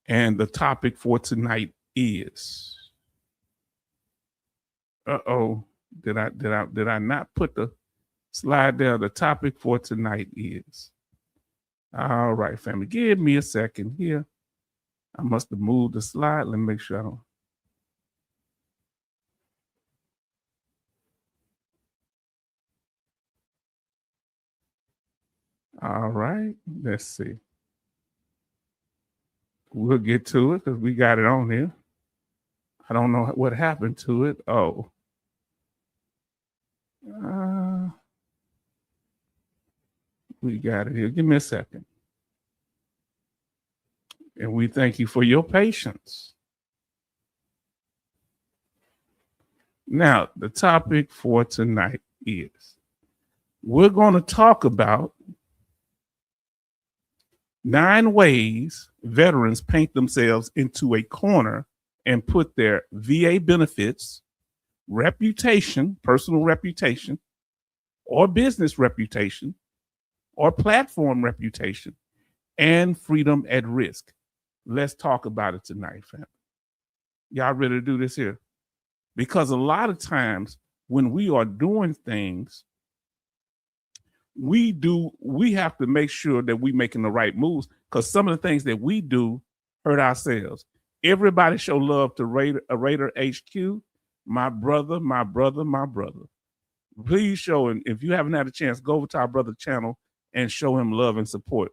And the topic for tonight is, did I not put the slide there? The topic for tonight is, all right, family, give me a second here. I must have moved the slide. Let me make sure I don't. All right, let's see. We'll get to it because we got it on here. I don't know what happened to it. Oh. We got it here. Give me a second. And we thank you for your patience. Now, the topic for tonight is we're going to talk about 9 ways veterans paint themselves into a corner and put their VA benefits, reputation, personal reputation, or business reputation, or platform reputation, and freedom at risk. Let's talk about it tonight, family. Y'all ready to do this here? Because a lot of times when we are doing things, we have to make sure that we're making the right moves, because some of the things that we do hurt ourselves. Everybody show love to Raider HQ. My brother. Please show him. If you haven't had a chance, go over to our brother's channel and show him love and support.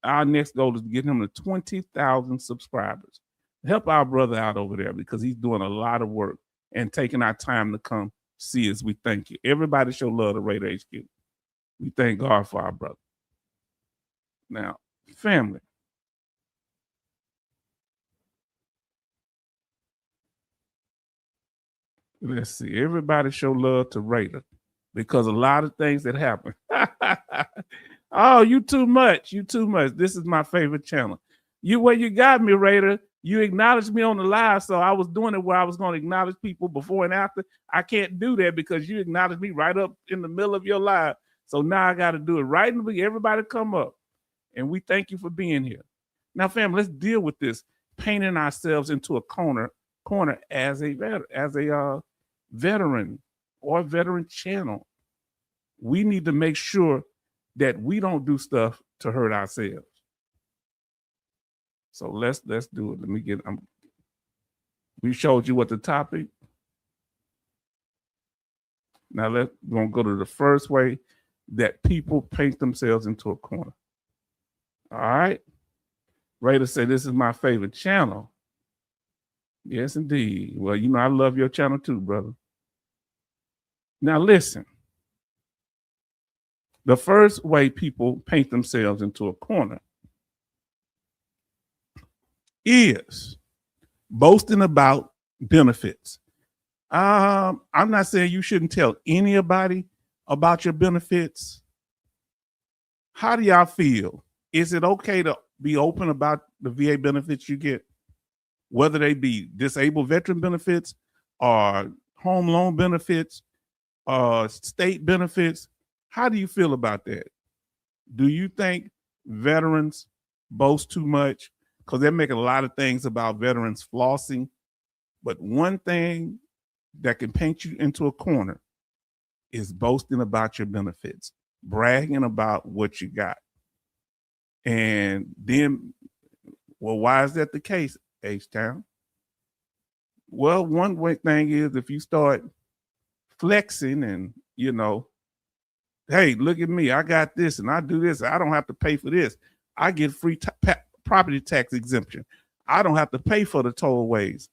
Our next goal is to get him to 20,000 subscribers. Help our brother out over there because he's doing a lot of work and taking our time to come see us. We thank you. Everybody show love to Raider HQ. We thank God for our brother. Now, family. Let's see. Everybody show love to Raider because a lot of things that happen. Oh, you too much. You too much. This is my favorite channel. You got me, Raider. You acknowledged me on the live, so I was doing it where I was going to acknowledge people before and after. I can't do that because you acknowledged me right up in the middle of your live. So now I got to do it right in the beginning. Everybody come up. And we thank you for being here. Now, family, let's deal with this painting ourselves into a corner as a veteran or veteran channel. We need to make sure that we don't do stuff to hurt ourselves. So let's do it. Let me get. We showed you what the topic. Now we're gonna go to the first way that people paint themselves into a corner. All right. Raider said, this is my favorite channel. Yes, indeed. Well, you know, I love your channel too, brother. Now, listen. The first way people paint themselves into a corner is boasting about benefits. I'm not saying you shouldn't tell anybody about your benefits. How do y'all feel? Is it okay to be open about the VA benefits you get, whether they be disabled veteran benefits or home loan benefits or state benefits? How do you feel about that? Do you think veterans boast too much? Because they're making a lot of things about veterans flossing. But one thing that can paint you into a corner is boasting about your benefits, bragging about what you got. And then, well, why is that the case, H-Town? Well, one way thing is if you start flexing and, you know, hey, look at me, I got this and I do this. I don't have to pay for this. I get free property tax exemption. I don't have to pay for the tollways.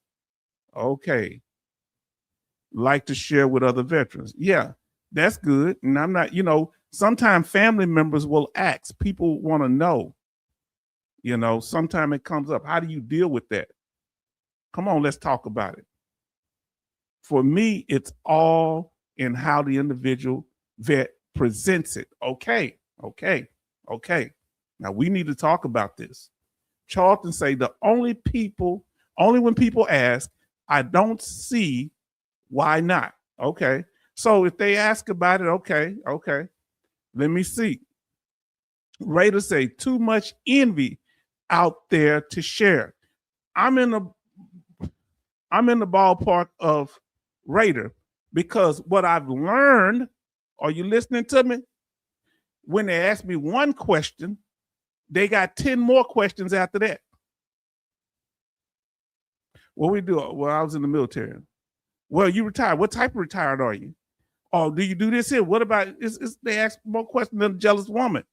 Okay. Like to share with other veterans. Yeah, that's good. And I'm not, you know, sometimes family members will ask. People want to know. You know, sometimes it comes up. How do you deal with that? Come on, let's talk about it. For me, it's all in how the individual vet presents it. Okay. Now we need to talk about this. Charlton say only when people ask, I don't see why not. Okay. So if they ask about it, okay. Let me see. Raider say too much envy out there to share. I'm in the ballpark of Raider because what I've learned, are you listening to me? When they ask me one question, they got 10 more questions after that. What we do? Well, I was in the military. Well, you retired. What type of retired are you? Oh, do you do this here? What about they ask more questions than a jealous woman.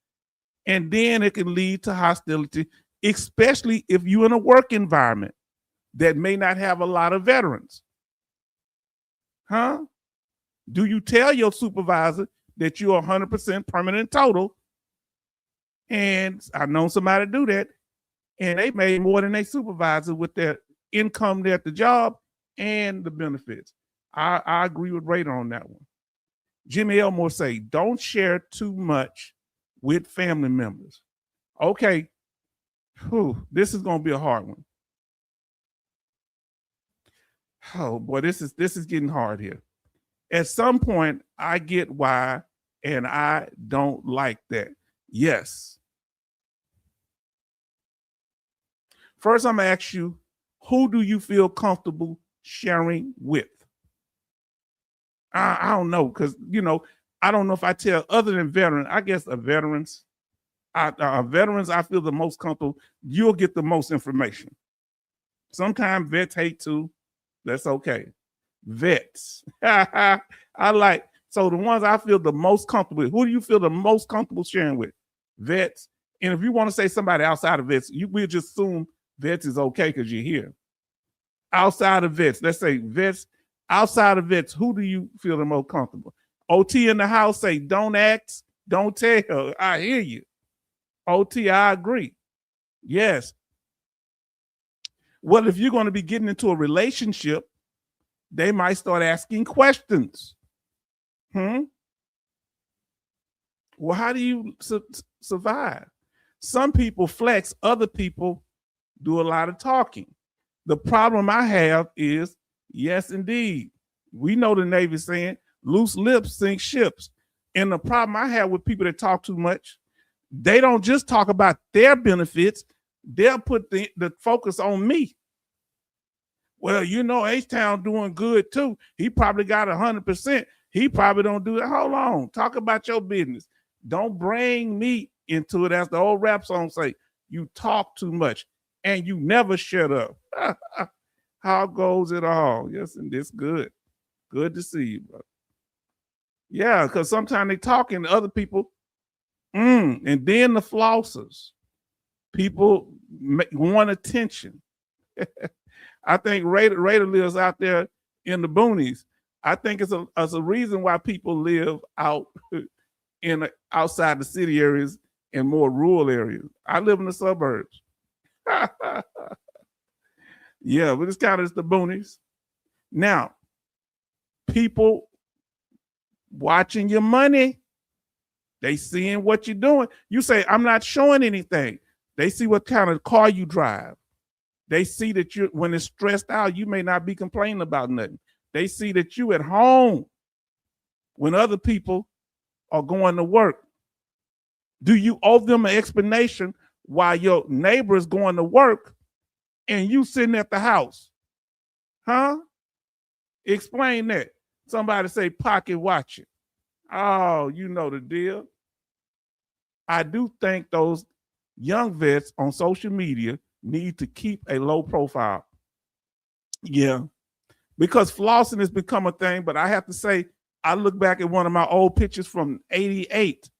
And then it can lead to hostility, especially if you're in a work environment that may not have a lot of veterans. Huh? Do you tell your supervisor that you're 100% permanent total? And I've known somebody do that, and they made more than their supervisor with their income there at the job and the benefits. I agree with Raider on that one. Jimmy Elmore say, don't share too much with family members. Okay. Whew, this is going to be a hard one. Oh boy, this is getting hard here. At some point, I get why, and I don't like that. Yes. First, I'm gonna ask you, who do you feel comfortable sharing with? I don't know, because I don't know if I tell other than veterans. I guess veterans, I feel the most comfortable. You'll get the most information. Sometimes vets hate to. That's okay. Vets. So the ones I feel the most comfortable with. Who do you feel the most comfortable sharing with? Vets. And if you want to say somebody outside of vets, we'll just assume vets is okay because you're here. Outside of vets, let's say vets, outside of vets, who do you feel the most comfortable? OT in the house say, don't ask, don't tell. I hear you. OT, I agree. Yes. Well, if you're going to be getting into a relationship, they might start asking questions. Well, how do you survive? Some people flex, other people do a lot of talking. The problem I have is, yes, indeed, we know the Navy saying, loose lips sink ships. And the problem I have with people that talk too much, they don't just talk about their benefits, they'll put the focus on me. Well, H-Town doing good too. He probably got 100%. He probably don't do that. Hold on. Talk about your business. Don't bring me into it. As the old rap song say, you talk too much and you never shut up. How goes it all? Yes, and it's good. Good to see you, brother. Yeah, because sometimes they talking to other people. And then the flossers. People want attention. I think Raider lives out there in the boonies. I think it's a reason why people live out outside the city areas and more rural areas. I live in the suburbs. Yeah, but it's kind of the boonies. Now, people watching your money, they seeing what you're doing. You say, I'm not showing anything. They see what kind of car you drive. They see that when it's stressed out, you may not be complaining about nothing. They see that you at home when other people are going to work. Do you owe them an explanation while your neighbor is going to work and you sitting at the house? Huh? Explain that. Somebody say pocket watching. Oh, you know the deal. I do think those young vets on social media need to keep a low profile. Yeah, because flossing has become a thing, but I have to say, I look back at one of my old pictures from '88,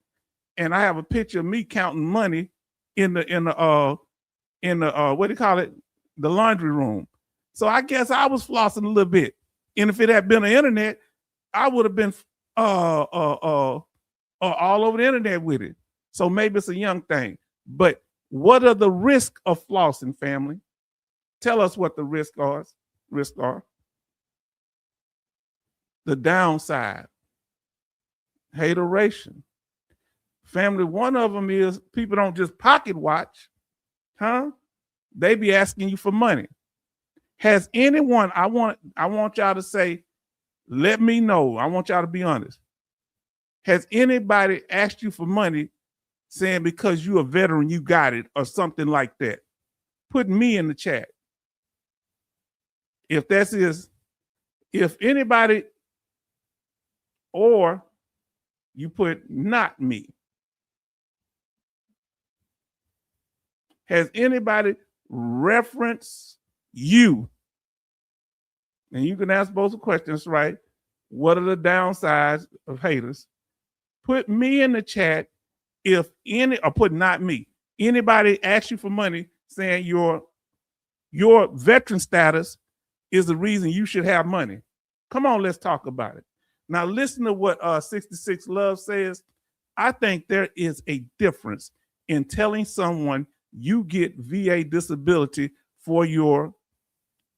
and I have a picture of me counting money in the what do you call it? The laundry room. So I guess I was flossing a little bit. And if it had been the internet, I would have been all over the internet with it. So maybe it's a young thing. But what are the risks of flossing, family? Tell us what the risks are. The downside. Hateration. Family, one of them is people don't just pocket watch. Huh? They be asking you for money. Has anyone, I want y'all to say, let me know. I want y'all to be honest. Has anybody asked you for money saying because you're a veteran, you got it, or something like that? Put me in the chat. If that is, if anybody, or you put not me. Has anybody referenced you? And you can ask both questions, right? What are the downsides of haters? Put me in the chat if any, or put not me. Anybody asks you for money saying your veteran status is the reason you should have money. Come on, let's talk about it. Now listen to what 66 Love says. I think there is a difference in telling someone you get VA disability for your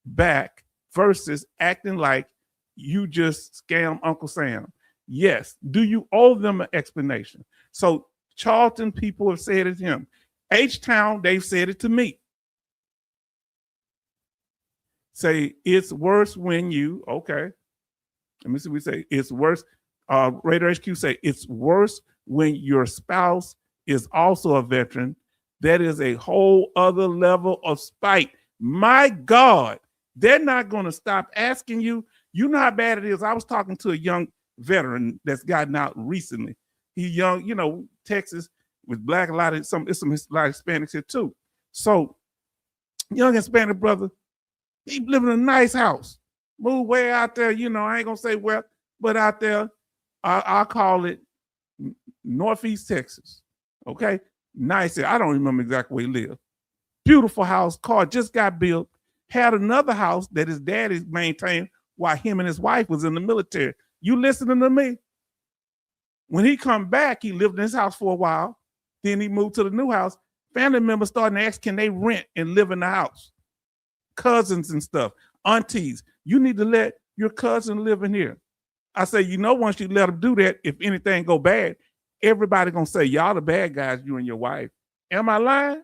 back versus acting like you just scam Uncle Sam. Yes. Do you owe them an explanation? So Charlton people have said it to him. H-Town, they've said it to me. Say it's worse when you, okay. Let me see what we say. It's worse. Radar HQ say it's worse when your spouse is also a veteran. That is a whole other level of spite. My God, they're not going to stop asking you. You know how bad it is. I was talking to a young veteran that's gotten out recently. He's young, you know, Texas with black, a lot of Hispanics here too. So, young Hispanic brother, he living in a nice house. Moved way out there, you know, I ain't gonna say where, but out there, I'll call it Northeast Texas. Okay. Nice. I don't remember exactly where he lived. Beautiful house, car just got built. Had another house that his daddy maintained while him and his wife was in the military. You listening to me? When he come back, he lived in his house for a while. Then he moved to the new house. Family members starting to ask, can they rent and live in the house? Cousins and stuff, aunties. You need to let your cousin live in here. I say, you know, once you let them do that, if anything go bad, everybody gonna say, y'all the bad guys, you and your wife. Am I lying?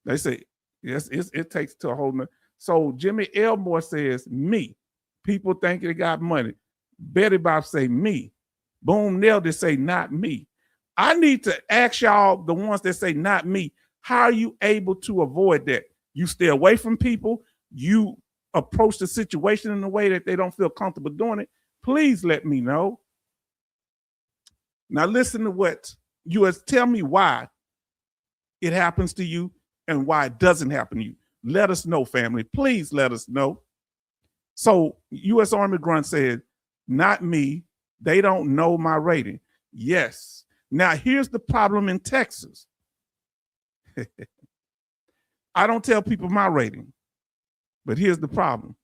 They say, yes, it takes to a whole nother. So Jimmy Elmore says, me. People think they got money. Betty Bob say, me. Boom Nail, they say, not me. I need to ask y'all, the ones that say, not me, how are you able to avoid that? You stay away from people. You approach the situation in a way that they don't feel comfortable doing it. Please let me know. Now listen to what tell me why it happens to you and why it doesn't happen to you. Let us know, family. Please let us know. So U.S. Army Grunt said, not me. They don't know my rating. Yes. Now here's the problem in Texas. I don't tell people my rating, but here's the problem.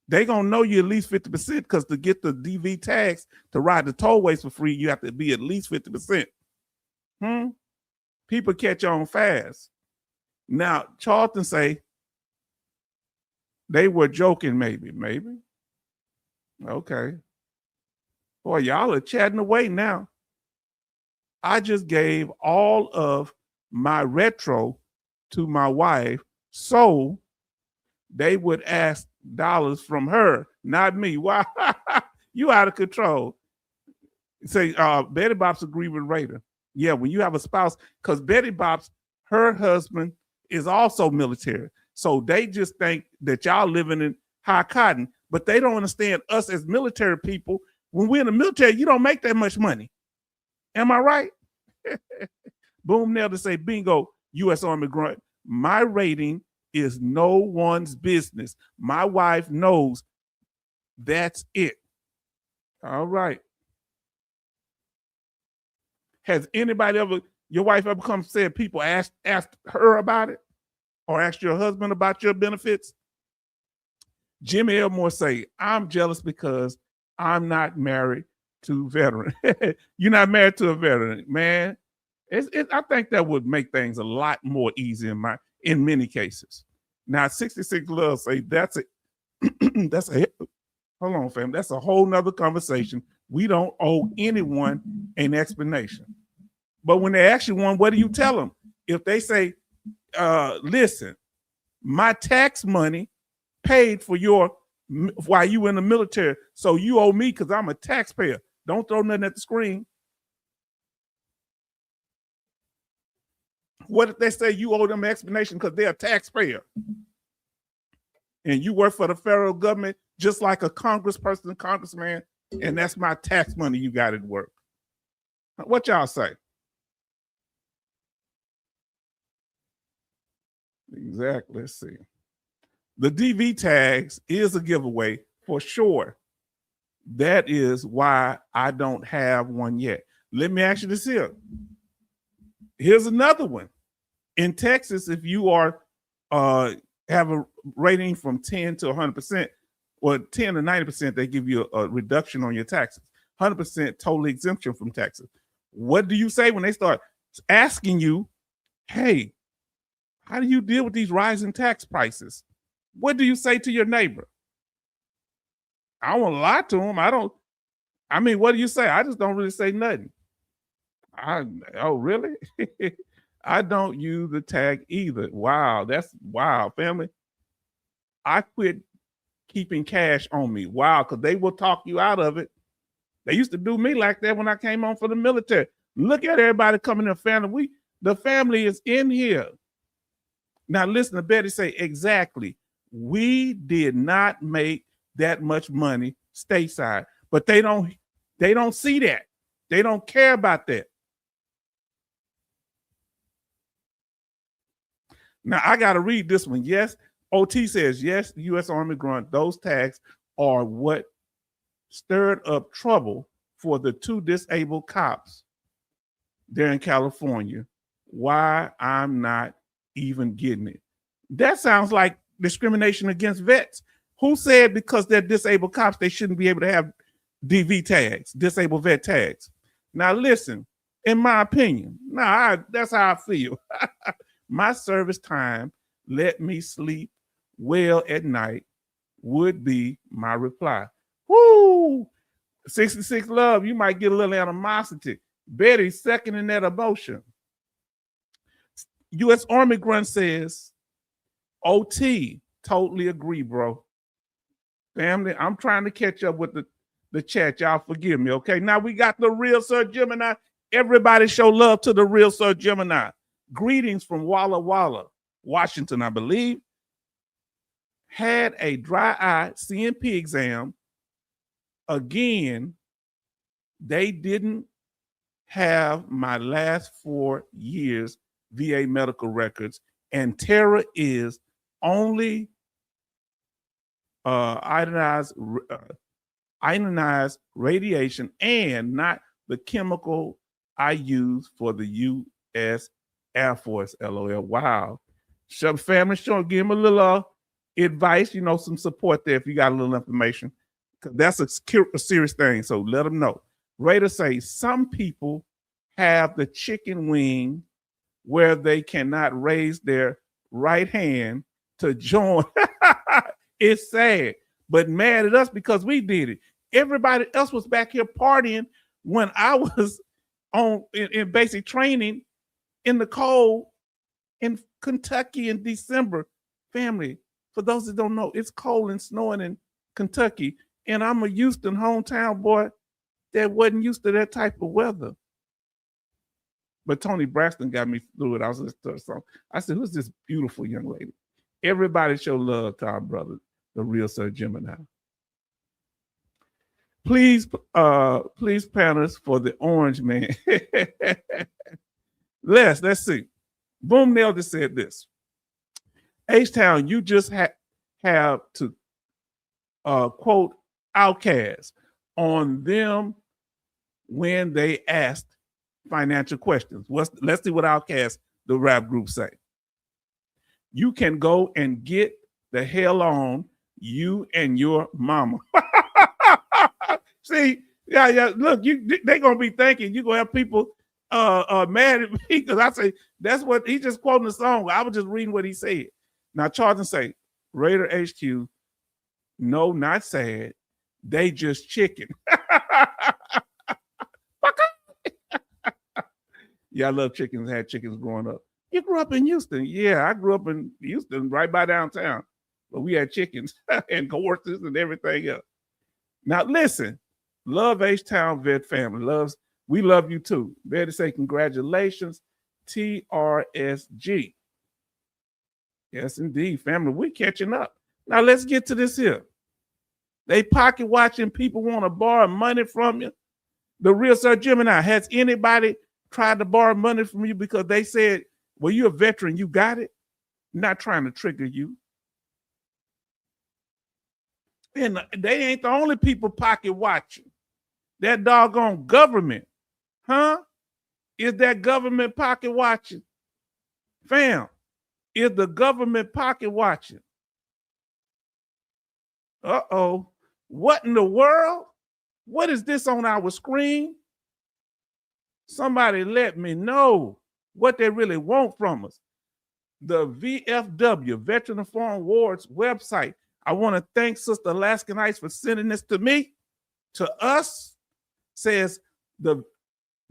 They gonna know you at least 50% because to get the DV tags to ride the tollways for free, you have to be at least 50%. People catch on fast. Now, Charlton say they were joking, maybe. Okay. Boy, y'all are chatting away now. I just gave all of my retro to my wife so they would ask dollars from her, not me. Why? You out of control. Say, Betty Bops agree with Raider. Yeah, when you have a spouse, because Betty Bops, her husband is also military. So they just think that y'all living in high cotton, but they don't understand us as military people. When we're in the military, you don't make that much money. Am I right? Boom Nail to say, bingo, U.S. Army Grunt. My rating is no one's business. My wife knows. That's it. All right. Has anybody ever, your wife ever come said people asked her about it? Or asked your husband about your benefits? Jimmy Elmore say, I'm jealous because I'm not married to a veteran. You're not married to a veteran, man. I think that would make things a lot more easy in many cases. Now, 66 Love say that's hold on, fam. That's a whole nother conversation. We don't owe anyone an explanation. But when they ask you one, what do you tell them? If they say, listen, my tax money paid for while you in the military, so you owe me because I'm a taxpayer. Don't throw nothing at the screen. What if they say you owe them an explanation because they're a taxpayer? And you work for the federal government just like a congressperson, congressman, and that's my tax money you got at work. What y'all say? Exactly. Let's see. The DV tags is a giveaway for sure. That is why I don't have one yet. Let me ask you this here. Here's another one. In Texas, if you are have a rating from 10 to 100%, or 10 to 90%, they give you a reduction on your taxes. 100% total exemption from taxes. What do you say when they start asking you, hey, how do you deal with these rising tax prices? What do you say to your neighbor? I don't want to lie to them. What do you say? I just don't really say nothing. Oh, really? I don't use the tag either. Wow, that's wow, family. I quit keeping cash on me. Wow, because they will talk you out of it. They used to do me like that when I came home for the military. Look at everybody coming in family. The family is in here. Now listen to Betty say, exactly. We did not make that much money stateside, but they don't see that. They don't care about that. Now I got to read this one. Yes, OT says, yes, the U.S. Army grunt, those tags are what stirred up trouble for the 2 disabled cops there in California. Why I'm not even getting it. That sounds like discrimination against vets. Who said because they're disabled cops, they shouldn't be able to have DV tags, disabled vet tags? Now listen, in my opinion, that's how I feel. My service time let me sleep well at night would be my reply. Woo! 66 love, you might get a little animosity. Betty seconding that emotion. U.S. Army grunt says, OT, totally agree, bro. Family, I'm trying to catch up with the chat. Y'all forgive me, okay? Now we got the real Sir Gemini. Everybody show love to the real Sir Gemini. Greetings from Walla Walla, Washington, I believe. Had a dry eye CNP exam. Again, they didn't have my last 4 years VA medical records, and Tara is only ionized radiation and not the chemical I use for the U.S. Air Force. LOL. Wow. Family, give him a little advice, some support there if you got a little information. That's a serious thing, so let them know. Raider say some people have the chicken wing where they cannot raise their right hand to join. It's sad, but mad at us because we did it. Everybody else was back here partying when I was in basic training in the cold in Kentucky in December. Family, for those that don't know, it's cold and snowing in Kentucky, and I'm a Houston hometown boy that wasn't used to that type of weather. But Tony Braxton got me through it. I was listening to a song. I said, who's this beautiful young lady? Everybody show love to our brother, the real Sir Gemini. Please, panelists, for the orange man. Let's see. Boom Nail just said this. H-Town, you just have to quote Outkast on them when they asked financial questions. Let's see what Outkast, the rap group, say. You can go and get the hell on, you and your mama. See, yeah. Look, they gonna be thinking you gonna have people mad at me because I say that's what he just quoting the song. I was just reading what he said. Now Charlton say, Raider HQ, no, not sad. They just chicken. Yeah, I love chickens. Had chickens growing up. You grew up in Houston. Yeah, I grew up in Houston, right by downtown. But we had chickens and horses and everything else. Now listen, love H-Town vet family. We love you too. Better say congratulations. TRSG. Yes, indeed, family. We're catching up. Now let's get to this here. They pocket watching, people want to borrow money from you. The real Sir Gemini, has anybody tried to borrow money from you because they said, well, you're a veteran, you got it? Not trying to trigger you. And they ain't the only people pocket watching. That doggone government, huh? Is that government pocket watching? Fam, is the government pocket watching? Uh-oh. What in the world? What is this on our screen? Somebody let me know what they really want from us. The VFW, Veteran Foreign Wars website. I want to thank Sister Alaskan Ice for sending this to me, to us. Says the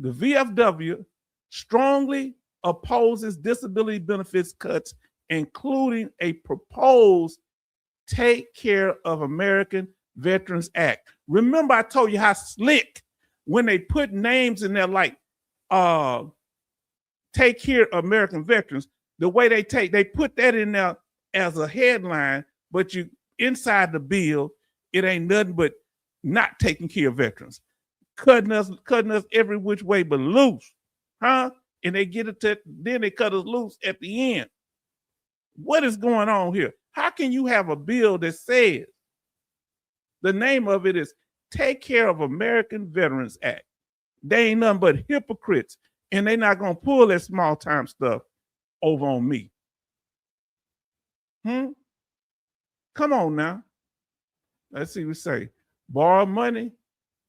VFW strongly opposes disability benefits cuts, including a proposed Take Care of American Veterans Act. Remember, I told you how slick when they put names in there like Take Care of American Veterans, the way they put that in there as a headline, but you inside the bill, it ain't nothing but not taking care of veterans, cutting us every which way but loose, huh? And they get it to, then they cut us loose at the end. What is going on here? How can you have a bill that says the name of it is Take Care of American Veterans Act? They ain't nothing but hypocrites, and they not gonna pull that small time stuff over on me. Come on now. Let's see what say. Borrow money,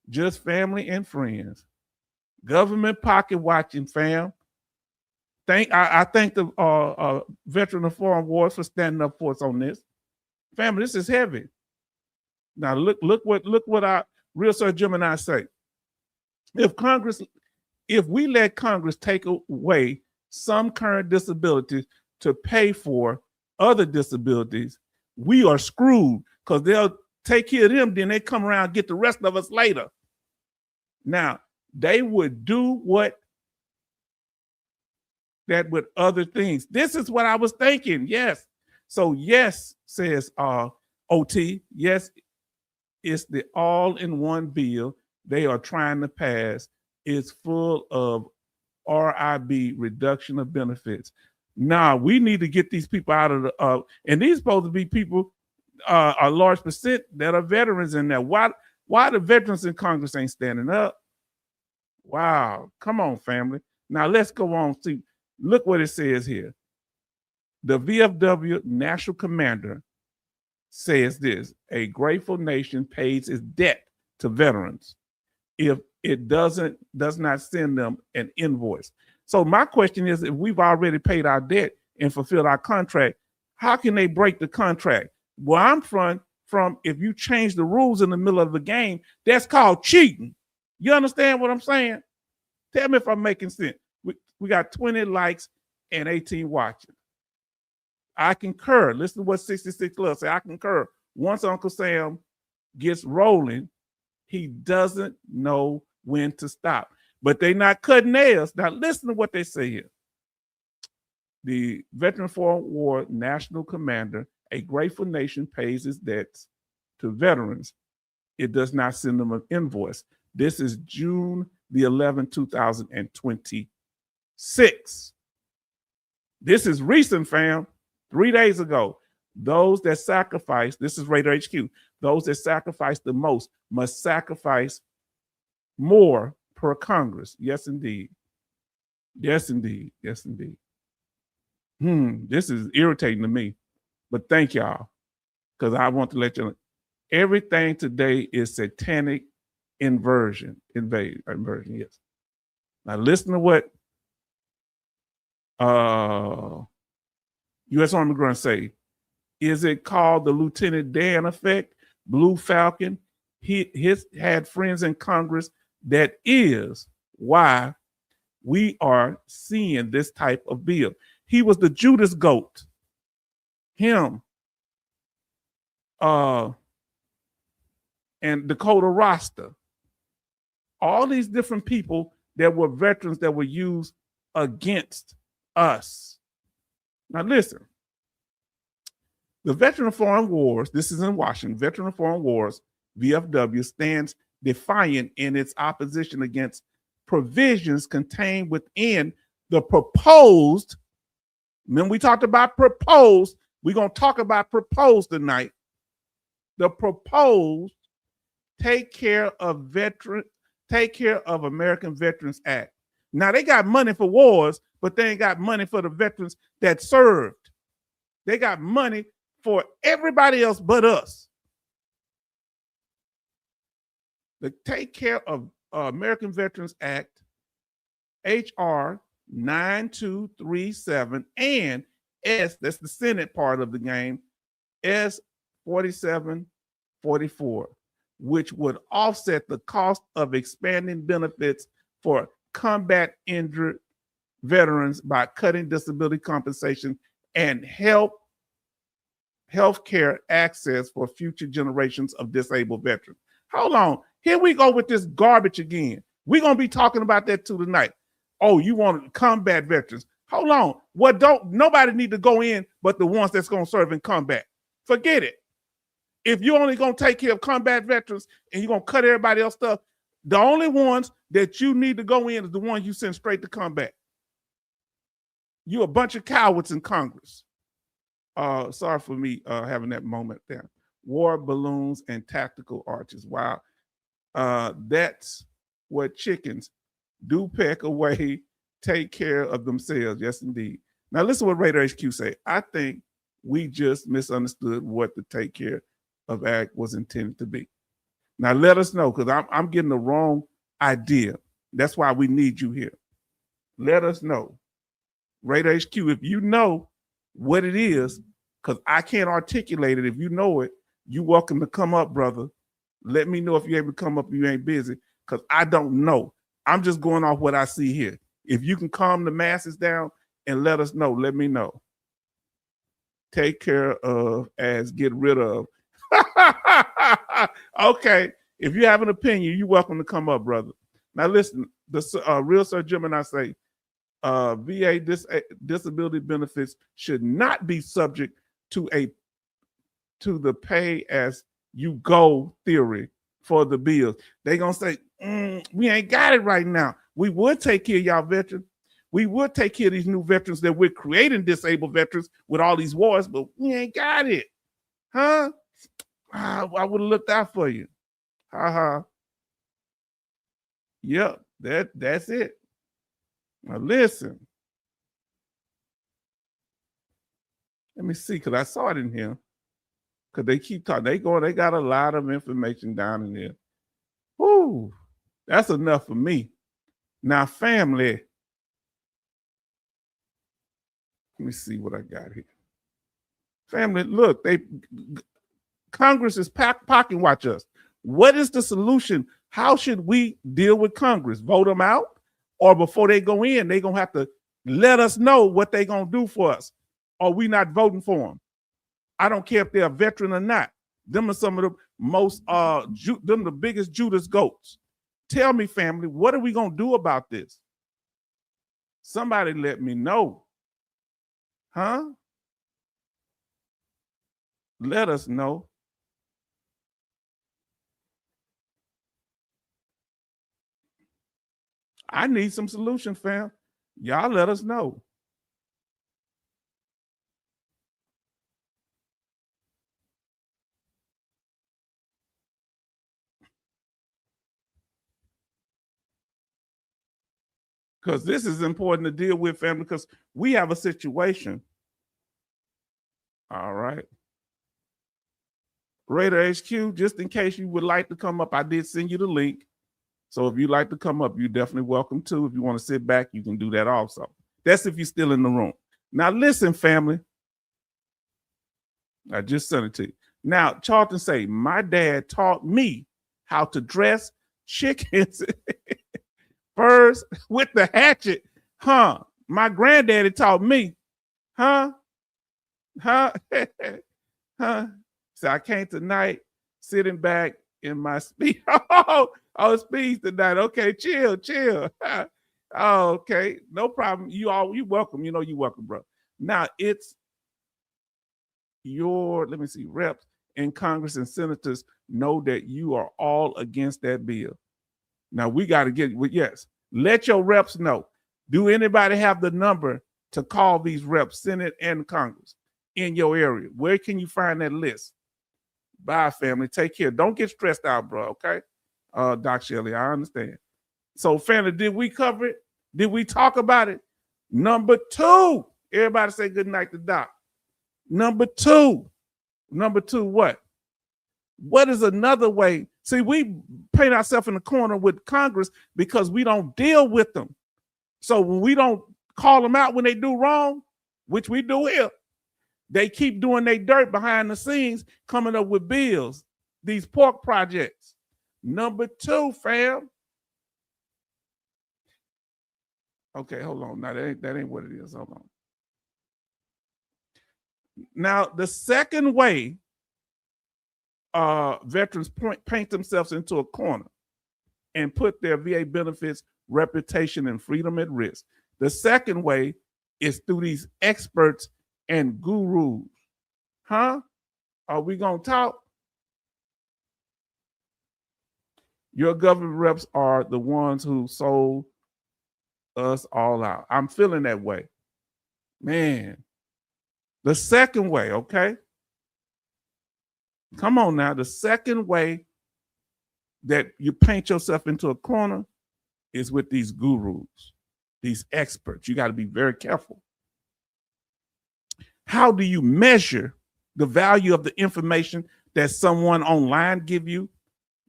just family and friends. Government pocket watching, fam. I thank the Veteran of Foreign Wars for standing up for us on this. Family, this is heavy. Now look what our real Sir Gemini say. If we let Congress take away some current disabilities to pay for other disabilities, we are screwed, because they'll take care of them, then they come around and get the rest of us later. Now, they would do that with other things. This is what I was thinking. Yes. So yes, says OT, yes, it's the all-in-one bill they are trying to pass. It's full of RIB, reduction of benefits. Now, we need to get these people out of the, and these supposed to be people, a large percent that are veterans in there. Why the veterans in Congress ain't standing up? Wow. Come on, family. Now, let's go on. See, look what it says here. The VFW National Commander says this: a grateful nation pays its debt to veterans if it does not send them an invoice. So my question is, if we've already paid our debt and fulfilled our contract, how can they break the contract? Well, I'm from if you change the rules in the middle of the game, that's called cheating. You understand what I'm saying? Tell me if I'm making sense. We got 20 likes and 18 watching. I concur. Listen to what 66 Love say. I concur. Once Uncle Sam gets rolling, he doesn't know when to stop. But they're not cutting nails. Now listen to what they say here. The Veteran Foreign War National Commander, a grateful nation pays its debts to veterans. It does not send them an invoice. This is June the 11th, 2026. This is recent, fam. 3 days ago. Those that sacrifice, this is Radar HQ, those that sacrifice the most must sacrifice more per Congress. Yes, indeed. Yes, indeed. Yes, indeed. This is irritating to me, but thank y'all, because I want to let you know, everything today is satanic inversion, yes. Now listen to what U.S. Army Grunt say. Is it called the Lieutenant Dan effect? Blue Falcon? He had friends in Congress. That is why we are seeing this type of bill. He was the Judas goat. Him. And Dakota Rasta. All these different people that were veterans that were used against us. Now listen, the Veteran of Foreign Wars, this is in Washington, Veteran of Foreign Wars, VFW, stands defiant in its opposition against provisions contained within the proposed, remember we talked about proposed, we're going to talk about proposed tonight, the proposed Take Care of American Veterans Act. Now they got money for wars, but they ain't got money for the veterans that served. They got money for everybody else but us. The Take Care of American Veterans Act, HR 9237, and S, that's the Senate part of the game, S 4744, which would offset the cost of expanding benefits for combat injured veterans by cutting disability compensation and health care access for future generations of disabled veterans. Hold on. Here we go with this garbage again. We're going to be talking about that too tonight. Oh, you want combat veterans. Hold on. Nobody need to go in but the ones that's going to serve in combat. Forget it. If you're only going to take care of combat veterans and you're going to cut everybody else stuff, the only ones that you need to go in is the ones you send straight to combat. You're a bunch of cowards in Congress. Sorry for me having that moment there. War balloons and tactical arches. Wow. That's what chickens do peck away, take care of themselves. Yes, indeed. Now listen what Raider HQ say. I think we just misunderstood what the Take Care of Act was intended to be. Now let us know, because I'm getting the wrong idea. That's why we need you here. Let us know. Raider HQ, if you know what it is, because I can't articulate it. If you know it, you're welcome to come up, brother. Let me know if you're able to come up and you ain't busy, because I don't know. I'm just going off what I see here. If you can calm the masses down and let us know, let me know. Take care of as get rid of. Okay. If you have an opinion, you're welcome to come up, brother. Now listen, the real Sir Jim and I say, VA disability benefits should not be subject to the pay as you go theory for the bills. They gonna say, we ain't got it right now. We would take care of y'all veterans. We would take care of these new veterans that we're creating disabled veterans with all these wars, but we ain't got it. Huh? I would have looked out for you. Ha. Yep, that's it. Now listen. Let me see, because I saw it in here. Because they keep talking. They got a lot of information down in there. Whoo, that's enough for me. Now, family. Let me see what I got here. Family, look, Congress is pocket watch us. What is the solution? How should we deal with Congress? Vote them out? Or before they go in, they're going to have to let us know what they're going to do for us. Or we not voting for them. I don't care if they're a veteran or not. Them are some of the most, them the biggest Judas goats. Tell me, family, what are we going to do about this? Somebody let me know. Huh? Let us know. I need some solution, fam. Y'all let us know. Because this is important to deal with, family, because we have a situation. All right. Raider HQ, just in case you would like to come up, I did send you the link. So if you'd like to come up, you're definitely welcome to. If you want to sit back, you can do that also. That's if you're still in the room. Now listen, family. I just sent it to you. Now, Charlton say, my dad taught me how to dress chickens first with the hatchet. Huh? My granddaddy taught me. Huh? Huh? Huh? So I came tonight sitting back in my speed. Oh, speeds tonight. Okay, chill. Oh, okay, no problem. You welcome. You know you welcome, bro. Now it's your, let me see, reps in Congress and senators know that you are all against that bill. Now we got to get, yes, let your reps know. Do anybody have the number to call these reps, Senate and Congress in your area? Where can you find that list? Bye, family. Take care. Don't get stressed out, bro, okay? Doc Shelley, I understand. So, family, did we cover it? Did we talk about it? Number two, everybody say good night to Doc. Number two, what? What is another way? See, we paint ourselves in the corner with Congress because we don't deal with them. So when we don't call them out when they do wrong, which we do here, they keep doing their dirt behind the scenes, coming up with bills, these pork projects. Number two, fam. Okay, hold on. Now that ain't what it is. Hold on. Now, the second way veterans paint themselves into a corner and put their VA benefits, reputation, and freedom at risk. The second way is through these experts and gurus. Huh? Are we going to talk? Your government reps are the ones who sold us all out. I'm feeling that way. Man. The second way, okay? Come on now. The second way that you paint yourself into a corner is with these gurus, these experts. You got to be very careful. How do you measure the value of the information that someone online give you?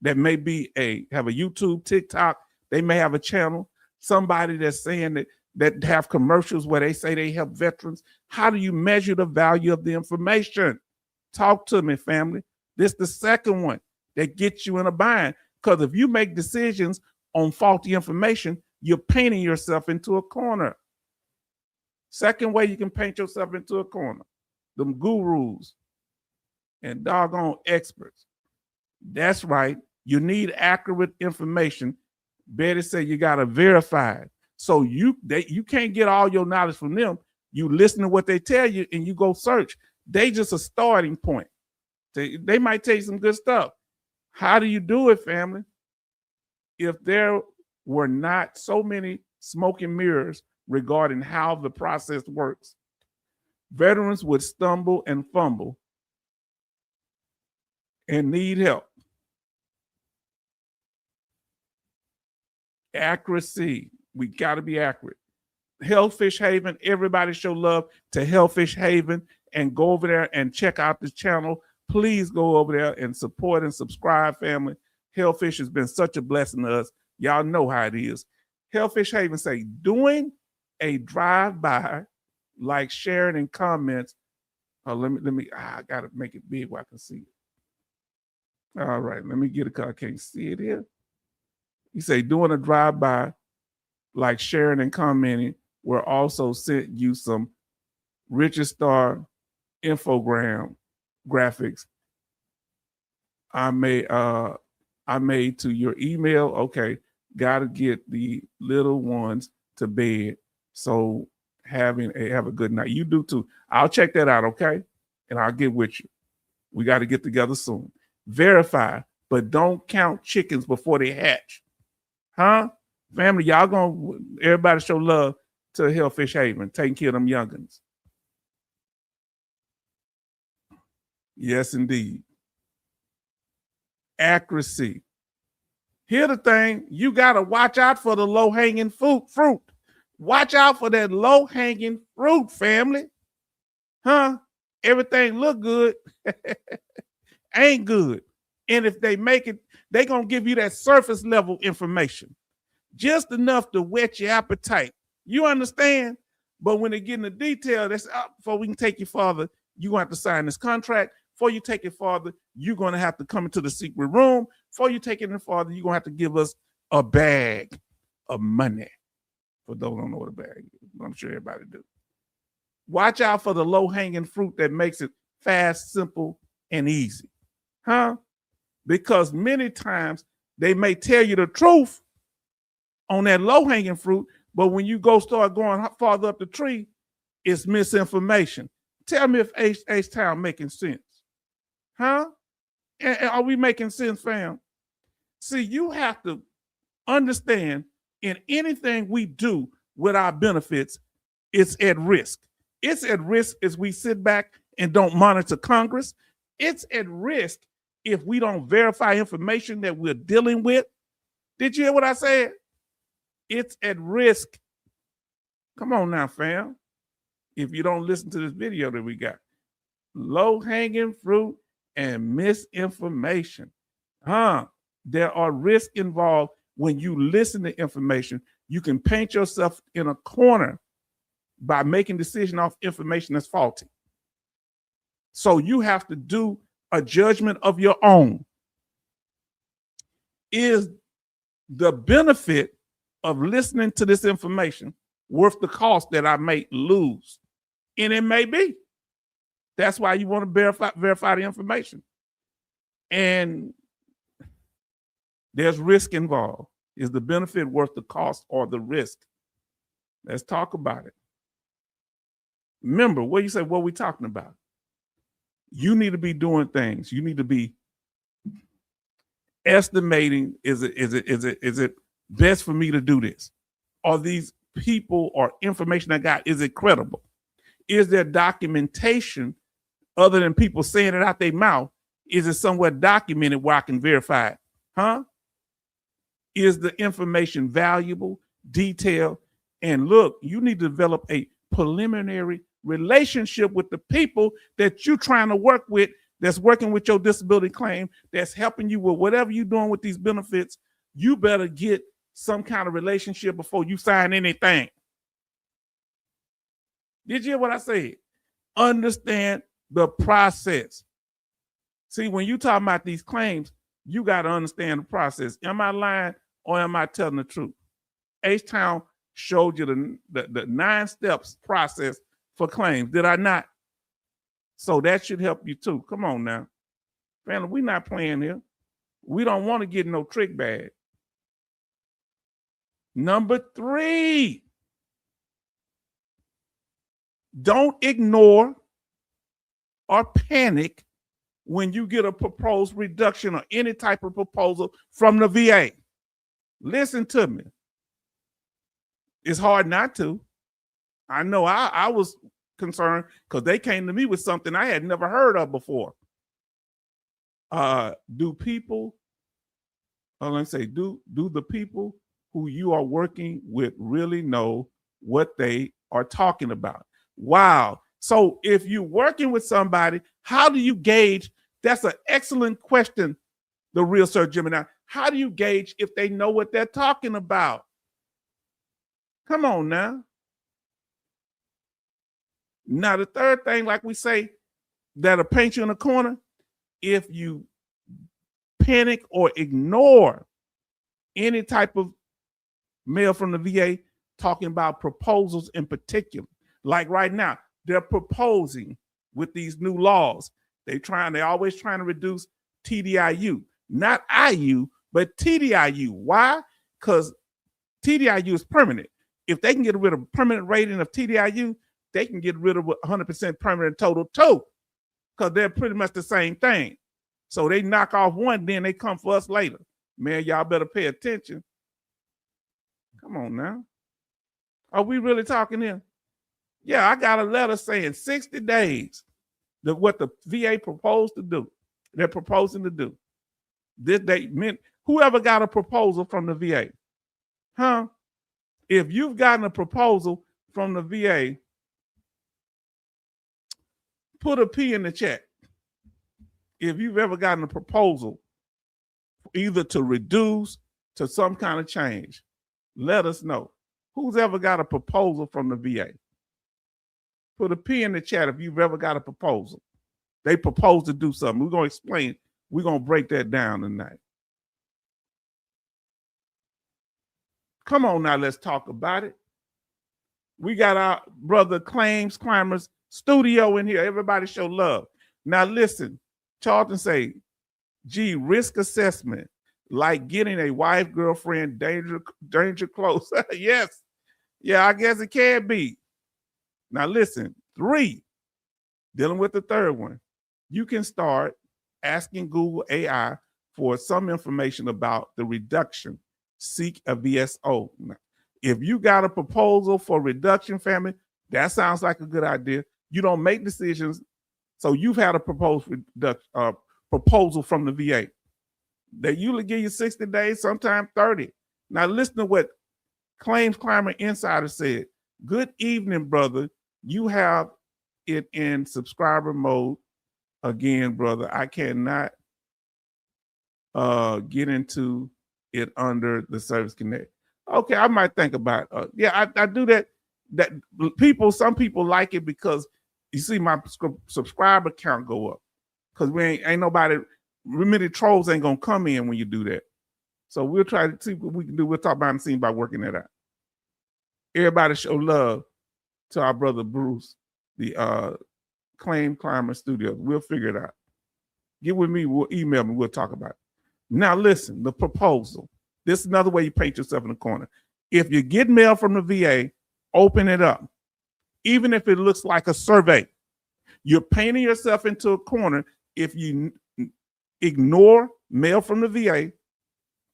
That may be have a YouTube, TikTok. They may have a channel. Somebody that's saying that have commercials where they say they help veterans. How do you measure the value of the information? Talk to me, family. This is the second one that gets you in a bind. Because if you make decisions on faulty information, you're painting yourself into a corner. Second way you can paint yourself into a corner. Them gurus and doggone experts. That's right. You need accurate information. Betty said you got to verify it. So you can't get all your knowledge from them. You listen to what they tell you and you go search. They just a starting point. They might tell you some good stuff. How do you do it, family? If there were not so many smoke and mirrors regarding how the process works, veterans would stumble and fumble and need help. Accuracy. We got to be accurate. Hellfish Haven, everybody show love to Hellfish Haven and go over there and check out this channel. Please go over there and support and subscribe, family. Hellfish has been such a blessing to us. Y'all know how it is. Hellfish Haven say, doing a drive-by, like sharing and comments. I got to make it big where I can see it. All right, let me get it because I can't see it here. You say, doing a drive-by, like sharing and commenting, will also sent you some Richard Star infogram graphics I made to your email. Okay, gotta get the little ones to bed. So have a good night. You do too. I'll check that out, okay? And I'll get with you. We got to get together soon. Verify, but don't count chickens before they hatch. Huh? Family, everybody show love to Hellfish Haven, taking care of them youngins. Yes, indeed. Accuracy. Here's the thing, you got to watch out for the low-hanging fruit. Watch out for that low-hanging fruit, family. Huh? Everything look good. Ain't good. And if they make it, they're going to give you that surface level information. Just enough to whet your appetite. You understand? But when they get into detail, that's before we can take you farther, you're going to have to sign this contract. Before you take it farther, you're going to have to come into the secret room. Before you take it any farther, you're going to have to give us a bag of money. For those who don't know what a bag is, I'm sure everybody do. Watch out for the low-hanging fruit that makes it fast, simple, and easy. Huh? Because many times they may tell you the truth on that low-hanging fruit, But when you start going farther up the tree, it's misinformation. Tell me if H-Town making sense. Huh? And are we making sense, fam? See, you have to understand in anything we do with our benefits, it's at risk. It's at risk as we sit back and don't monitor Congress. It's at risk if we don't verify information that we're dealing with. Did you hear what I said? It's at risk. Come on now, fam. If you don't listen to this video that we got, low-hanging fruit and misinformation. There are risks involved when you listen to information. You can paint yourself in a corner by making decisions off information that's faulty. So you have to do a judgment of your own. Is the benefit of listening to this information worth the cost that I may lose? And it may be. That's why you want to verify the information. And there's risk involved. Is the benefit worth the cost or the risk? Let's talk about it. Remember, what you say, what are we talking about? You need to be doing things. You need to be estimating, is it best for me to do this? Are these people or information I got, is it credible? Is there documentation other than people saying it out their mouth? Is it somewhere documented where I can verify it? Huh? Is the information valuable, detailed? And look, you need to develop a preliminary relationship with the people that you're trying to work with, that's working with your disability claim, that's helping you with whatever you're doing with these benefits. You better get some kind of relationship before you sign anything. Did you hear what I said? Understand the process. See, when you talk about these claims, you got to understand the process. Am I lying or am I telling the truth? H-Town showed you the 9 steps process for claims. Did I not? So that should help you too. Come on now. Family, we're not playing here. We don't want to get no trick bag. Number 3, don't ignore or panic when you get a proposed reduction or any type of proposal from the VA. Listen to me. It's hard not to. I know I was concerned because they came to me with something I had never heard of before. Do the people who you are working with really know what they are talking about? Wow. So if you're working with somebody, how do you gauge? That's an excellent question, the real Sir Gemini. How do you gauge if they know what they're talking about? Come on now. Now, the third thing, like we say, that'll paint you in a corner, if you panic or ignore any type of mail from the VA talking about proposals in particular. Like right now, they're proposing with these new laws. They're always trying to reduce TDIU, not IU, but TDIU. Why? Because TDIU is permanent. If they can get rid of permanent rating of TDIU, they can get rid of 100% permanent total too, because they're pretty much the same thing. So they knock off one, then they come for us later. Man, y'all better pay attention. Come on now. Are we really talking here? Yeah, I got a letter saying 60 days, what the VA proposed to do. They're proposing to do. Whoever got a proposal from the VA, huh? If you've gotten a proposal from the VA, put a P in the chat. If you've ever gotten a proposal, either to reduce to some kind of change, let us know. Who's ever got a proposal from the VA? Put a P in the chat if you've ever got a proposal. They propose to do something. We're going to explain. We're going to break that down tonight. Come on now, let's talk about it. We got our brother Claims Climbers studio in here. Everybody show love. Now listen, Charlton say, gee, risk assessment, like getting a wife, girlfriend, danger close. Yes. Yeah, I guess it can be. Now listen, 3, dealing with the third one, you can start asking Google AI for some information about the reduction. Seek a VSO. Now, if you got a proposal for reduction, family, that sounds like a good idea. You don't make decisions. So you've had a proposal from the VA. They usually give you 60 days, sometimes 30. Now listen to what Claims Climber Insider said. Good evening, brother. You have it in subscriber mode. Again, brother, I cannot get into it under the Service Connect. Okay, I might think about it. Yeah, I do that. That some people like it because you see my subscriber count go up. Because we ain't nobody, many trolls ain't gonna come in when you do that. So we'll try to see what we can do. We'll talk behind the scenes about working that out. Everybody show love to our brother Bruce, the Claim Climber Studios. We'll figure it out. Get with me, we'll email me, we'll talk about it. Now listen, the proposal. This is another way you paint yourself in the corner. If you get mail from the VA, open it up. Even if it looks like a survey, you're painting yourself into a corner if you ignore mail from the VA,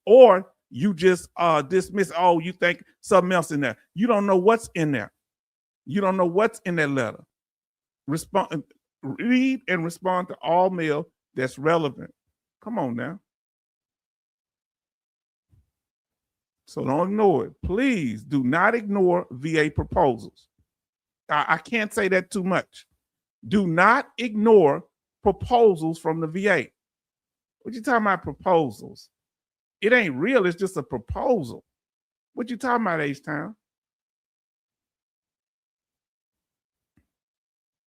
or you just dismiss, oh, you think something else in there. You don't know what's in there. You don't know what's in that letter. Read and respond to all mail that's relevant. Come on now. So don't ignore it. Please do not ignore VA proposals. I can't say that too much. Do not ignore proposals from the VA. What you talking about proposals? It ain't real. It's just a proposal. What you talking about, H-Town?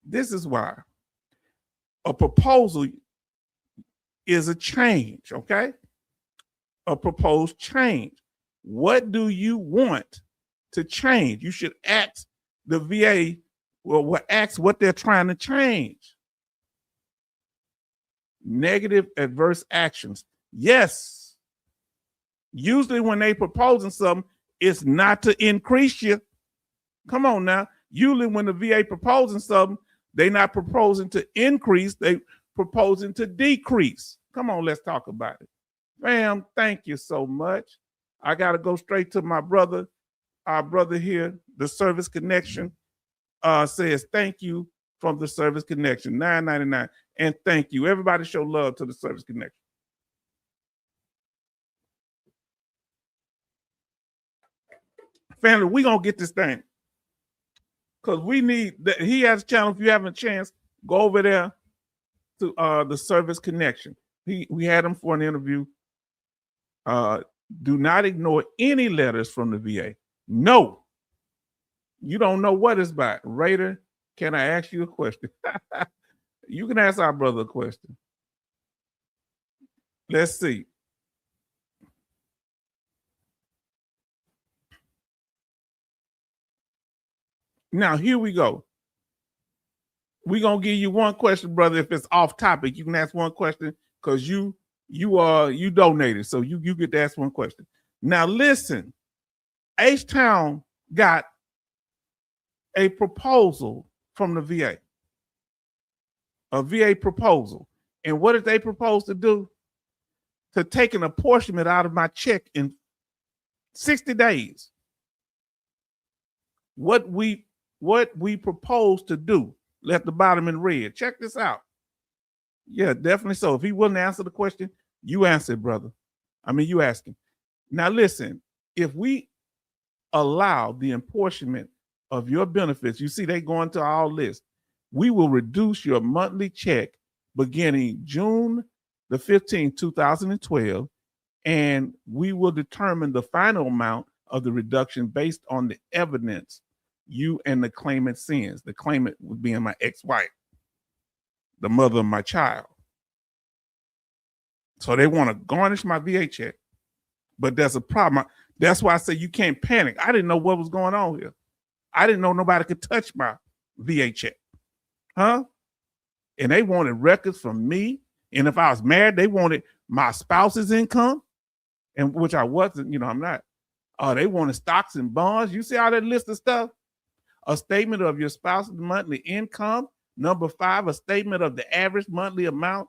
This is why a proposal is a change, okay? A proposed change. What do you want to change? You should ask the VA, ask what they're trying to change. Negative adverse actions. Yes. Usually when they proposing something, it's not to increase you. Come on now. Usually when the VA proposing something, they're not proposing to increase, they proposing to decrease. Come on, let's talk about it. Ma'am, thank you so much. I got to go straight to my brother. Our brother here, the Service Connection, says thank you from the Service Connection, $9.99. And thank you. Everybody show love to the Service Connection. Family, we're going to get this thing. Because we need that. He has a channel. If you have a chance, go over there to the Service Connection. We had him for an interview. Do not ignore any letters from the VA. No. You don't know what it's about. Raider, can I ask you a question? You can ask our brother a question. Let's see. Now, here we go. We're going to give you one question, brother. If it's off topic, you can ask one question because you donated. So you get to ask one question. Now, listen. H-Town got a proposal from the VA. A VA proposal. And what did they propose to do? To take an apportionment out of my check in 60 days. What we propose to do, left the bottom in red. Check this out. Yeah, definitely so. If he wouldn't answer the question, you answer, brother. I mean, you ask him. Now, listen, if we allow the apportionment of your benefits, you see they go into our list, we will reduce your monthly check beginning June the 15th, 2012, and we will determine the final amount of the reduction based on the evidence you and the claimant sends. The claimant would be my ex-wife, the mother of my child. So they want to garnish my VA check, but there's a problem. That's why I say you can't panic. I didn't know what was going on here. I didn't know nobody could touch my VA check. Huh? And they wanted records from me. And if I was married, they wanted my spouse's income, and which I wasn't, I'm not. Oh, they wanted stocks and bonds. You see all that list of stuff? A statement of your spouse's monthly income. Number 5, a statement of the average monthly amount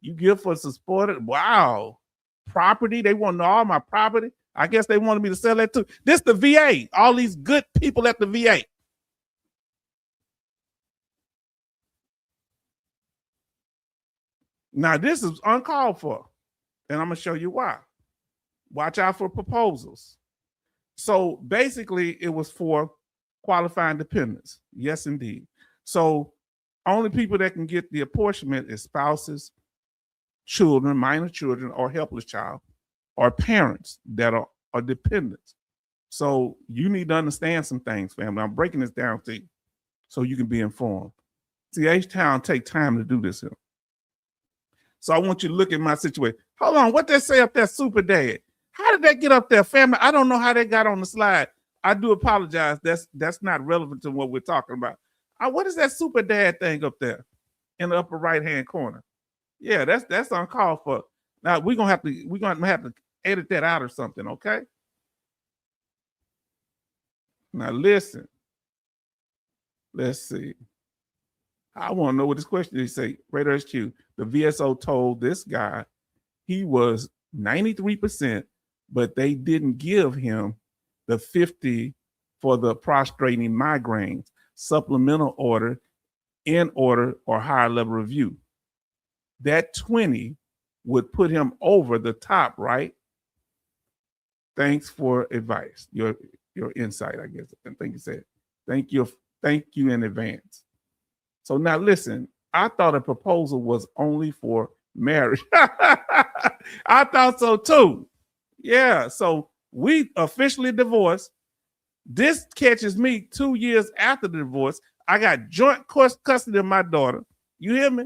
you give for supported. Wow. Property. They want to know all my property. I guess they wanted me to sell that too. This the VA. All these good people at the VA. Now, this is uncalled for, and I'm going to show you why. Watch out for proposals. So basically, it was for qualifying dependents. Yes, indeed. So only people that can get the apportionment is spouses, children, minor children, or helpless child, or parents that are dependents. So you need to understand some things, family. I'm breaking this down to you so you can be informed. See, H-Town take time to do this here. So I want you to look at my situation. Hold on, what they say up there, Super Dad? How did that get up there, family? I don't know how they got on the slide. I do apologize. That's not relevant to what we're talking about. What is that Super Dad thing up there in the upper right-hand corner? Yeah, that's uncalled for. Now we're gonna have to edit that out or something, okay? Now listen. Let's see. I want to know what this question is. Say, Radar HQ, the VSO told this guy he was 93%, but they didn't give him the 50 for the prostrating migraines, supplemental order, in order, or higher level review. That 20 would put him over the top, right? Thanks for advice. Your insight, I guess. I think you said. Thank you in advance. So now listen, I thought a proposal was only for marriage. I thought so too. Yeah, so we officially divorced. This catches me 2 years after the divorce. I got joint custody of my daughter. You hear me?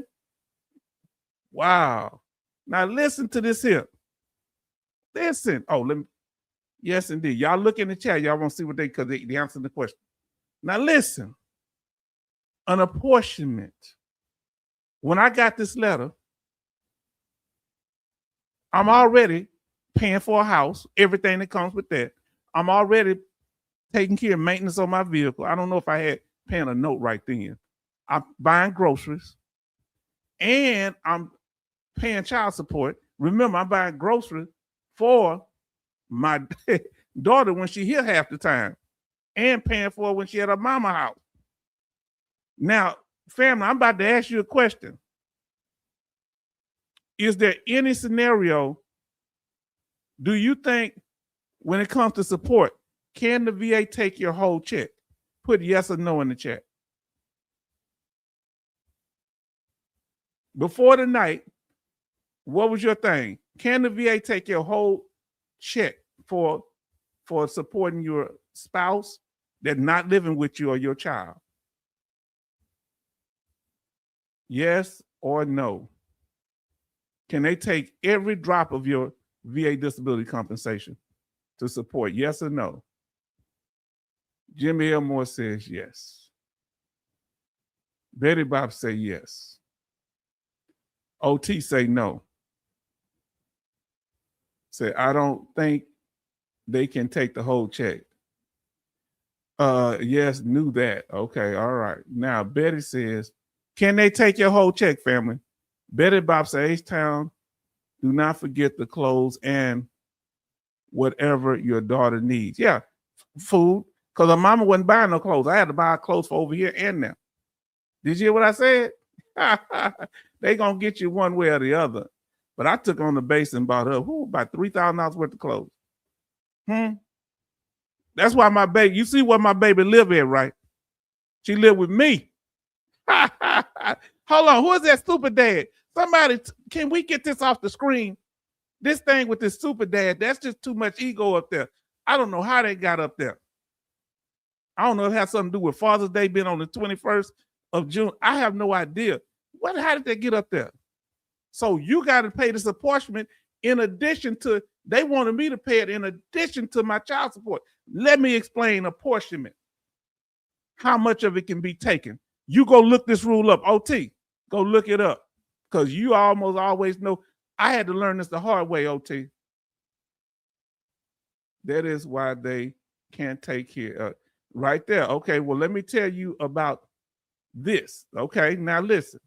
Wow. Now listen to this here. Listen. Oh, let me. Yes, indeed. Y'all look in the chat. Y'all won't see what because they answer the question. Now listen. An apportionment. When I got this letter, I'm already paying for a house, everything that comes with that. I'm already taking care of maintenance on my vehicle. I don't know if I had paying a note right then. I'm buying groceries and I'm paying child support. Remember, I'm buying groceries for my daughter when she here half the time and paying for her when she at her mama house. Now, family, I'm about to ask you a question. Is there any scenario, do you think when it comes to support, can the VA take your whole check? Put yes or no in the chat. Before the night, what was your thing? Can the VA take your whole check for supporting your spouse that's not living with you or your child? Yes or no? Can they take every drop of your VA disability compensation to support? Yes or no? Jimmy Elmore says yes. Betty Bob say yes. OT say no. Say, I don't think they can take the whole check. Yes, knew that. Okay, all right. Now Betty says, can they take your whole check, family? Betty Bob says, H-Town, do not forget the clothes and whatever your daughter needs. Yeah, food, because her mama wasn't buying no clothes. I had to buy clothes for over here and now. Did you hear what I said? They gonna get you one way or the other. But I took on the base and bought her about $3,000 worth of clothes. That's why my baby, you see where my baby live at, right? She live with me. Hold on, who is that Super Dad? Somebody, can we get this off the screen? This thing with this Super Dad, that's just too much ego up there. I don't know how they got up there. I don't know if it has something to do with Father's Day being on the 21st of June. I have no idea. How did they get up there? So you got to pay this apportionment in addition to, they wanted me to pay it in addition to my child support. Let me explain apportionment. How much of it can be taken? You go look this rule up. OT, go look it up. Because you almost always know. I had to learn this the hard way, OT. That is why they can't take care. Right there. Okay, well, let me tell you about this. Okay, now listen.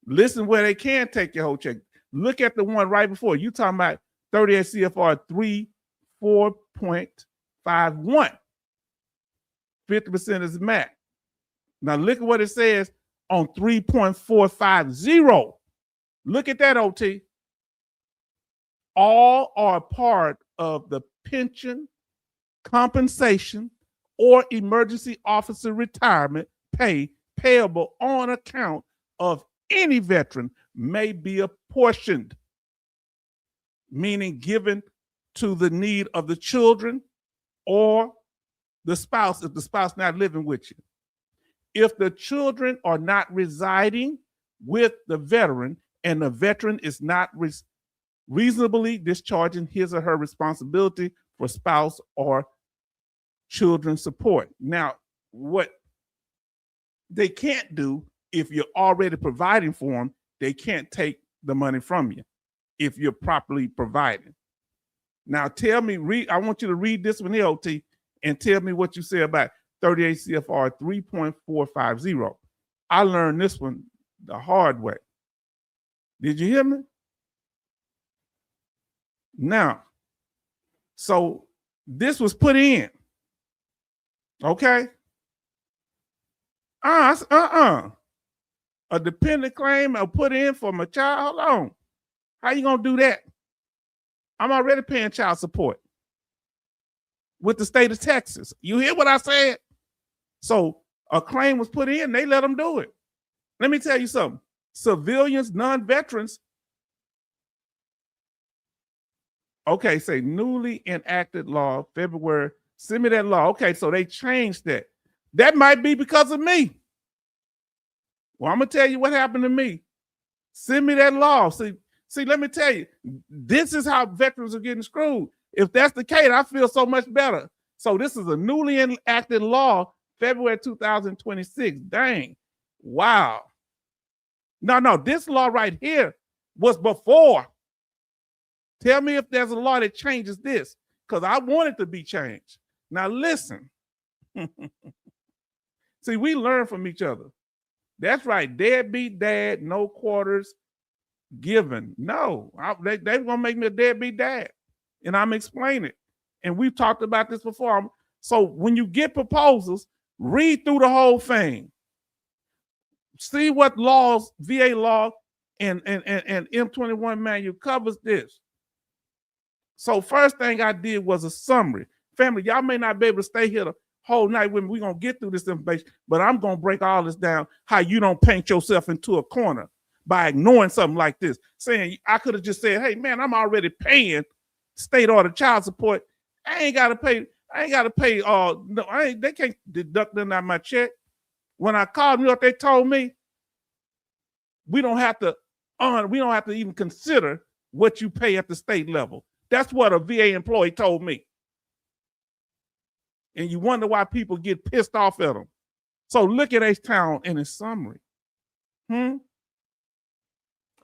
Listen where they can take your whole check. Look at the one right before. You talking about 38 CFR 34.51. 50% is max. Now look at what it says on 3.450. Look at that, OT. All are part of the pension, compensation, or emergency officer retirement pay payable on account of any veteran may be apportioned, meaning given to the need of the children or the spouse, if the spouse not living with you. If the children are not residing with the veteran and the veteran is not reasonably discharging his or her responsibility for spouse or children support. Now, what they can't do, if you're already providing for them, they can't take the money from you if you're properly providing. Now tell me, I want you to read this one here, OT, and tell me what you say about 38 CFR 3.450. I learned this one the hard way. Did you hear me? Now, so this was put in. Okay? A dependent claim or put in for my child. Hold on. How you gonna do that? I'm already paying child support with the state of Texas. You hear what I said? So a claim was put in, they let them do it. Let me tell you something. Civilians, non-veterans, okay, say newly enacted law, February, send me that law. Okay, so they changed that. That might be because of me. Well, I'm gonna tell you what happened to me. Send me that law. See, let me tell you, this is how veterans are getting screwed. If that's the case, I feel so much better. So this is a newly enacted law, February 2026. Dang. Wow. No, this law right here was before. Tell me if there's a law that changes this, because I want it to be changed. Now listen. See, we learn from each other. That's right. Deadbeat dad, no quarters given. No, they're going to make me a deadbeat dad. And I'm explaining it. And we've talked about this before. So when you get proposals, read through the whole thing. See what laws, VA law and M21 manual covers this. So first thing I did was a summary. Family, y'all may not be able to stay here the whole night with me. We're going to get through this information, but I'm going to break all this down, how you don't paint yourself into a corner by ignoring something like this. Saying, I could have just said, hey, man, I'm already paying state order child support. I ain't got to pay. They can't deduct them out of my check. When I called them up, they told me, we don't have to even consider what you pay at the state level. That's what a VA employee told me. And you wonder why people get pissed off at them. So look at H-Town in its summary.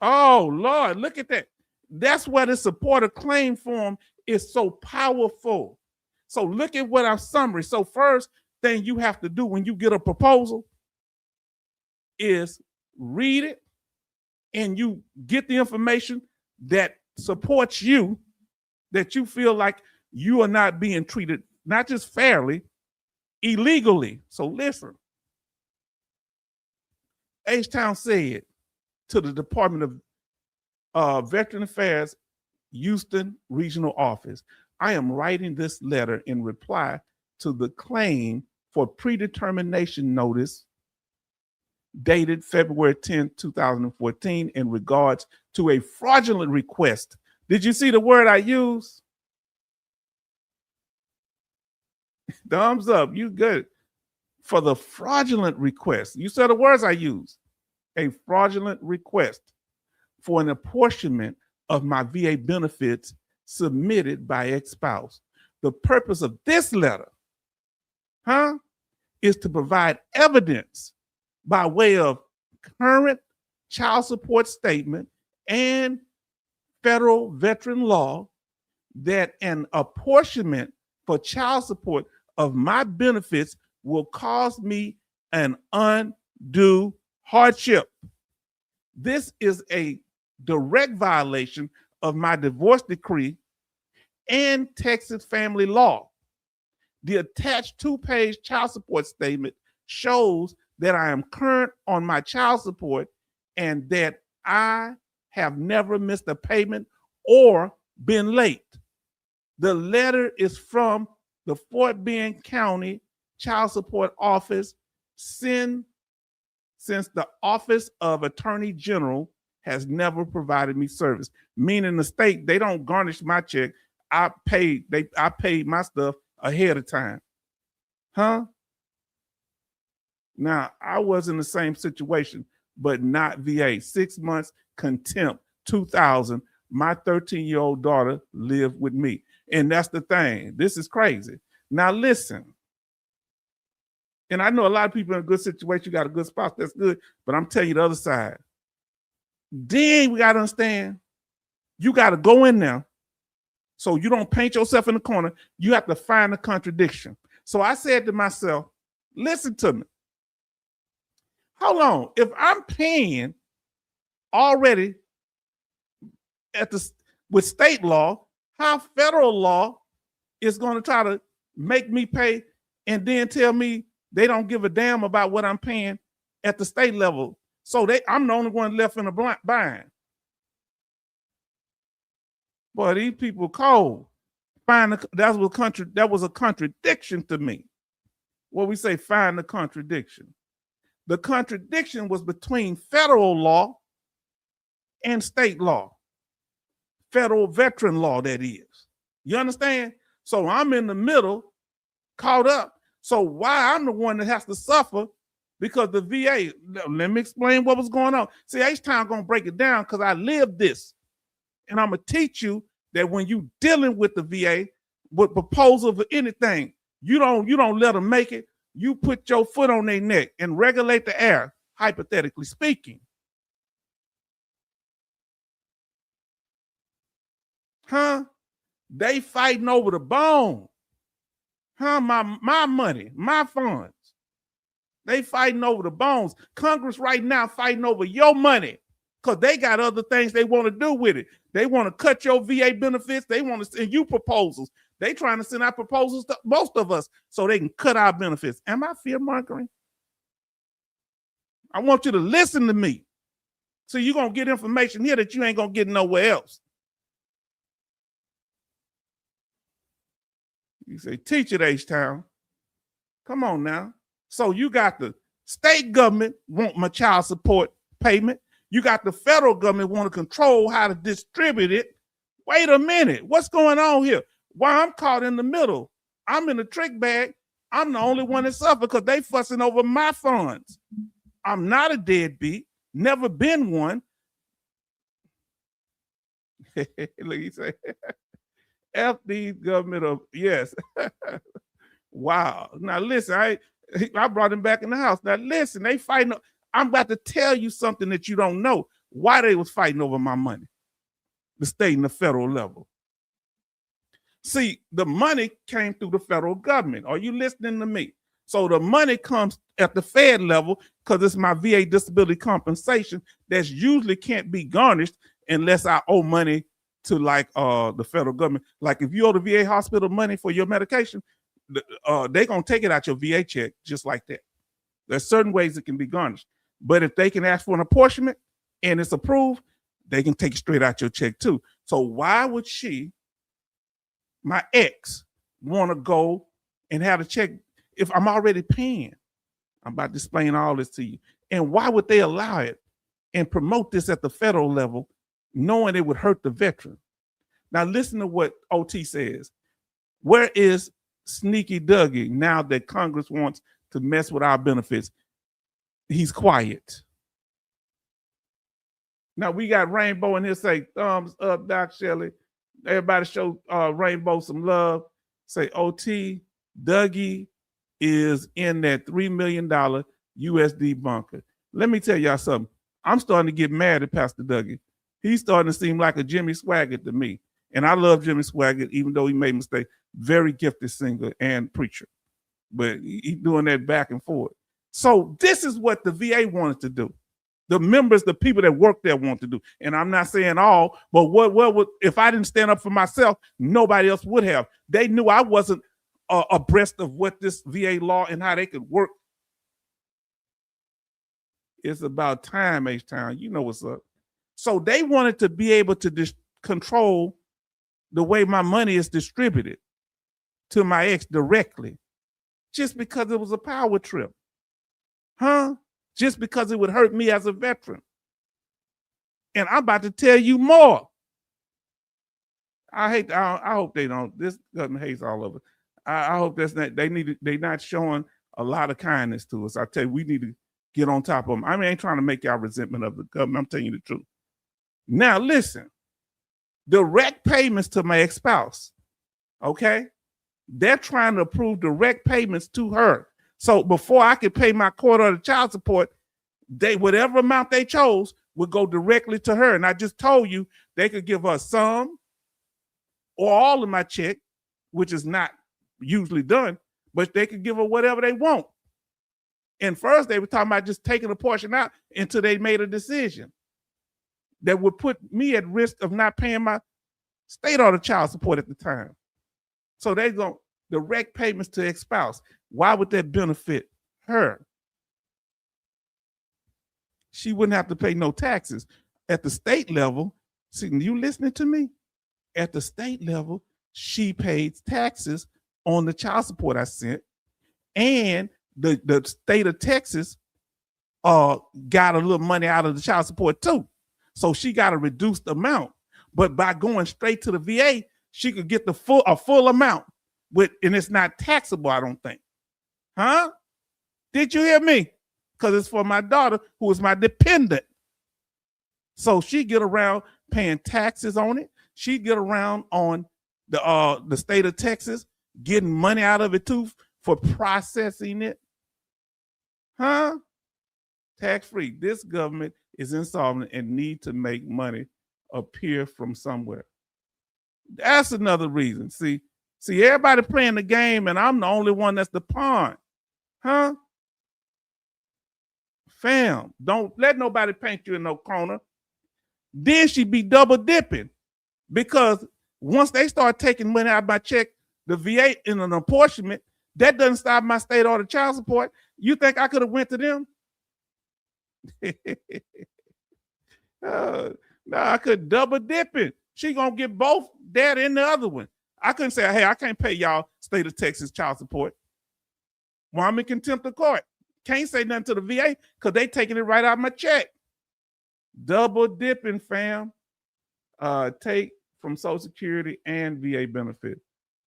Oh, Lord, look at that. That's why the supporter claim form is so powerful. So look at what our summary. So first thing you have to do when you get a proposal is read it, and you get the information that supports you, that you feel like you are not being treated, not just fairly, illegally. So listen. H-Town said to the Department of Veteran Affairs, Houston Regional Office, I am writing this letter in reply to the claim for predetermination notice dated February 10, 2014 in regards to a fraudulent request. Did you see the word I used? Thumbs up, you good. For the fraudulent request. You said the words I used. A fraudulent request for an apportionment of my VA benefits submitted by ex-spouse. The purpose of this letter, is to provide evidence by way of current child support statement and federal veteran law that an apportionment for child support of my benefits will cause me an undue hardship. This is a direct violation of my divorce decree and Texas family law. The attached 2-page child support statement shows that I am current on my child support and that I have never missed a payment or been late. The letter is from the Fort Bend County Child Support Office since the Office of Attorney General has never provided me service. Meaning the state, they don't garnish my check. I paid my stuff ahead of time. Huh? Now, I was in the same situation, but not VA. 6 months, contempt, 2000. My 13-year-old daughter lived with me. And that's the thing. This is crazy. Now, listen. And I know a lot of people in a good situation, you got a good spouse, that's good, but I'm telling you the other side. Then we got to understand, you got to go in there so you don't paint yourself in the corner. You have to find a contradiction. So I said to myself, listen to me. Hold on. If I'm paying already with state law, how federal law is going to try to make me pay and then tell me they don't give a damn about what I'm paying at the state level. So I'm the only one left in a bind. Boy, these people cold. That was a contradiction to me. What we say, find the contradiction. The contradiction was between federal law and state law. Federal veteran law, that is. You understand? So I'm in the middle, caught up. So why I'm the one that has to suffer because the VA, let me explain what was going on. See, H-Town I'm going to break it down because I lived this. And I'm going to teach you that when you dealing with the VA, with proposal for anything, you don't let them make it. You put your foot on their neck and regulate the air, hypothetically speaking. Huh? They fighting over the bone. Huh? My money, my funds. They fighting over the bones. Congress right now fighting over your money because they got other things they want to do with it. They want to cut your VA benefits. They want to send you proposals. They trying to send out proposals to most of us so they can cut our benefits. Am I fear-mongering? I want you to listen to me. So you're going to get information here that you ain't going to get nowhere else. You say, teach it, H-Town. Come on now. So you got the state government want my child support payment. You got the federal government want to control how to distribute it. Wait a minute. What's going on here? Why I'm caught in the middle? I'm in the trick bag. I'm the only one that suffer because they fussing over my funds. I'm not a deadbeat. Never been one. Look, he say, F these government of, yes. Wow. Now listen, I brought him back in the house. Now listen, they fighting. I'm about to tell you something that you don't know. Why they was fighting over my money. The state and the federal level. See, the money came through the federal government. Are you listening to me? So the money comes at the Fed level because it's my VA disability compensation that's usually can't be garnished unless I owe money to like the federal government. Like if you owe the VA hospital money for your medication, they're going to take it out your VA check just like that. There's certain ways it can be garnished. But if they can ask for an apportionment and it's approved, they can take it straight out your check too. So why would she, my ex, want to go and have a check if I'm already paying? I'm about to explain all this to you. And why would they allow it and promote this at the federal level, knowing it would hurt the veteran? Now listen to what OT says. Where is Sneaky Dougie now that Congress wants to mess with our benefits? He's quiet. Now we got Rainbow in here say, thumbs up, Doc Shelley. Everybody show Rainbow some love. Say OT, Dougie is in that $3 million USD bunker. Let me tell y'all something. I'm starting to get mad at Pastor Dougie. He's starting to seem like a Jimmy Swaggart to me. And I love Jimmy Swaggart, even though he made mistakes. Very gifted singer and preacher. But he's doing that back and forth. So this is what the VA wanted to do. The members, the people that work there want to do. And I'm not saying all, but what would, if I didn't stand up for myself, nobody else would have. They knew I wasn't abreast of what this VA law and how they could work. It's about time, H-Town. You know what's up. So they wanted to be able to control the way my money is distributed to my ex directly, just because it was a power trip. Huh? Just because it would hurt me as a veteran. And I'm about to tell you more. I hope they don't. This government hates all of it. I hope that's not, they're not showing a lot of kindness to us. I tell you, we need to get on top of them. I ain't trying to make y'all resentment of the government. I'm telling you the truth. Now, listen, direct payments to my ex-spouse, okay? They're trying to approve direct payments to her. So before I could pay my quarter of the child support, whatever amount they chose would go directly to her. And I just told you they could give her some or all of my check, which is not usually done, but they could give her whatever they want. And first they were talking about just taking a portion out until they made a decision that would put me at risk of not paying my state order child support at the time. So they go direct payments to ex-spouse. Why would that benefit her? She wouldn't have to pay no taxes. At the state level, see, you listening to me? At the state level, she paid taxes on the child support I sent, and the state of Texas got a little money out of the child support too. So she got a reduced amount. But by going straight to the VA, she could get a full amount, and it's not taxable, I don't think. Huh? Did you hear me? Because it's for my daughter, who is my dependent. So she get around paying taxes on it. She get around on the state of Texas getting money out of it too for processing it. Huh? Tax-free. This government is insolvent and need to make money appear from somewhere. That's another reason. See, everybody playing the game, and I'm the only one that's the pawn. Huh? Fam, don't let nobody paint you in no corner. Then she be double dipping, because once they start taking money out of my check, the VA in an apportionment, that doesn't stop my state order child support. You think I could have went to them? No, I could double dip it. She gonna get both that and the other one. I couldn't say, hey, I can't pay y'all state of Texas child support. Well, I'm in contempt of court. Can't say nothing to the VA because they taking it right out of my check. Double dipping, fam. Take from Social Security and VA benefit.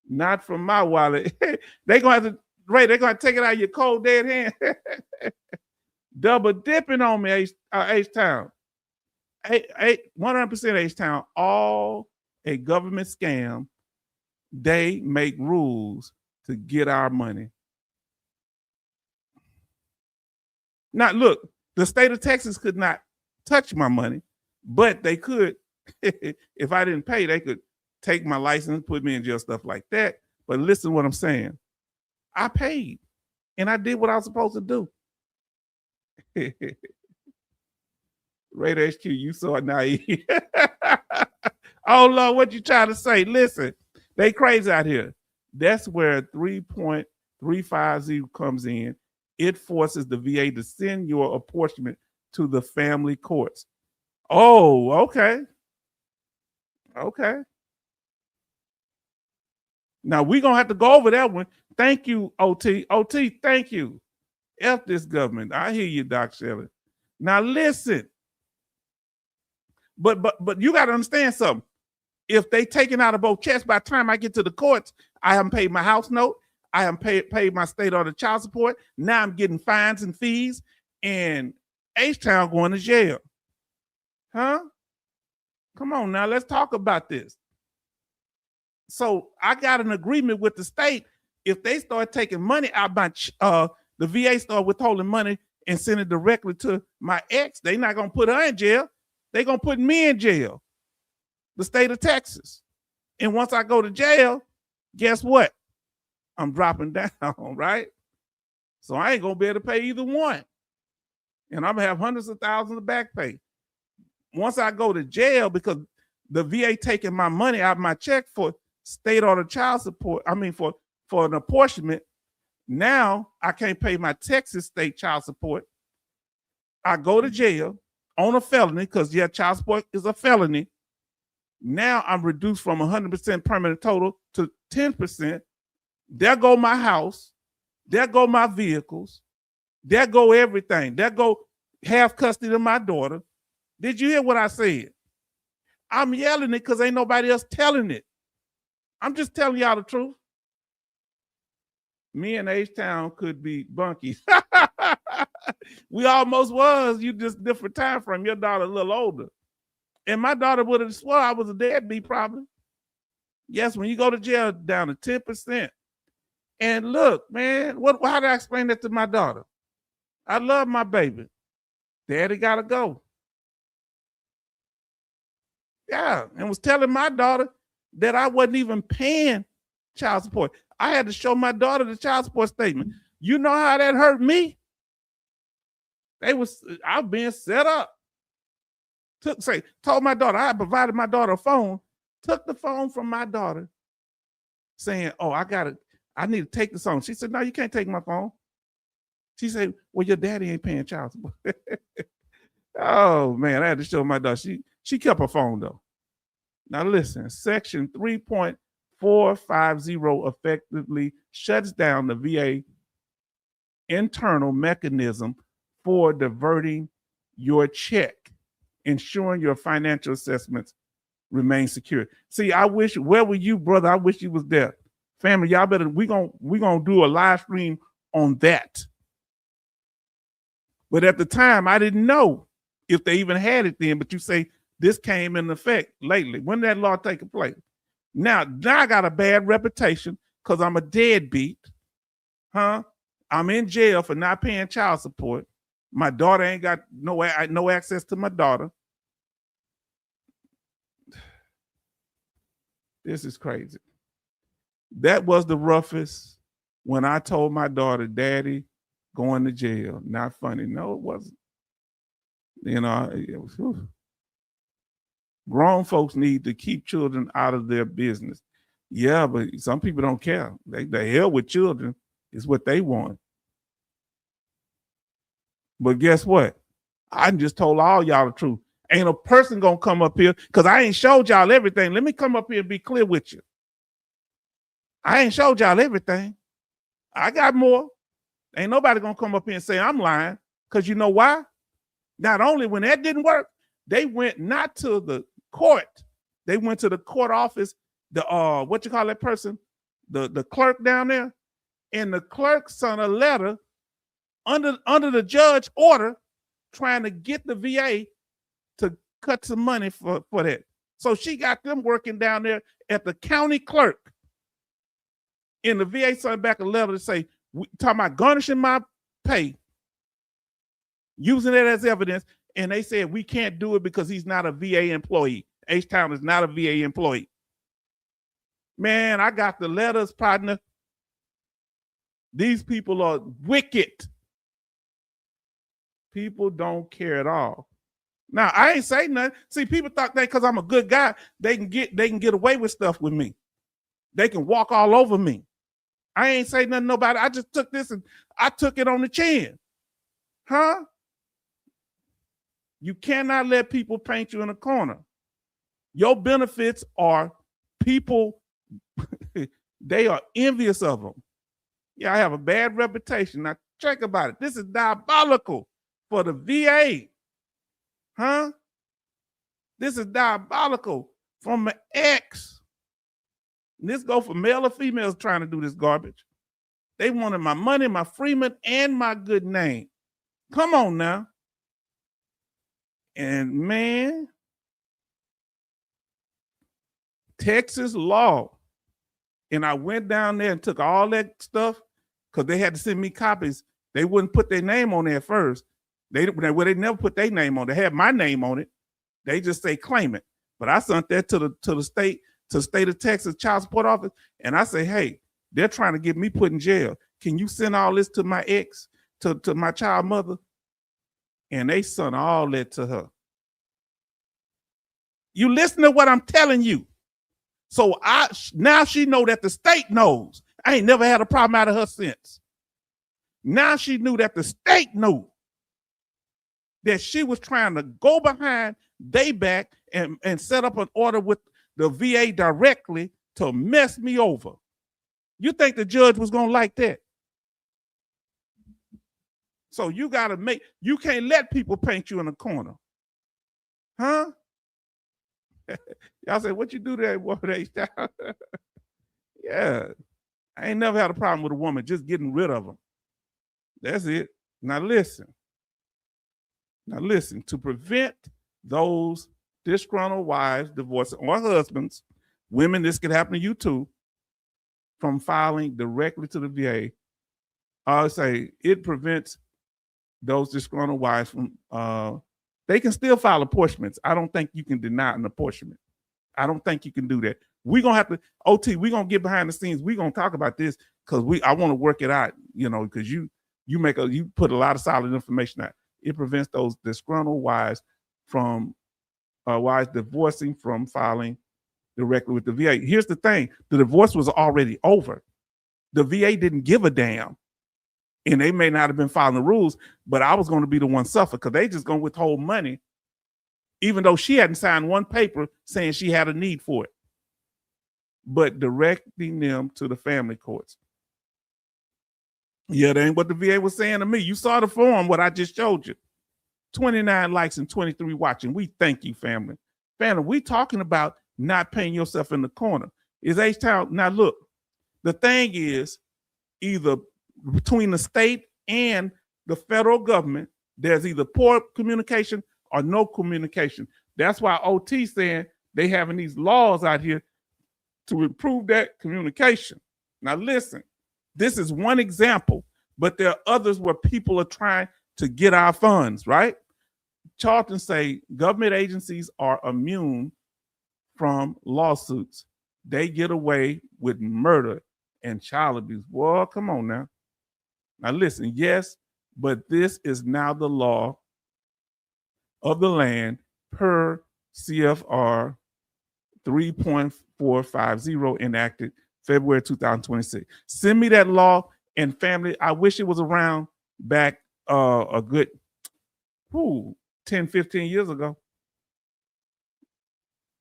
Not from my wallet. They're gonna have to, Ray, they're gonna take it out of your cold dead hand. Double dipping on me, H-Town. 100% H-Town, all a government scam. They make rules to get our money. Now, look, the state of Texas could not touch my money, but they could, if I didn't pay, they could take my license, put me in jail, stuff like that. But listen to what I'm saying. I paid, and I did what I was supposed to do. Radar HQ, you so naive. Oh, Lord, what you trying to say? Listen, they crazy out here. That's where 3.350 comes in. It forces the VA to send your apportionment to the family courts. Oh, okay. Okay. Now, we're going to have to go over that one. Thank you, OT. OT, thank you. F this government. I hear you, Doc Shelley. Now, listen. But you got to understand something. If they taken out of both chests, by the time I get to the courts, I haven't paid my house note. I haven't paid my state order child support. Now I'm getting fines and fees, and H-Town going to jail. Huh? Come on now, let's talk about this. So I got an agreement with the state. If they start taking money out by the VA start withholding money and send it directly to my ex, they're not gonna put her in jail. They're gonna put me in jail. The state of Texas. And once I go to jail, guess what? I'm dropping down, right? So I ain't gonna be able to pay either one. And I'm gonna have hundreds of thousands of back pay. Once I go to jail, because the VA taking my money out of my check for state order child support, for an apportionment, now I can't pay my Texas state child support. I go to jail on a felony, because child support is a felony. Now I'm reduced from 100% permanent total to 10%. There go my house. There go my vehicles. There go everything. There go half custody of my daughter. Did you hear what I said? I'm yelling it because ain't nobody else telling it. I'm just telling y'all the truth. Me and H-Town could be bunkies. We almost was. You just different time frame. Your daughter a little older. And my daughter would have swore I was a deadbeat probably. Yes, when you go to jail, down to 10%. And look, man, how do I explain that to my daughter? I love my baby. Daddy gotta go. Yeah, and was telling my daughter that I wasn't even paying child support. I had to show my daughter the child support statement. You know how that hurt me? I was being set up. Told my daughter, I provided my daughter a phone, took the phone from my daughter, saying, oh, I need to take this phone. She said, no, you can't take my phone. She said, well, your daddy ain't paying child support. Oh, man, I had to show my daughter. She kept her phone, though. Now, listen, Section 3.450 effectively shuts down the VA internal mechanism for diverting your check, ensuring your financial assessments remain secure. See, where were you, brother? I wish you was there. Family, y'all better, we gonna do a live stream on that. But at the time, I didn't know if they even had it then, but you say this came in effect lately. When did that law take place? Now I got a bad reputation because I'm a deadbeat. I'm in jail for not paying child support. My daughter ain't got no access to my daughter. This is crazy. That was the roughest when I told my daughter, Daddy, going to jail. Not funny. No, it wasn't. You know, it was, grown folks need to keep children out of their business. Yeah, but some people don't care. The hell with children is what they want. But guess what? I just told all y'all the truth. Ain't a person gonna come up here because I ain't showed y'all everything. Let me come up here and be clear with you. I ain't showed y'all everything. I got more. Ain't nobody gonna come up here and say I'm lying, because you know why? Not only when that didn't work, they went not to the court, they went to the court office, the what you call that person? The clerk down there. And the clerk sent a letter under the judge order trying to get the VA to cut some money for that. So she got them working down there at the county clerk. And the VA sent back a letter to say, talking about garnishing my pay, using it as evidence. And they said, we can't do it because he's not a VA employee. H-Town is not a VA employee. Man, I got the letters, partner. These people are wicked. People don't care at all. Now, I ain't saying nothing. See, people thought that because I'm a good guy, they can get away with stuff with me. They can walk all over me. I ain't saying nothing about it. I just took this and I took it on the chin. You cannot let people paint you in a corner. Your benefits are people, they are envious of them. Yeah, I have a bad reputation. Now check about it. This is diabolical for the VA. This is diabolical from my ex. And this go for male or females trying to do this garbage. They wanted my money, my Freeman, and my good name. Come on now. And man, Texas law. And I went down there and took all that stuff because they had to send me copies. They wouldn't put their name on there first. They never put their name on it. They had my name on it. They just say claim it. But I sent that to the to state of Texas child support office, and I say, hey, they're trying to get me put in jail. Can you send all this to my ex, to my child mother? And they sent all that to her. You listen to what I'm telling you. So now she know that the state knows. I ain't never had a problem out of her since. Now she knew that the state knew that she was trying to go behind they back and set up an order with the VA directly to mess me over. You think the judge was going to like that? So you got to you can't let people paint you in a corner. Huh? Y'all say, what you do to that woman? Yeah. I ain't never had a problem with a woman just getting rid of them. That's it. Now listen, to prevent those disgruntled wives, divorced, or husbands, women, this could happen to you too, from filing directly to the VA, I would say it prevents those disgruntled wives from, they can still file apportionments. I don't think you can deny an apportionment. I don't think you can do that. We're going to have to, OT, we're going to get behind the scenes. We're going to talk about this because I want to work it out, because you put a lot of solid information out. It prevents those disgruntled wives from wives divorcing from filing directly with the VA. Here's the thing. The divorce was already over. The VA didn't give a damn. And they may not have been following the rules, but I was going to be the one suffer because they just going to withhold money, even though she hadn't signed one paper saying she had a need for it, but directing them to the family courts. Yeah, that ain't what the VA was saying to me. You saw the form, what I just showed you. 29 likes and 23 watching. We thank you, family. Family, we talking about not paying yourself in the corner. Is H-Town, now look, the thing is either between the state and the federal government, there's either poor communication or no communication. That's why OT saying they having these laws out here to improve that communication. Now listen, this is one example, but there are others where people are trying to get our funds, right? Charlton say government agencies are immune from lawsuits. They get away with murder and child abuse. Well, come on now. Now listen, yes, but this is now the law of the land per CFR 3.450 enacted February 2026. Send me that law, and family, I wish it was around back a good 10, 15 years ago.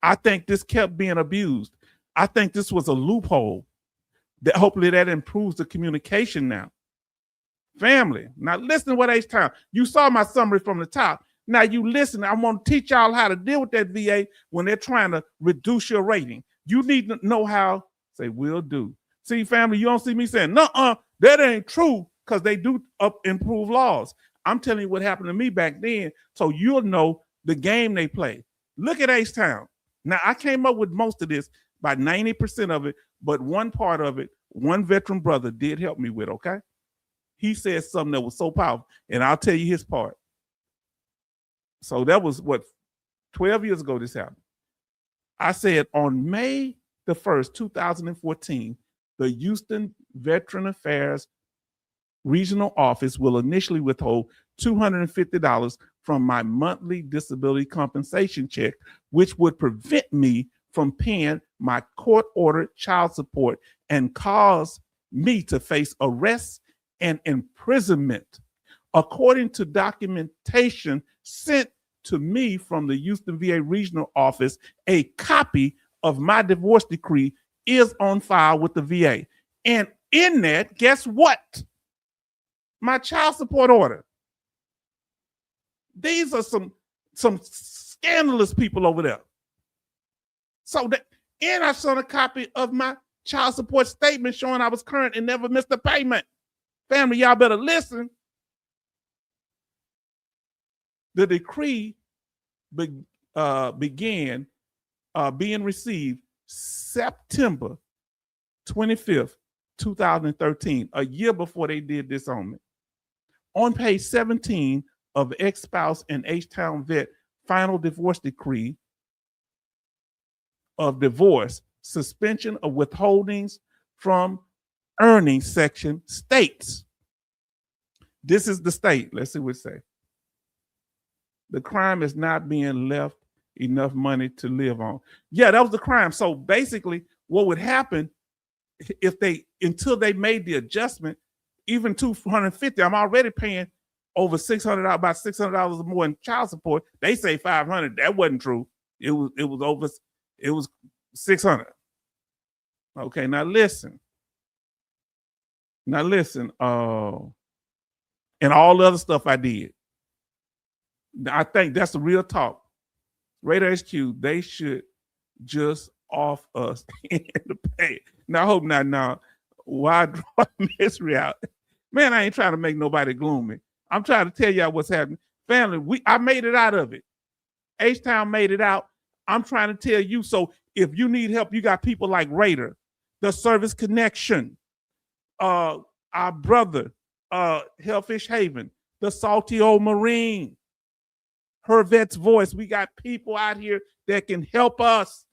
I think this kept being abused. I think this was a loophole that hopefully that improves the communication now. Family, now listen to what H-Town. You saw my summary from the top. Now you listen, I want to teach y'all how to deal with that VA when they're trying to reduce your rating. You need to know how, say, will do. See, family, you don't see me saying, nuh-uh, that ain't true, because they do improve laws. I'm telling you what happened to me back then, so you'll know the game they play. Look at H-Town. Now, I came up with most of this, by 90% of it, but one part of it, one veteran brother did help me with, okay? He said something that was so powerful, and I'll tell you his part. So that was, 12 years ago this happened. I said on May the 1st, 2014, the Houston Veteran Affairs Regional Office will initially withhold $250 from my monthly disability compensation check, which would prevent me from paying my court-ordered child support and cause me to face arrest and imprisonment. According to documentation sent to me from the Houston VA Regional Office, a copy of my divorce decree is on file with the VA. And in that, guess what? My child support order. These are some scandalous people over there. So that, and I sent a copy of my child support statement showing I was current and never missed a payment. Family, y'all better listen. The decree began being received September 25th, 2013, a year before they did this on me. On page 17 of ex-spouse and H-Town vet final divorce decree of divorce suspension of withholdings from earnings section states. This is the state. Let's see what it says. The crime is not being left enough money to live on. Yeah, that was the crime. So basically, what would happen if until they made the adjustment, even $250, I'm already paying over $600, about $600 more in child support. They say $500. That wasn't true. It was $600. Okay, now listen. And all the other stuff I did. I think that's the real talk. Radar HQ, they should just off us in the pay. Now, I hope not. Now, why draw misery out? Man, I ain't trying to make nobody gloomy. I'm trying to tell y'all what's happening. Family, I made it out of it. H-Town made it out. I'm trying to tell you. So if you need help, you got people like Raider, the Service Connection, our brother, Hellfish Haven, the Salty Old Marine, Hervette's Voice. We got people out here that can help us.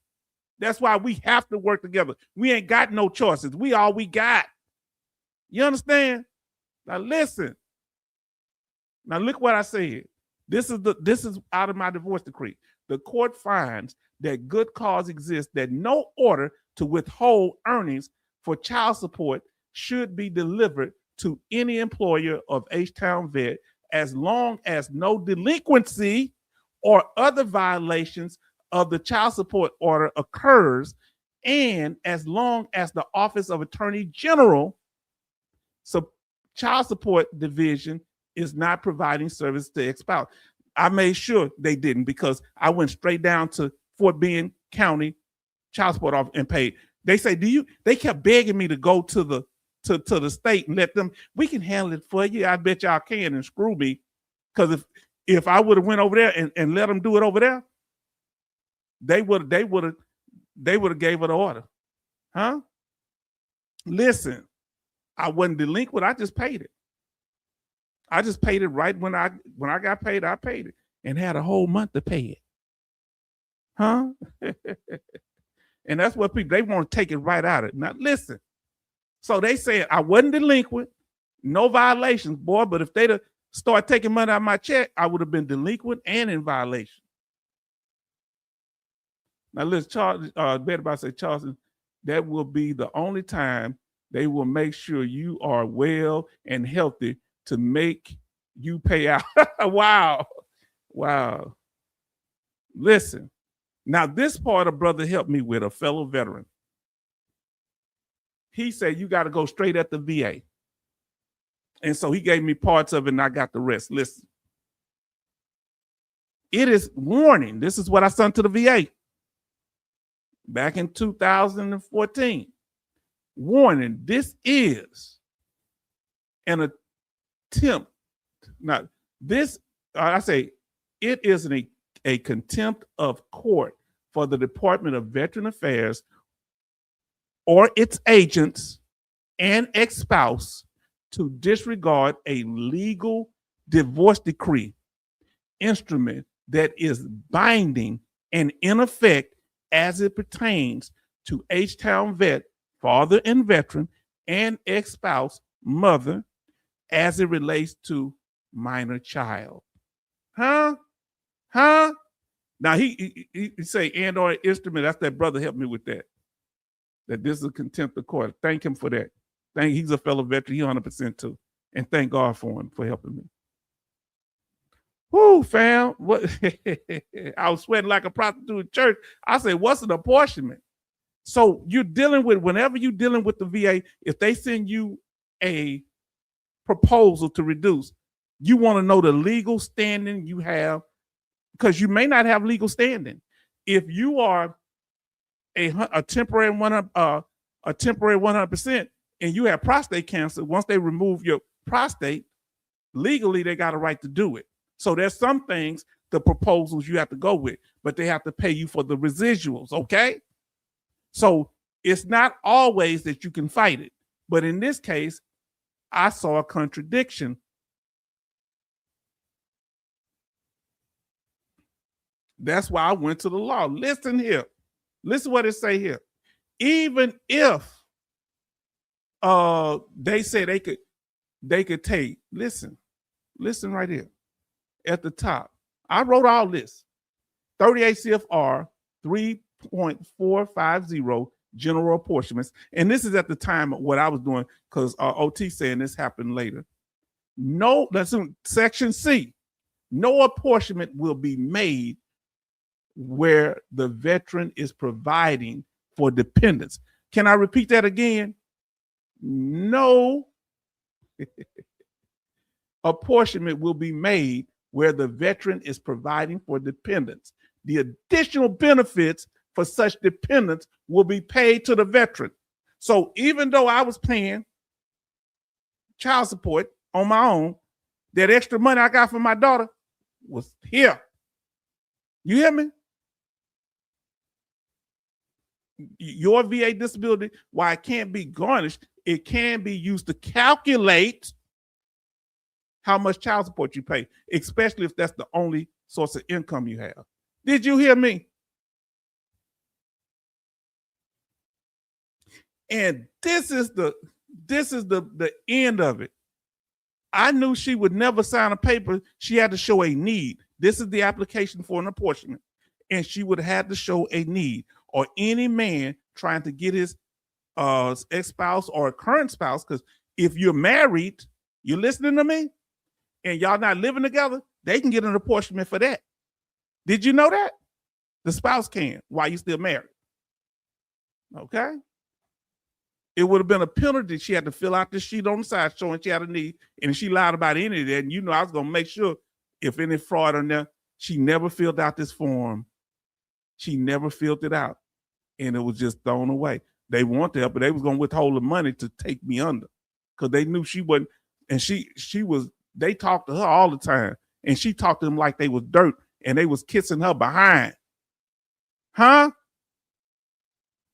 That's why we have to work together. We ain't got no choices. We all we got. You understand? Now listen. Now look what I said. This is out of my divorce decree. The court finds that good cause exists that no order to withhold earnings for child support should be delivered to any employer of H-Town Vet as long as no delinquency or other violations of the child support order occurs, and as long as the Office of Attorney General Child Support Division is not providing service to ex-spouse. I made sure they didn't, because I went straight down to Fort Bend County Child Support Office and paid. They say, they kept begging me to go to the state and let them, we can handle it for you. I bet y'all can, and screw me. Because if I would have went over there and let them do it over there, they would have gave her the order. Huh? Listen, I wasn't delinquent. I just paid it. I just paid it right when I got paid. I paid it and had a whole month to pay it. Huh? And that's what people, they want to take it right out of it. Now listen. So they said I wasn't delinquent, no violations, boy. But if they'd have started taking money out of my check, I would have been delinquent and in violation. Now listen, Charleston, that will be the only time they will make sure you are well and healthy to make you pay out. Wow. Listen, now this part a brother helped me with, a fellow veteran. He said, you got to go straight at the VA. And so he gave me parts of it and I got the rest. Listen, it is warning. This is what I sent to the VA back in 2014. Warning, this is an attempt. Now, it is a contempt of court for the Department of Veteran Affairs or its agents and ex-spouse to disregard a legal divorce decree instrument that is binding and in effect as it pertains to H-Town Vet, father and veteran, and ex-spouse, mother, as it relates to minor child. Huh? Now he say and or instrument. That's that brother helped me with that. That this is a contempt of court. Thank him for that. He's a fellow veteran. He 100% too. And thank God for him for helping me. Whoo, fam. What? I was sweating like a prostitute in church. I said, what's an apportionment? So you're dealing with, whenever you're dealing with the VA, if they send you a proposal to reduce, you want to know the legal standing you have, because you may not have legal standing. If you are a temporary 100% and you have prostate cancer, once they remove your prostate, legally they got a right to do it. So there's some things, the proposals you have to go with, but they have to pay you for the residuals, okay? So it's not always that you can fight it. But in this case, I saw a contradiction. That's why I went to the law. Listen here. Listen what it say here. even if they say they could take, listen right here at the top. I wrote all this. 38 CFR 3.450 general apportionments. And this is at the time of what I was doing, because OT saying this happened later. No, that's in section C. No apportionment will be made where the veteran is providing for dependents. Can I repeat that again? No apportionment will be made where the veteran is providing for dependents. The additional benefits for such dependents will be paid to the veteran. So even though I was paying child support on my own, that extra money I got from my daughter was here. You hear me? Your VA disability, while it can't be garnished, it can be used to calculate how much child support you pay, especially if that's the only source of income you have. Did you hear me? And this is the end of it. I knew she would never sign a paper. She had to show a need. This is the application for an apportionment. And she would have had to show a need, or any man trying to get his ex-spouse or a current spouse, because if you're married, you're listening to me, and y'all not living together, they can get an apportionment for that. Did you know that? The spouse can while you're still married. Okay? It would have been a penalty. She had to fill out this sheet on the side showing she had a need, and if she lied about any of that, and I was going to make sure if any fraud on there, she never filled out this form. She never filled it out, and it was just thrown away. They want to help, but they was going to withhold the money to take me under, because they knew she wasn't, and she was, they talked to her all the time, and she talked to them like they was dirt, and they was kissing her behind. Huh?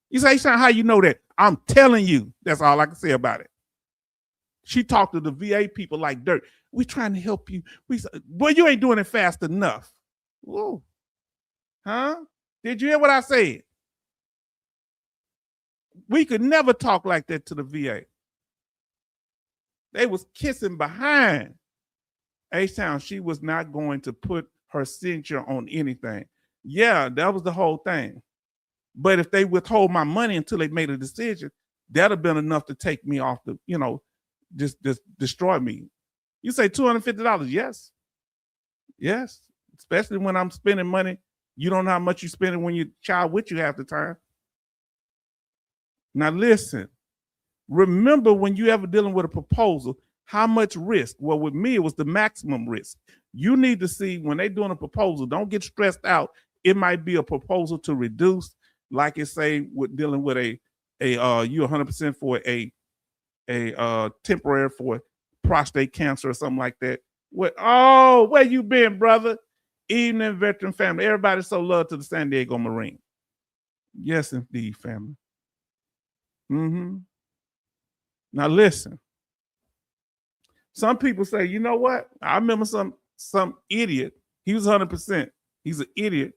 You say, Sean, how you know that? I'm telling you. That's all I can say about it. She talked to the VA people like dirt. We trying to help you. Well, you ain't doing it fast enough. Whoa. Huh? Did you hear what I said? We could never talk like that to the VA. They was kissing behind. H-Town, she was not going to put her signature on anything. Yeah, that was the whole thing. But if they withhold my money until they made a decision, that'd have been enough to take me off the, just destroy me. You say $250? Yes. Yes. Especially when I'm spending money. You don't know how much you're spending when your child with you half the time. Now listen, remember when you ever dealing with a proposal, how much risk? Well, with me, it was the maximum risk. You need to see when they're doing a proposal, don't get stressed out. It might be a proposal to reduce, like it say with dealing with you 100% for a temporary for prostate cancer or something like that. Where you been, brother? Evening, veteran family. Everybody so love to the San Diego Marine. Yes, indeed, family. Now listen. Some people say, you know what? I remember some idiot. He was 100%. He's an idiot.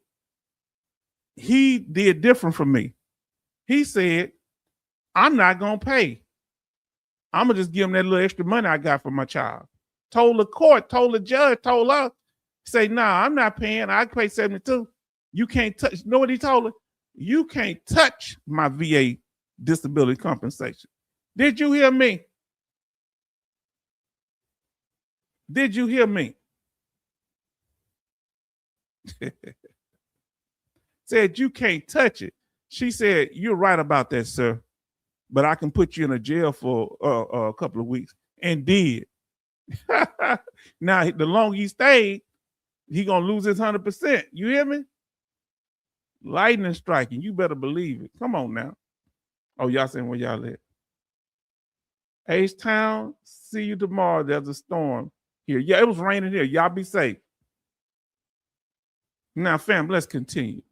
He did different from me. He said, I'm not going to pay. I'm going to just give him that little extra money I got for my child. Told the court, told the judge, told her, say, nah, I'm not paying. I pay 72. You can't touch. You know what he told her? You can't touch my VA disability compensation. Did you hear me? Did you hear me? Said you can't touch it. She said, you're right about that, sir. But I can put you in a jail for a couple of weeks. And did. Now, the longer he stayed, he going to lose his 100%. You hear me? Lightning striking. You better believe it. Come on now. Oh, y'all saying where y'all at? H-Town, see you tomorrow. There's a storm here. Yeah, it was raining here. Y'all be safe. Now, fam, let's continue.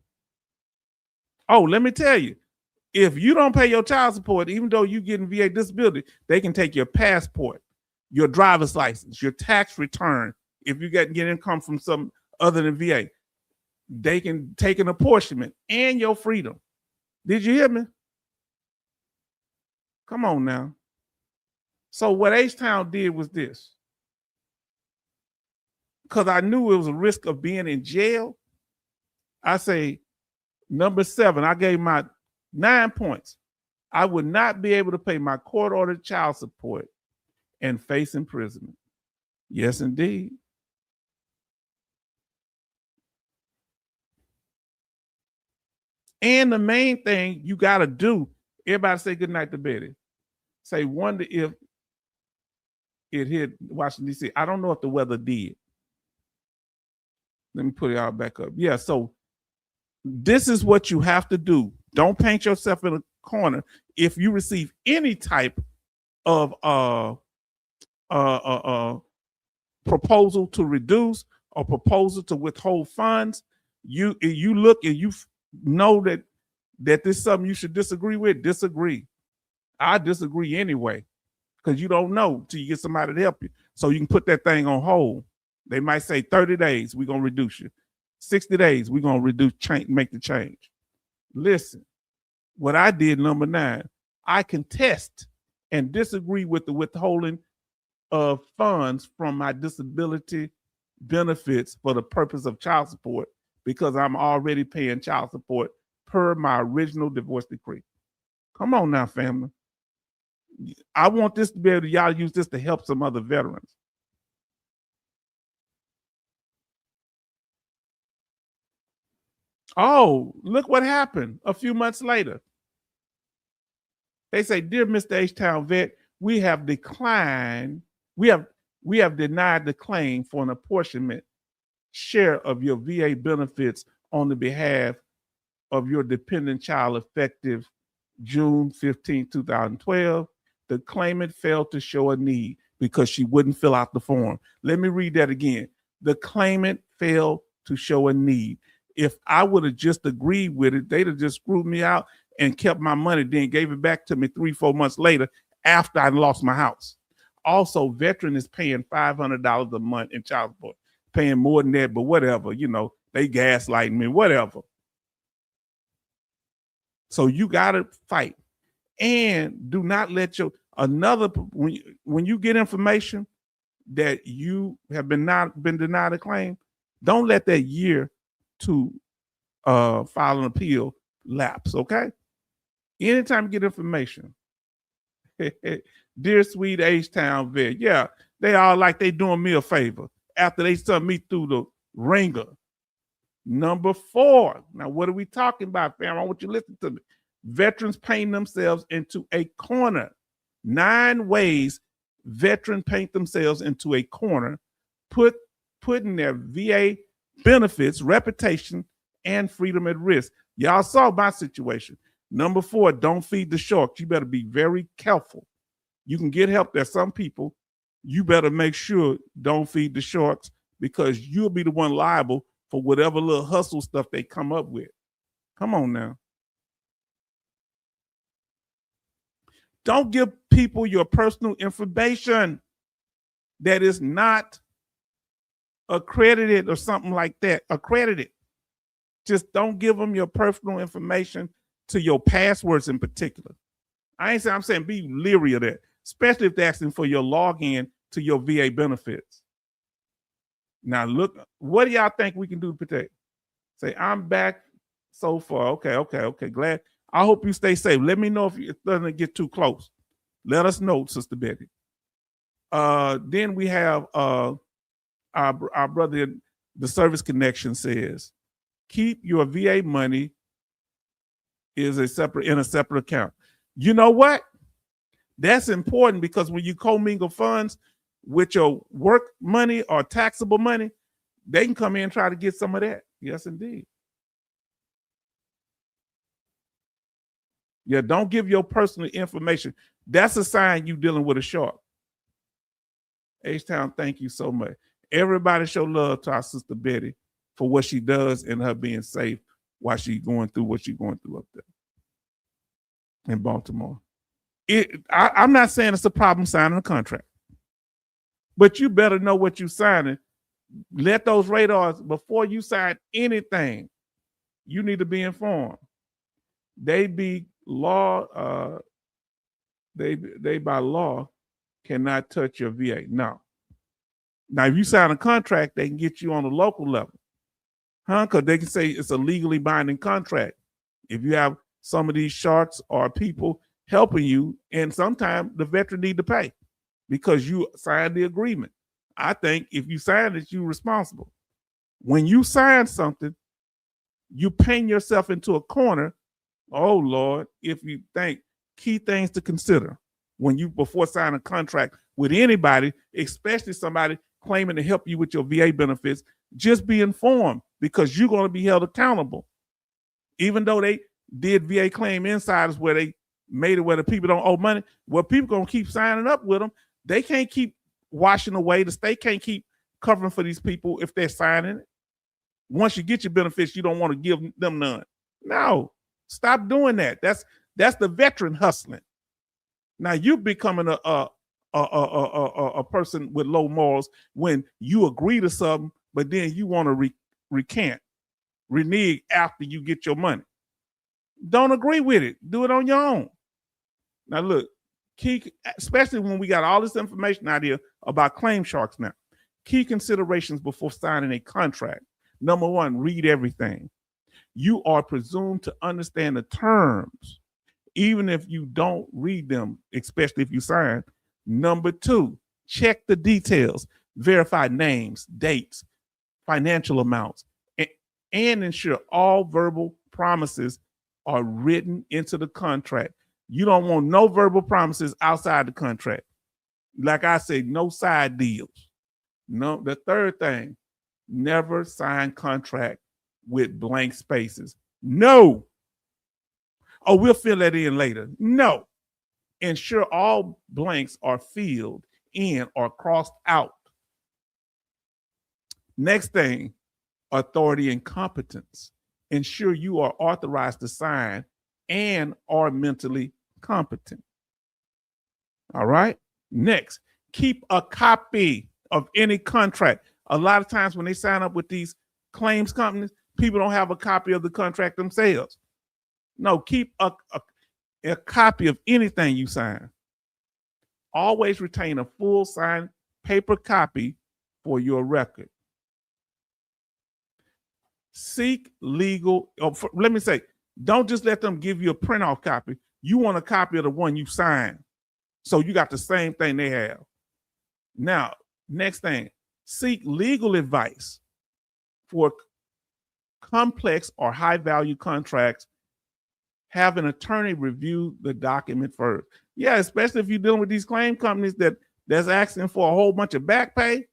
Oh, let me tell you, if you don't pay your child support, even though you're getting VA disability, they can take your passport, your driver's license, your tax return. If you get income from some other than VA, they can take an apportionment and your freedom. Did you hear me? Come on now. So what H-Town did was this. Because I knew it was a risk of being in jail, I say, number 7, I gave my 9 points. I would not be able to pay my court-ordered child support and face imprisonment. Yes, indeed. And the main thing you got to do, everybody say goodnight to Betty. Say, wonder if it hit Washington, D.C. I don't know if the weather did. Let me put it all back up. Yeah, so this is what you have to do. Don't paint yourself in a corner. If you receive any type of proposal to reduce or proposal to withhold funds, you look and you know that this is something you should disagree with. Disagree. I disagree anyway, because you don't know till you get somebody to help you. So you can put that thing on hold. They might say 30 days, we're going to reduce you. 60 days, we're going to reduce, make the change. Listen, what I did, number 9, I contest and disagree with the withholding of funds from my disability benefits for the purpose of child support, because I'm already paying child support per my original divorce decree. Come on now, family. I want this to be able to, y'all use this to help some other veterans. Oh, look what happened a few months later. They say, dear Mr. H-Town vet, we have denied the claim for an apportionment share of your VA benefits on the behalf of your dependent child effective June 15, 2012. The claimant failed to show a need because she wouldn't fill out the form. Let me read that again. The claimant failed to show a need. If I would have just agreed with it, they'd have just screwed me out and kept my money, then gave it back to me 3-4 months later after I lost my house. Also, veteran is paying $500 a month in child support, paying more than that, but whatever, they gaslighting me, whatever. So you got to fight. And do not let when you get information that you have been denied a claim, don't let that year to file an appeal lapse, okay? Anytime you get information, dear sweet H-Town vet, yeah, they all like they doing me a favor after they sent me through the ringer. Number 4, now what are we talking about, fam? I want you to listen to me. Veterans paint themselves into a corner. 9 ways veterans paint themselves into a corner, putting their VA benefits, reputation, and freedom at risk. Y'all saw my situation. Number 4, don't feed the sharks. You better be very careful. You can get help. There's some people, you better make sure don't feed the sharks, because you'll be the one liable for whatever little hustle stuff they come up with. Come on now. Don't give people your personal information that is not accredited or something like that. Accredited. Just don't give them your personal information, to your passwords in particular. I'm saying be leery of that, especially if they're asking for your login to your VA benefits. Now look, what do y'all think we can do to protect? Say, I'm back so far. Okay. Glad. I hope you stay safe. Let me know if it doesn't get too close. Let us know, Sister Betty. Then we have our brother, the Service Connection, says, keep your VA money in a separate account. You know what? That's important, because when you commingle funds with your work money or taxable money, they can come in and try to get some of that. Yes, indeed. Yeah, don't give your personal information. That's a sign you're dealing with a shark. H-Town, thank you so much. Everybody show love to our Sister Betty for what she does and her being safe while she's going through what she's going through up there in Baltimore. I'm not saying it's a problem signing a contract, but you better know what you're signing. Let those radars, before you sign anything, you need to be informed. They be law they by law cannot touch your VA. No. Now, if you sign a contract, they can get you on a local level, because they can say it's a legally binding contract. If you have some of these sharks or people helping you, and sometimes the veteran need to pay because you signed the agreement. I think if you sign it, you're responsible. When you sign something, you paint yourself into a corner. Oh Lord, if you think, key things to consider before signing a contract with anybody, especially somebody claiming to help you with your VA benefits, just be informed, because you're going to be held accountable. Even though they did VA claim insiders where they made it where the people don't owe money, well, people going to keep signing up with them. They can't keep washing away. The state can't keep covering for these people if they're signing it. Once you get your benefits, you don't want to give them none. No, stop doing that. That's the veteran hustling. Now you're becoming a person with low morals when you agree to something, but then you want to renege after you get your money. Don't agree with it. Do it on your own. Now look, especially when we got all this information out here about claim sharks now. Key considerations before signing a contract. Number one, read everything. You are presumed to understand the terms, even if you don't read them, especially if you sign. Number two, check the details, verify names, dates, financial amounts, and ensure all verbal promises are written into the contract. You don't want no verbal promises outside the contract. Like I said, no side deals. No, the third thing, never sign contract with blank spaces. No. Oh, we'll fill that in later. No. Ensure all blanks are filled in or crossed out. Next thing, authority and competence. Ensure you are authorized to sign and are mentally competent. All right. Next, keep a copy of any contract. A lot of times when they sign up with these claims companies, people don't have a copy of the contract themselves. No, keep a copy of anything you sign. Always retain a full signed paper copy for your record. Seek legal, don't just let them give you a print-off copy. You want a copy of the one you signed. So you got the same thing they have. Now, next thing, seek legal advice for complex or high-value contracts. Have an attorney review the document first. Yeah, especially if you're dealing with these claim companies that's asking for a whole bunch of back pay.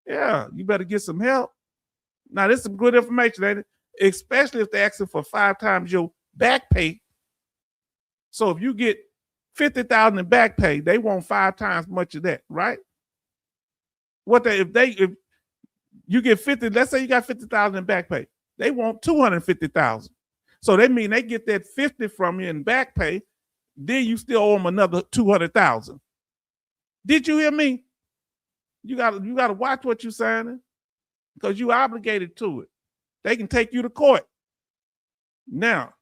Yeah, you better get some help. Now, this is some good information, ain't it? Especially if they're asking for 5 times your back pay. So if you get $50,000 in back pay, they want 5 times much of that, right? If you get 50, let's say you got $50,000 in back pay, they want $250,000. So that means they get that 50 from you in back pay, then you still owe them another $200,000. Did you hear me? You gotta watch what you're signing, because you obligated to it. They can take you to court. Now,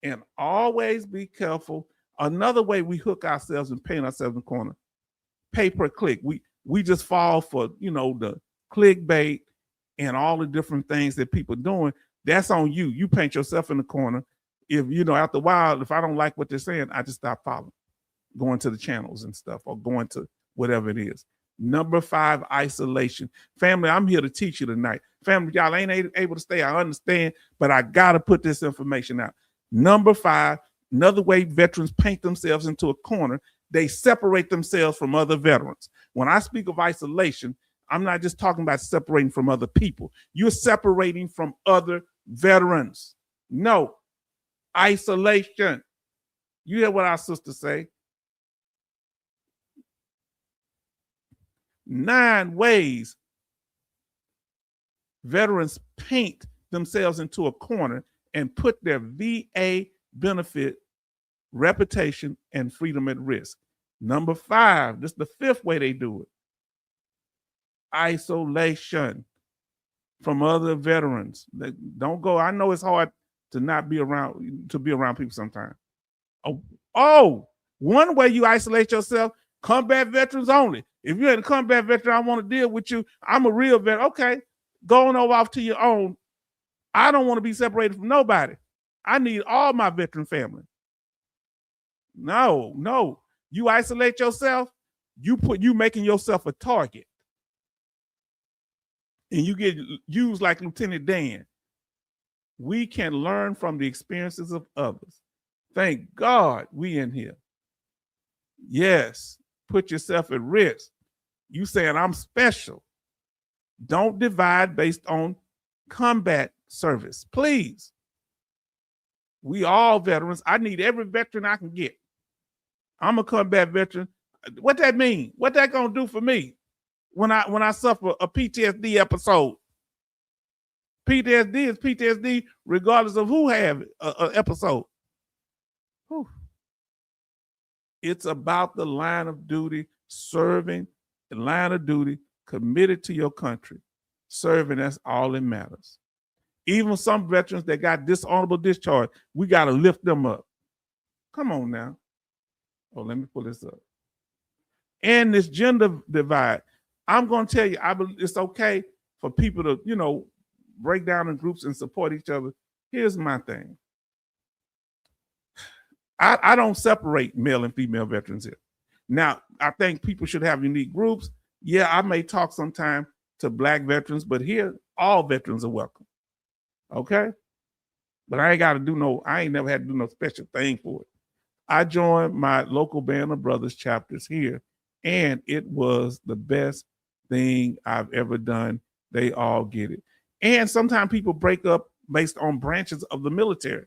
and always be careful. Another way we hook ourselves and paint ourselves in the corner, pay per click. We just fall for, the clickbait and all the different things that people are doing. That's on you. You paint yourself in the corner. If, after a while, if I don't like what they're saying, I just stop following, going to the channels and stuff, or going to whatever it is. Number 5, isolation. Family, I'm here to teach you tonight. Family, y'all ain't able to stay. I understand, but I got to put this information out. Number 5, another way veterans paint themselves into a corner, they separate themselves from other veterans. When I speak of isolation, I'm not just talking about separating from other people. You're separating from other veterans. No, isolation. You hear what our sisters say? 9 ways veterans paint themselves into a corner and put their VA benefit, reputation, and freedom at risk. Number 5, this is the 5th way they do it. Isolation from other veterans. They don't go. I know it's hard to not be around, to be around people sometimes. Oh, One way you isolate yourself, combat veterans only. If you're a combat veteran, I want to deal with you. I'm a real veteran. Okay, go on over off to your own. I don't want to be separated from nobody. I need all my veteran family. No. You isolate yourself, you making yourself a target. And you get used like Lieutenant Dan. We can learn from the experiences of others. Thank God we in here. Yes, put yourself at risk. You saying I'm special. Don't divide based on combat service, please. We all veterans. I need every veteran I can get. I'm a combat veteran. What that mean? What that gonna do for me when I suffer a PTSD episode? PTSD is PTSD regardless of who have an episode. Whew. It's about the line of duty, serving the line of duty, committed to your country. Serving, that's all that matters. Even some veterans that got dishonorable discharge, we got to lift them up. Come on now. Oh, let me pull this up. And this gender divide, I'm going to tell you, it's okay for people to, break down in groups and support each other. Here's my thing. I don't separate male and female veterans here. Now, I think people should have unique groups. Yeah, I may talk sometime to Black veterans, but here, all veterans are welcome. Okay? But I ain't never had to do no special thing for it. I joined my local Band of Brothers chapters here, and it was the best thing I've ever done. They all get it. And sometimes people break up based on branches of the military.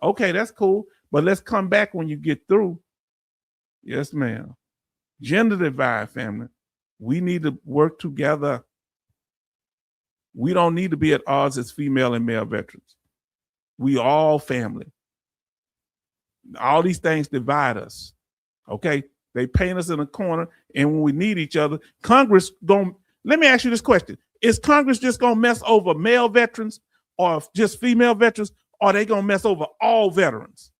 Okay, that's cool. But let's come back when you get through. Yes, ma'am. Gender divide, family. We need to work together. We don't need to be at odds as female and male veterans. We all family. All these things divide us. Okay? They paint us in a corner, and when we need each other, Congress let me ask you this question. Is Congress just gonna mess over male veterans or just female veterans, or are they gonna mess over all veterans?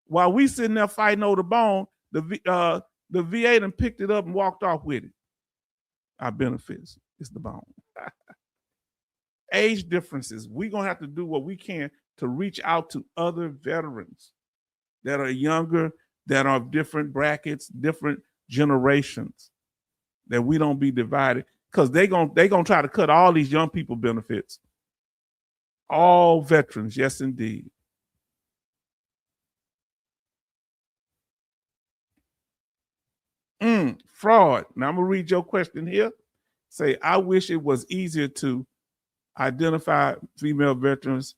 While we sitting there fighting over the bone, the VA done picked it up and walked off with it. Our benefits is the bone. Age differences. We're going to have to do what we can to reach out to other veterans that are younger, that are of different brackets, different generations, that we don't be divided, because they're going to try to cut all these young people benefits. All veterans, yes, indeed. Fraud. Now I'm going to read your question here. Say, I wish it was easier to identify female veterans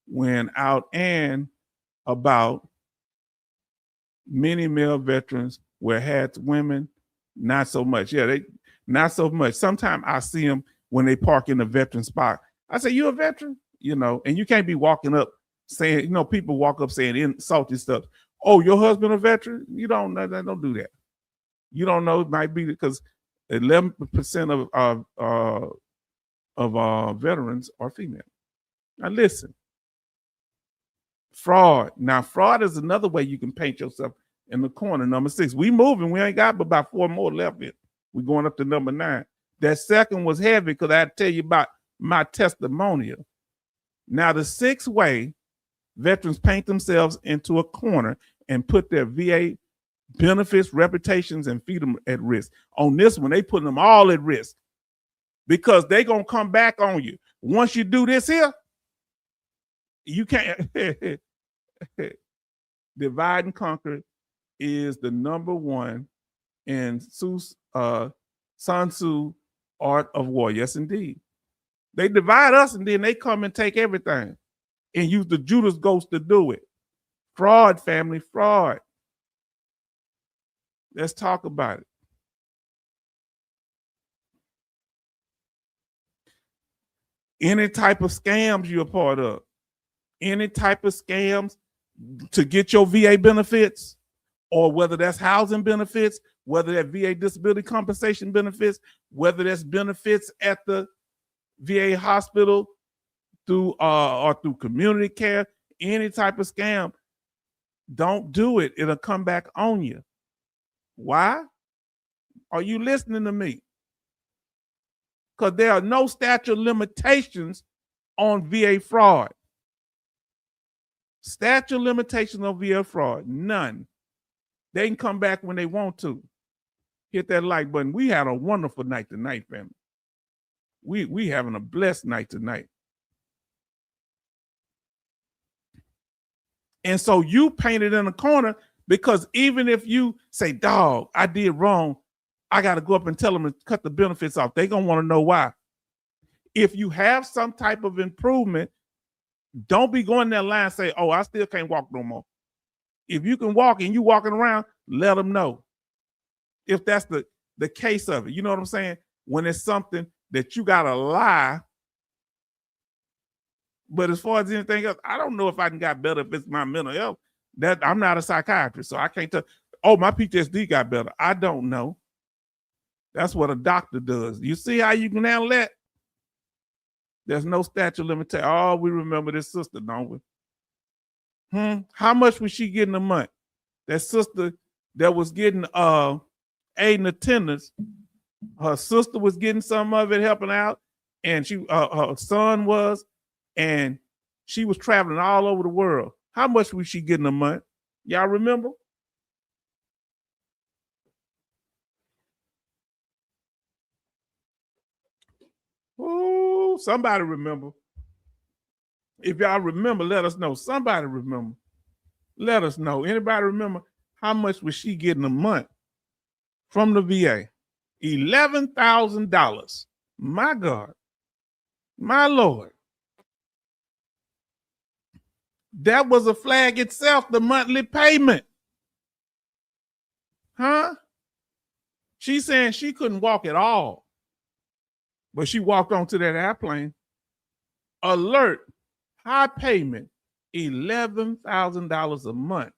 when out and about. Many male veterans were had women, not so much. Yeah, not so much. Sometimes I see them when they park in the veteran spot. I say, you a veteran? And you can't be walking up saying, people walk up saying insulting stuff. Oh, your husband a veteran? You don't do that. You don't know. It might be because 11% of veterans are female. Now listen, fraud. Now fraud is another way you can paint yourself in the corner. Number 6. We moving. We ain't got but about 4 more left. We're going up to number 9. That second was heavy because I had to tell you about my testimonial. Now the 6th way veterans paint themselves into a corner and put their VA benefits, reputations, and feed them at risk. On this one, they putting them all at risk because they gonna come back on you. Once you do this here, you can't. Divide and conquer is the number 1 in Sun Tzu Art of War. Yes, indeed. They divide us and then they come and take everything and use the Judas ghost to do it. Fraud, family, fraud. Let's talk about it. Any type of scams you're a part of, any type of scams to get your VA benefits, or whether that's housing benefits, whether that VA disability compensation benefits, whether that's benefits at the VA hospital through community care, any type of scam, Don't do it. It'll come back on you. Why? Are you listening to me? Because there are no statute of limitations on VA fraud. Statute of limitations on VA fraud, none. They can come back when they want to. Hit that like button. We had a wonderful night tonight, family. We having a blessed night tonight. And so you painted in a corner because even if you say, dog, I did wrong, I got to go up and tell them to cut the benefits off. They're going to want to know why. If you have some type of improvement, don't be going that line and say, oh, I still can't walk no more. If you can walk and you walking around, let them know. If that's the case of it. You know what I'm saying? When it's something that you got to lie. But as far as anything else, I don't know if I can got better if it's my mental health. That I'm not a psychiatrist, so I can't tell. Oh, my PTSD got better. I don't know. That's what a doctor does. You see how you can handle that? There's no statute of limitation. Oh, we remember this sister, don't we? How much was she getting a month? That sister that was getting aid and attendance, her sister was getting some of it, helping out, and her son was, and she was traveling all over the world. How much was she getting a month? Y'all remember? Oh, somebody remember. If y'all remember, let us know. Somebody remember. Let us know. Anybody remember how much was she getting a month from the VA? $11,000. My God. My Lord. That was a flag itself, the monthly payment. Huh? She's saying she couldn't walk at all. But she walked onto that airplane. Alert, high payment, $11,000 a month.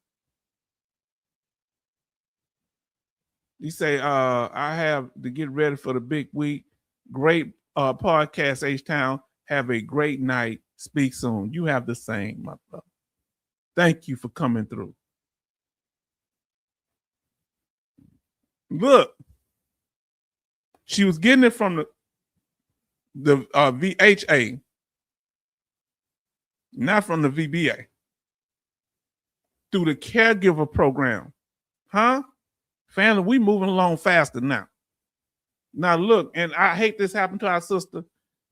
You say, I have to get ready for the big week. Great podcast, H-Town. Have a great night. Speak soon. You have the same, my brother. Thank you for coming through. Look, she was getting it from the VHA, not from the VBA, through the caregiver program. Huh? Family, we moving along faster now. Now look, and I hate this happened to our sister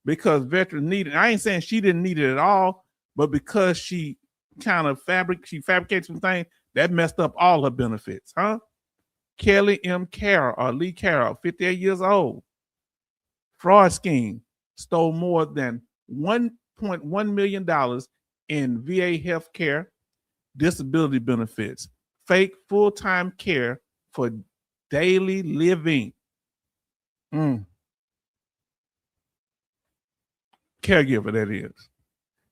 because veteran needed. I ain't saying she didn't need it at all, but because she kind of fabricated some things that messed up all her benefits. Huh? Kelly M. Carroll or Lee Carroll, 58 years old. Fraud scheme, stole more than $1.1 million in VA health care, disability benefits, fake full-time care for daily living. Caregiver, that is.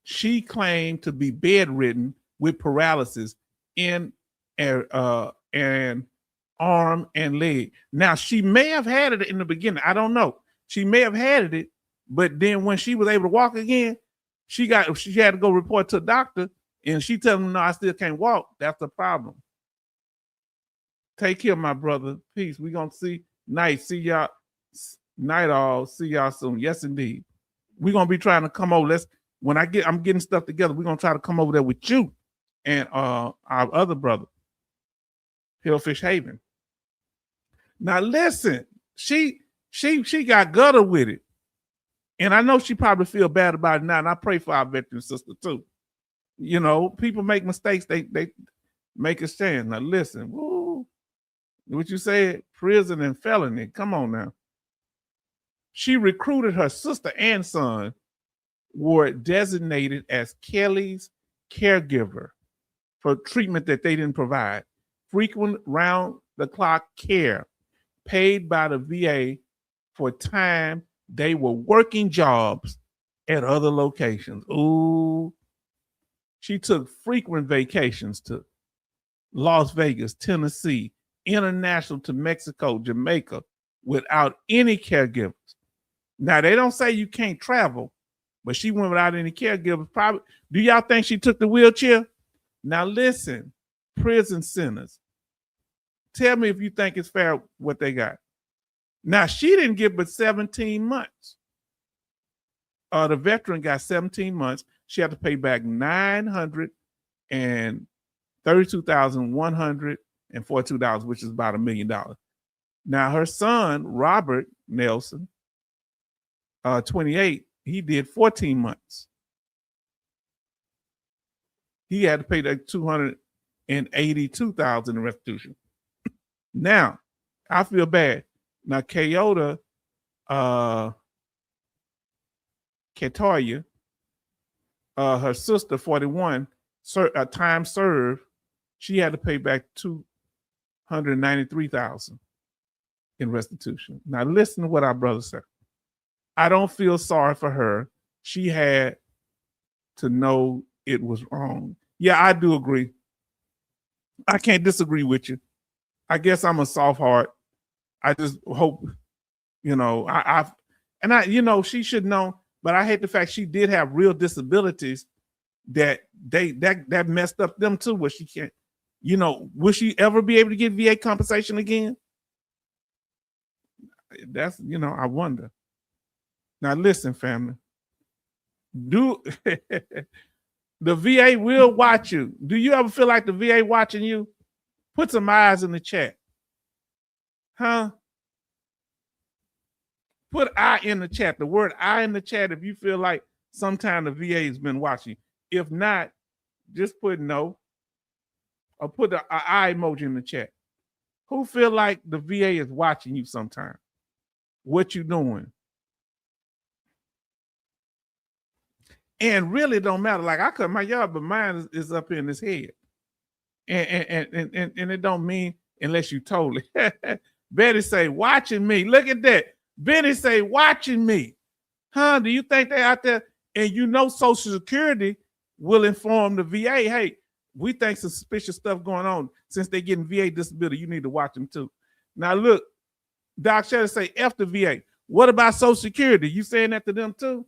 She claimed to be bedridden with paralysis in an arm and leg. Now, she may have had it in the beginning. I don't know. She may have had it, but then when she was able to walk again, she had to go report to a doctor, and she told him, no, I still can't walk. That's the problem. Take care, my brother. Peace. We're going to see night. See y'all. Night all. See y'all soon. Yes, indeed. We're going to be trying to come over. I'm getting stuff together. We're going to try to come over there with you and our other brother, Hillfish Haven. Now, listen, she got gutter with it. And I know she probably feel bad about it now. And I pray for our veteran sister too. You know, people make mistakes. They make a stand. Now, listen, woo, what you said, prison and felony. Come on now. She recruited her sister and son, were designated as Kelly's caregiver for treatment that they didn't provide. Frequent round-the-clock care paid by the VA for time they were working jobs at other locations. Ooh. She took frequent vacations to Las Vegas, Tennessee, international to Mexico, Jamaica, without any caregivers. Now, they don't say you can't travel, but she went without any caregivers. Probably. Do y'all think she took the wheelchair? Now, listen, prison centers. Tell me if you think it's fair what they got. Now, she didn't get but 17 months. The veteran got 17 months. She had to pay back $932,142, which is about $1 million. Now, her son, Robert Nelson, 28, he did 14 months. He had to pay that $282,000 in restitution. Now, I feel bad. Now, Kayota Katoya, her sister, 41, time served, she had to pay back $293,000 in restitution. Now, listen to what our brother said. I don't feel sorry for her. She had to know it was wrong. Yeah, I do agree. I can't disagree with you. I guess I'm a soft heart. I just hope, she should know, but I hate the fact she did have real disabilities that messed up them too, where she can't, will she ever be able to get VA compensation again? That's, I wonder. Now listen, family. The VA will watch you. Do you ever feel like the VA watching you? Put some eyes in the chat. Huh? Put I in the chat. The word I in the chat if you feel like sometime the VA has been watching. If not, just put no. Or put the eye emoji in the chat. Who feel like the VA is watching you sometime? What you doing? And really don't matter. Like I cut my yard, but mine is up in his head. And it don't mean unless you told it. Betty say, watching me. Look at that. Benny say, watching me. Huh? Do you think they out there? And Social Security will inform the VA, hey, we think some suspicious stuff going on. Since they're getting VA disability, you need to watch them too. Now look, Doc Shatter say, F the VA. What about Social Security? You saying that to them too?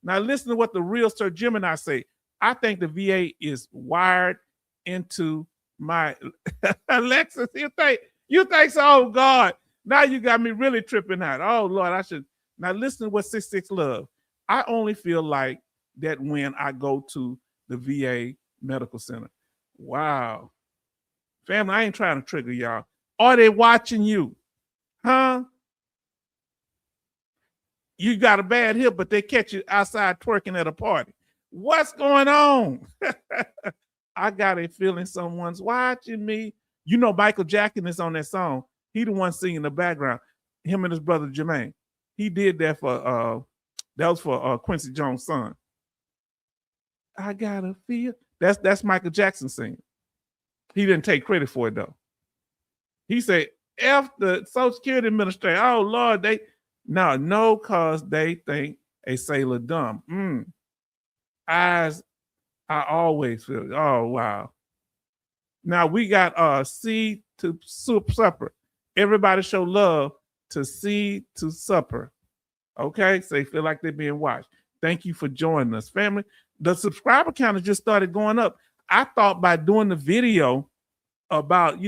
Now listen to what the real Sir Gemini say. I think the VA is wired into my Alexis. You think so? Oh God. Now you got me really tripping out. Oh Lord, I should now listen to what 66 Love. I only feel like that when I go to the VA medical center. Wow. Family, I ain't trying to trigger y'all. Are they watching you? Huh? You got a bad hip, but they catch you outside twerking at a party. What's going on? I got a feeling someone's watching me. Michael Jackson is on that song. He the one singing in the background. Him and his brother Jermaine. He did that for Quincy Jones' son. I got a feel. That's Michael Jackson singing. He didn't take credit for it though. He said, F the Social Security Administration. Oh Lord, no, cause they think a sailor dumb. Eyes, I always feel. Oh wow. Now we got seed to supper. Everybody show love to seed to supper. Okay, so they feel like they're being watched. Thank you for joining us, family. The subscriber count has just started going up. I thought by doing the video about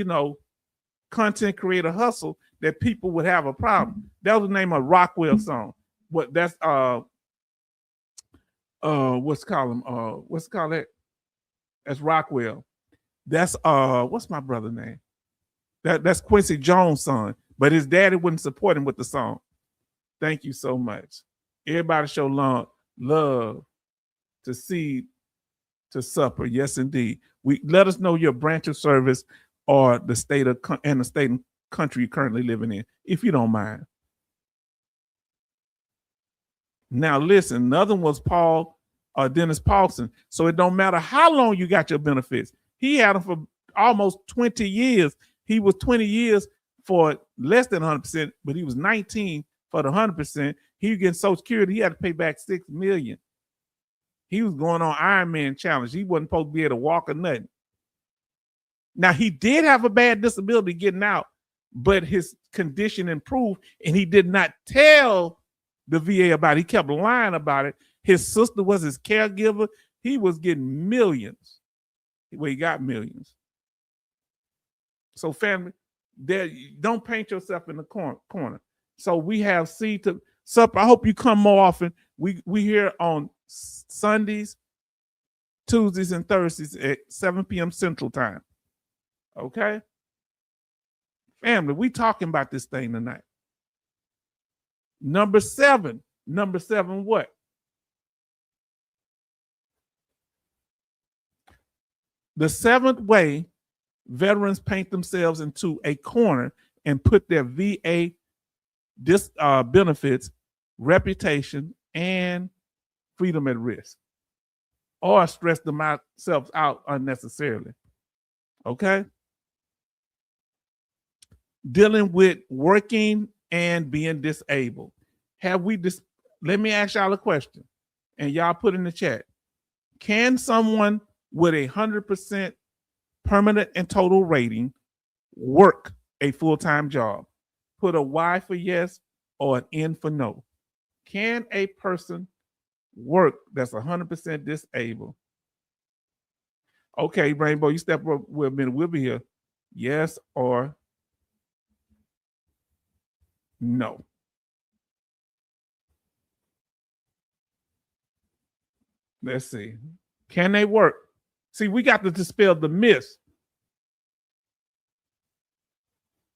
content creator hustle that people would have a problem. That was the name of Rockwell song. What's called that? That's Rockwell. That's what's my brother's name? That's Quincy Jones' son, but his daddy wouldn't support him with the song. Thank you so much. Everybody show love to seed to supper. Yes, indeed. We let us know your branch of service or the state and country you're currently living in, if you don't mind. Now listen, another one was Dennis Paulson. So it don't matter how long you got your benefits. He had them for almost 20 years. He was 20 years for less than 100%, but he was 19 for the 100%. He was getting Social Security. He had to pay back $6 million. He was going on Ironman challenge. He wasn't supposed to be able to walk or nothing. Now, he did have a bad disability getting out, but his condition improved, and he did not tell the VA about it. He kept lying about it. His sister was his caregiver. He was getting millions. Well, he got millions. So family, there, don't paint yourself in the corner. So we have seed to supper. I hope you come more often. We here on Sundays, Tuesdays, and Thursdays at 7 p.m. Central Time. Okay? Family, we talking about this thing tonight. Number seven what? The seventh way veterans paint themselves into a corner and put their VA benefits, reputation, and freedom at risk, or stress themselves out unnecessarily. Okay? Dealing with working and being disabled. Let me ask y'all a question, and y'all put in the chat. Can someone with 100% permanent and total rating work a full-time job? Put a Y for yes or an N for no. Can a person work that's 100% disabled? Okay, Rainbow, you step up with a minute. We'll be here. Yes or no. Let's see. Can they work? See, we got to dispel the myths.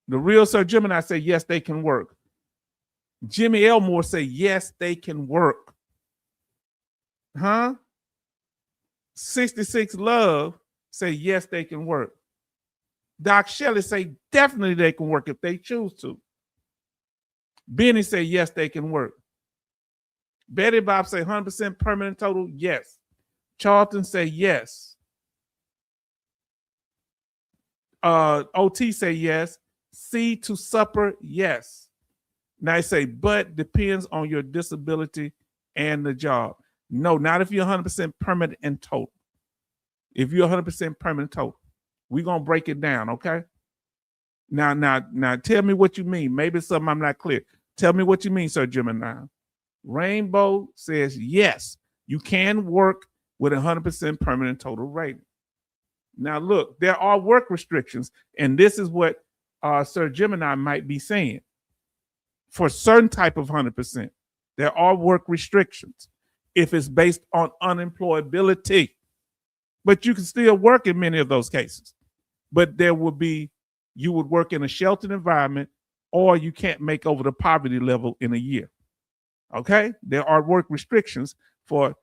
The real Sir Gemini say yes, they can work. Jimmy Elmore say yes, they can work. Huh? 66 Love say yes, they can work. Doc Shelley say definitely they can work if they choose to. Benny say yes, they can work. Betty Bob say 100% permanent total, yes. Charlton say yes. OT say yes. C to supper, yes. Now I say, but depends on your disability and the job. No, not if you're 100% permanent and total. If you're 100% permanent total, we're gonna break it down, okay? Now, tell me what you mean. Maybe it's something I'm not clear. Tell me what you mean, Sir Gemini. Rainbow says yes, you can work with 100% permanent total rating. Now, look, there are work restrictions, and this is what Sir Gemini might be saying. For certain type of 100%, there are work restrictions if it's based on unemployability. But you can still work in many of those cases. But there would be, you would work in a sheltered environment, or you can't make over the poverty level in a year. Okay? There are work restrictions for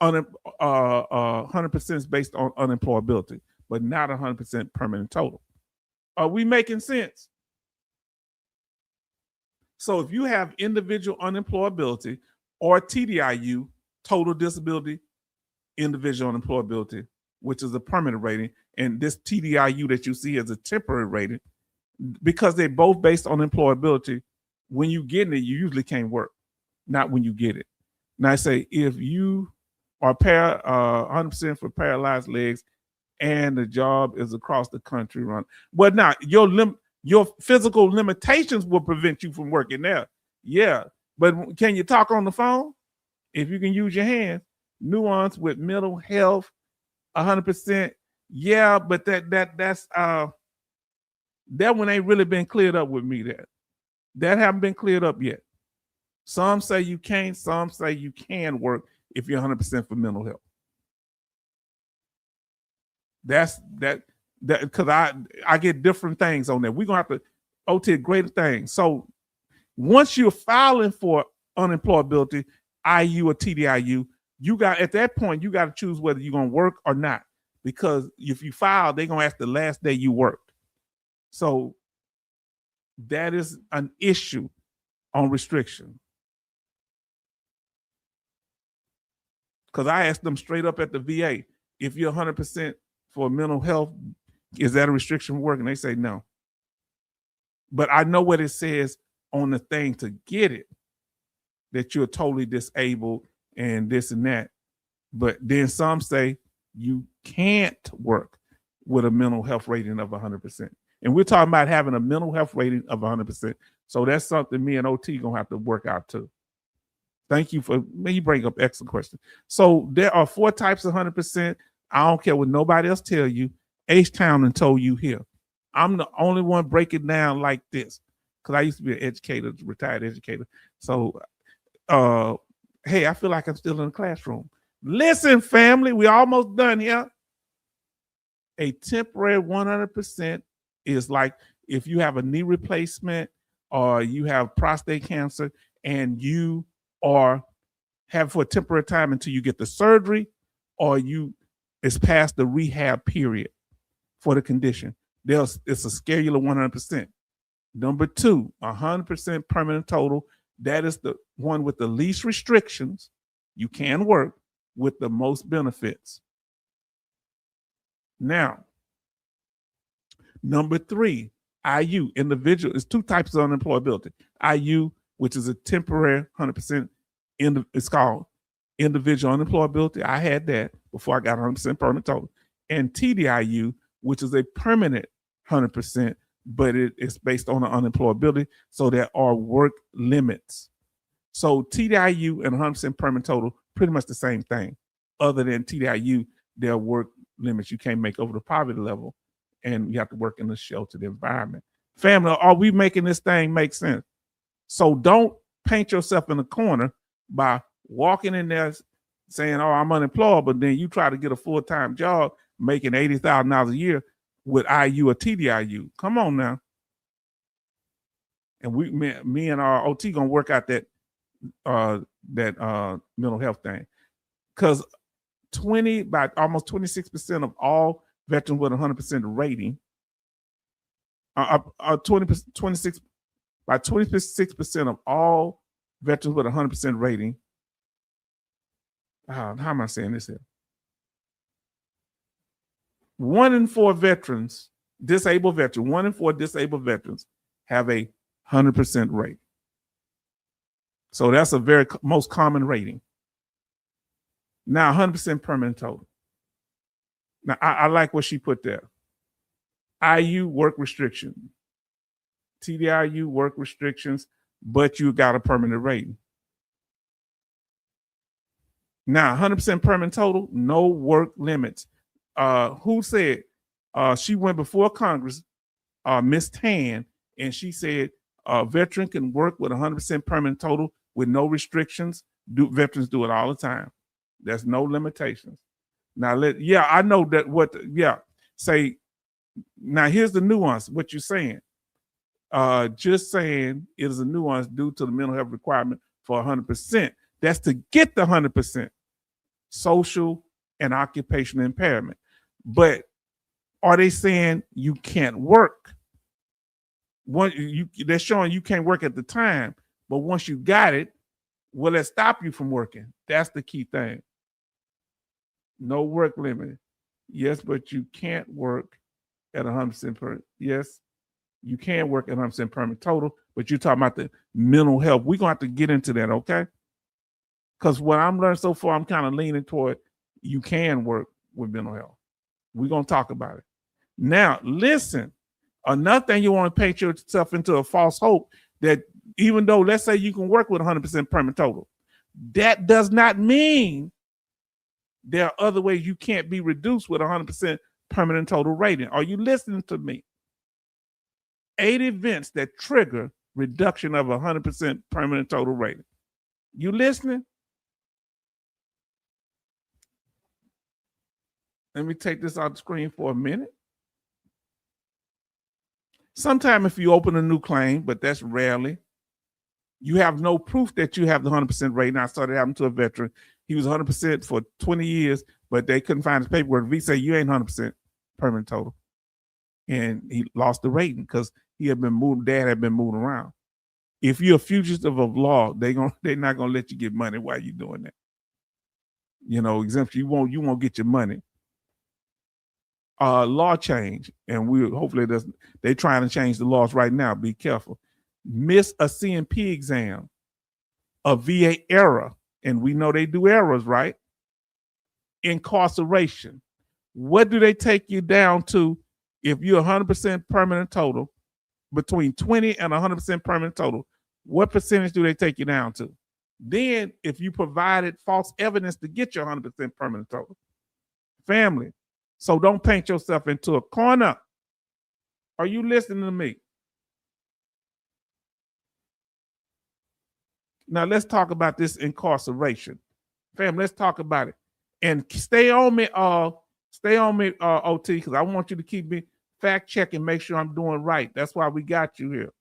100% based on unemployability, but not 100% permanent total. Are we making sense? So if you have individual unemployability or TDIU, total disability, individual unemployability, which is a permanent rating, and this TDIU that you see as a temporary rating, because they're both based on employability, when you get it, you usually can't work, not when you get it. Now I say, if you are 100% for paralyzed legs and the job is across the country run, well, now your physical limitations will prevent you from working there. Yeah, but can you talk on the phone? If you can use your hands, nuance with mental health, 100%. Yeah, but that's that one ain't really been cleared up with me. That haven't been cleared up yet. Some say you can't, some say you can work if you're 100% for mental health. That's because I get different things on that. We're gonna have to OT greater things. So once you're filing for unemployability, IU or TDIU, you got, at that point, you got to choose whether you're gonna work or not. Because if you file, they're gonna ask the last day you worked. So that is an issue on restriction. Because I asked them straight up at the VA, if you're 100% for mental health, is that a restriction for work? And they say no. But I know what it says on the thing to get it, that you're totally disabled and this and that. But then some say you can't work with a mental health rating of 100%. And we're talking about having a mental health rating of 100%. So that's something me and OT gonna have to work out too. Thank you for me bring up excellent question. So there are 4 types of 100%. I don't care what nobody else tell you. H-Town and told you here. I'm the only one breaking down like this because I used to be an educator, retired educator. So, hey, I feel like I'm still in the classroom. Listen, family, we almost done here. A temporary 100% is like if you have a knee replacement or you have prostate cancer and you are have for a temporary time until you get the surgery or it's past the rehab period for the condition. It's a scale of 100%. Number 2, 100% permanent total. That is the one with the least restrictions. You can work with the most benefits. Now, number 3, IU, individual, is 2 types of unemployability. IU, which is a temporary 100%, it's called individual unemployability. I had that before I got 100% permanent total. And TDIU, which is a permanent 100%, but it's based on the unemployability. So there are work limits. So TDIU and 100% permanent total, pretty much the same thing. Other than TDIU, there are work limits you can't make over the poverty level, and you have to work in a sheltered environment. Family, are we making this thing make sense? So don't paint yourself in a corner by walking in there saying, oh, I'm unemployed, but then you try to get a full-time job making $80,000 a year with IU or TDIU. Come on now. And me and our OT gonna work out that mental health thing. Because by almost 26% of all veterans with 100% rating, 26% of all veterans with 100% rating. How am I saying this here? 1 in 4 veterans, disabled veterans, 1 in 4 disabled veterans have a 100% rate. So that's a very most common rating. Now, 100% permanent total. Now, I like what she put there. IU work restriction. TDIU work restrictions, but you got a permanent rating. Now, 100% permanent total, no work limits. Who said? She went before Congress, Miss Tan, and she said a veteran can work with 100% permanent total with no restrictions. Veterans do it all the time. There's no limitations. Now, I know that say, now here's the nuance, what you're saying. Just saying it is a nuance due to the mental health requirement for 100%. That's to get the 100%. Social and occupational impairment. But are they saying you can't work? They're showing you can't work at the time, but once you got it, will it stop you from working? That's the key thing. No work limit. Yes, but you can't work at 100% permanent. Yes, you can work at 100% permanent total, but you're talking about the mental health. We're going to have to get into that, okay? Because what I'm learning so far, I'm kind of leaning toward you can work with mental health. We're going to talk about it. Now, listen, another thing you want to paint yourself into a false hope that even though, let's say you can work with 100% permanent total, that does not mean there are other ways you can't be reduced with 100% permanent total rating. Are you listening to me? 8 events that trigger reduction of 100% permanent total rating. You listening? Let me take this off the screen for a minute. Sometime if you open a new claim, but that's rarely, you have no proof that you have the 100% rating. I started happening to a veteran. He was 100% for 20 years, but they couldn't find his paperwork. V say you ain't 100% permanent total. And he lost the rating because he had been moved, dad had been moved around. If you're a fugitive of law, they're not gonna let you get money while you're doing that. You know, exemption, you won't get your money. Law change, and they're trying to change the laws right now. Be careful. Miss a CMP exam, a VA error, and we know they do errors, right? Incarceration. What do they take you down to if you're 100% permanent total, between 20 and 100% permanent total? What percentage do they take you down to? Then, if you provided false evidence to get your 100% permanent total, family. So don't paint yourself into a corner. Are you listening to me? Now let's talk about this incarceration. Fam, let's talk about it. And stay on me, OT, because I want you to keep me fact checking, make sure I'm doing right. That's why we got you here.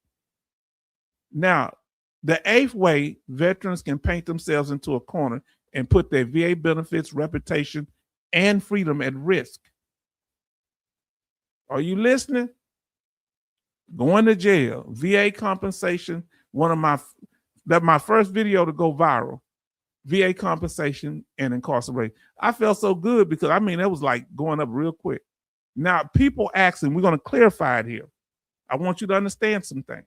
Now, the eighth way veterans can paint themselves into a corner and put their VA benefits, reputation, and freedom at risk. Are you listening? Going to jail, VA compensation, my first video to go viral, VA compensation and incarceration. I felt so good because it was like going up real quick. Now, people asking, we're going to clarify it here. I want you to understand some things.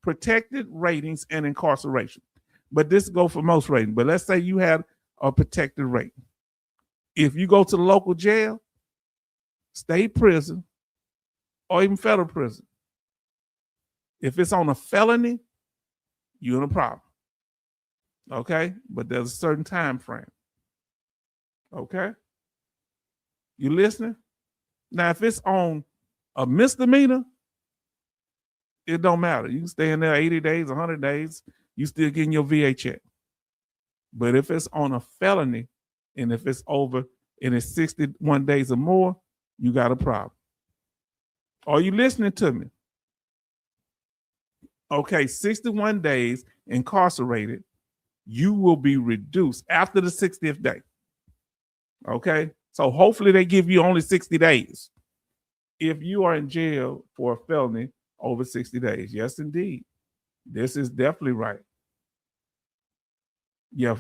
Protected ratings and incarceration. But this go for most ratings. But let's say you had a protected rating. If you go to the local jail, state prison, or even federal prison, if it's on a felony, you're in a problem. Okay? But there's a certain time frame. Okay? You listening? Now, if it's on a misdemeanor, it don't matter. You can stay in there 80 days, 100 days, you still getting your VA check. But if it's on a felony, and if it's over and it's 61 days or more, you got a problem. Are you listening to me? Okay, 61 days incarcerated, you will be reduced after the 60th day. Okay, so hopefully they give you only 60 days if you are in jail for a felony over 60 days. Yes, indeed. This is definitely right. Yeah,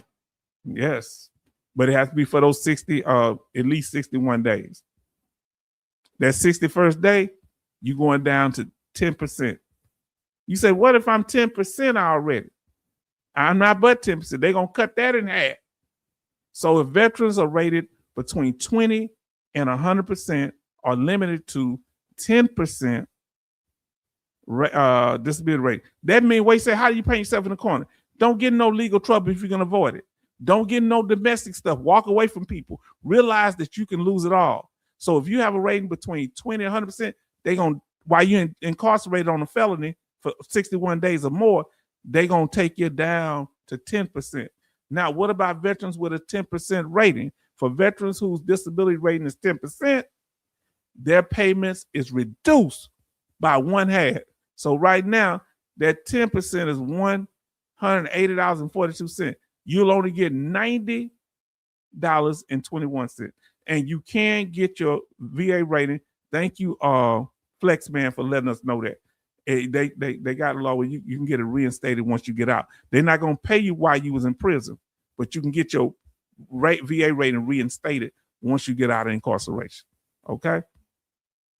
yes. But it has to be for those at least 61 days. That 61st day, you're going down to 10%. You say, what if I'm 10% already? I'm not but 10%. They're going to cut that in half. So if veterans are rated between 20 and 100% are limited to 10% disability rate. That means, wait, say, how do you paint yourself in the corner? Don't get in no legal trouble if you can avoid it. Don't get in no domestic stuff. Walk away from people. Realize that you can lose it all. So if you have a rating between 20 and 100%, they're going to, while you're incarcerated on a felony for 61 days or more, they're going to take you down to 10%. Now, what about veterans with a 10% rating? For veterans whose disability rating is 10%, their payments is reduced by one half. So right now, that 10% is $180.42. You'll only get $90.21. And you can get your VA rating. Thank you, FlexMan, for letting us know that. They got a law where you can get it reinstated once you get out. They're not going to pay you while you was in prison, but you can get your VA rating reinstated once you get out of incarceration. Okay?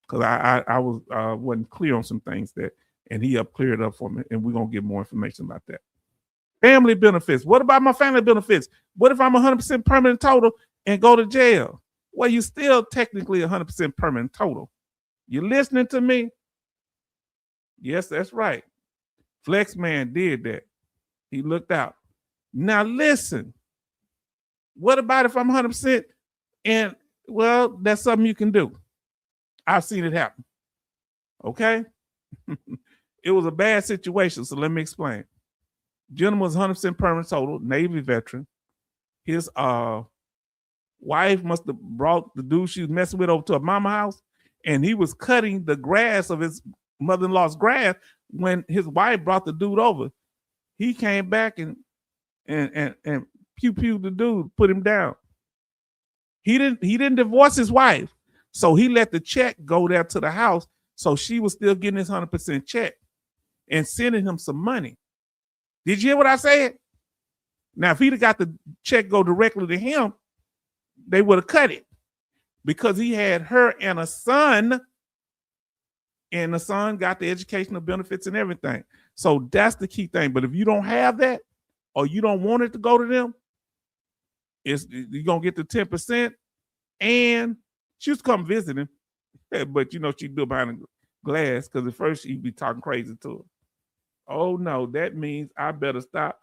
Because I wasn't clear on some things and he cleared up for me, and we're going to get more information about that. Family benefits. What about my family benefits? What if I'm 100% permanent total and go to jail? Well, you're still technically 100% permanent total. You listening to me? Yes, that's right. FlexMan did that. He looked out. Now listen. What about if I'm 100% and, well, that's something you can do. I've seen it happen. Okay? It was a bad situation, so let me explain. Gentleman was 100% permanent total, Navy veteran. His wife must have brought the dude she was messing with over to a mama house, and he was cutting the grass of his mother-in-law's grass when his wife brought the dude over. He came back and pew-pewed the dude, put him down. He didn't divorce his wife, so he let the check go there to the house, so she was still getting his 100% check and sending him some money. Did you hear what I said? Now, if he'd have got the check go directly to him, they would have cut it because he had her and a son, and the son got the educational benefits and everything. So that's the key thing. But if you don't have that, or you don't want it to go to them, you're going to get the 10%. And she used to come visit him, but she'd do it behind the glass because at first she'd be talking crazy to her. Oh no, that means I better stop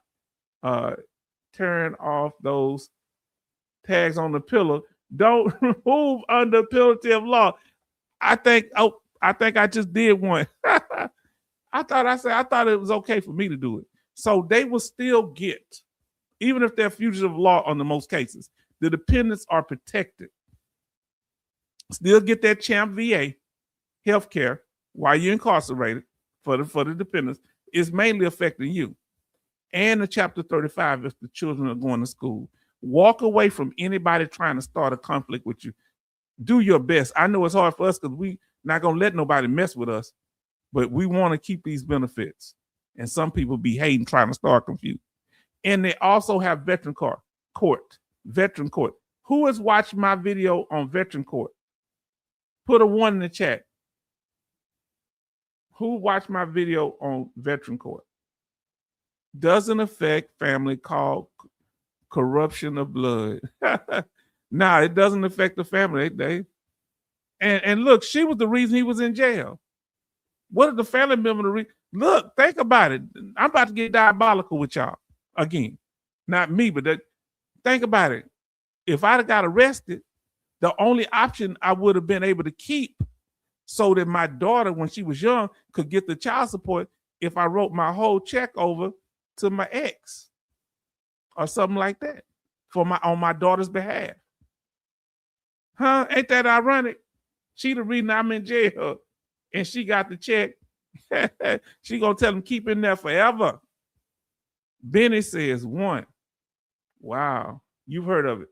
tearing off those tags on the pillow. Don't remove under penalty of law. I think I think I just did one. I thought it was okay for me to do it. So they will still get, even if they're fugitive law on the most cases, the dependents are protected. Still get that CHAMP VA health care while you're incarcerated for the dependents. Is mainly affecting you. And the Chapter 35 if the children are going to school. Walk away from anybody trying to start a conflict with you. Do your best. I know it's hard for us because we not going to let nobody mess with us, but we want to keep these benefits. And some people be hating trying to start confused. And they also have veteran court. Who has watched my video on veteran court? Put a 1 in the chat. Who watched my video on veteran court? Doesn't affect family called corruption of blood. Nah, it doesn't affect the family. And look, she was the reason he was in jail. What if the family member? Look, think about it. I'm about to get diabolical with y'all again. Not me, but think about it. If I'd have got arrested, the only option I would have been able to keep so that my daughter, when she was young, could get the child support if I wrote my whole check over to my ex or something like that on my daughter's behalf. Huh? Ain't that ironic? She the reason I'm in jail and she got the check. She gonna tell him keep in there forever. Benny says 1. Wow, you've heard of it.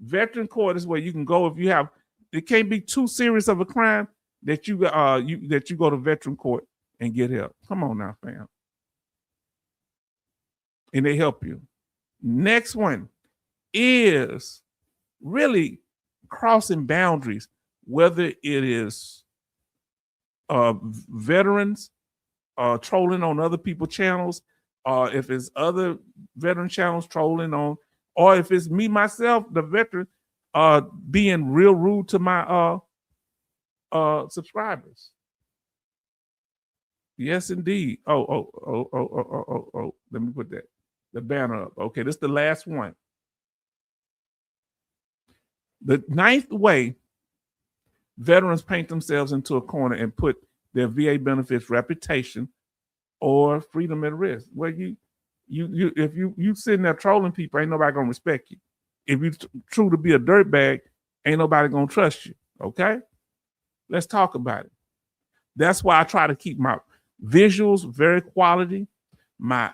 Veteran court is where you can go if you have. It can't be too serious of a crime that you go to veteran court and get help. Come on now, fam. And they help you. Next one is really crossing boundaries, whether it is veterans trolling on other people's channels, if it's other veteran channels trolling on, or if it's me myself, the veteran, being real rude to my subscribers. Yes, indeed. Oh. Let me put the banner up. Okay, this is the last one. The 9th way veterans paint themselves into a corner and put their VA benefits, reputation, or freedom at risk. Well, if you sitting there trolling people, ain't nobody gonna respect you. If you true to be a dirtbag, ain't nobody gonna trust you. Okay, let's talk about it. That's why I try to keep my visuals very quality. My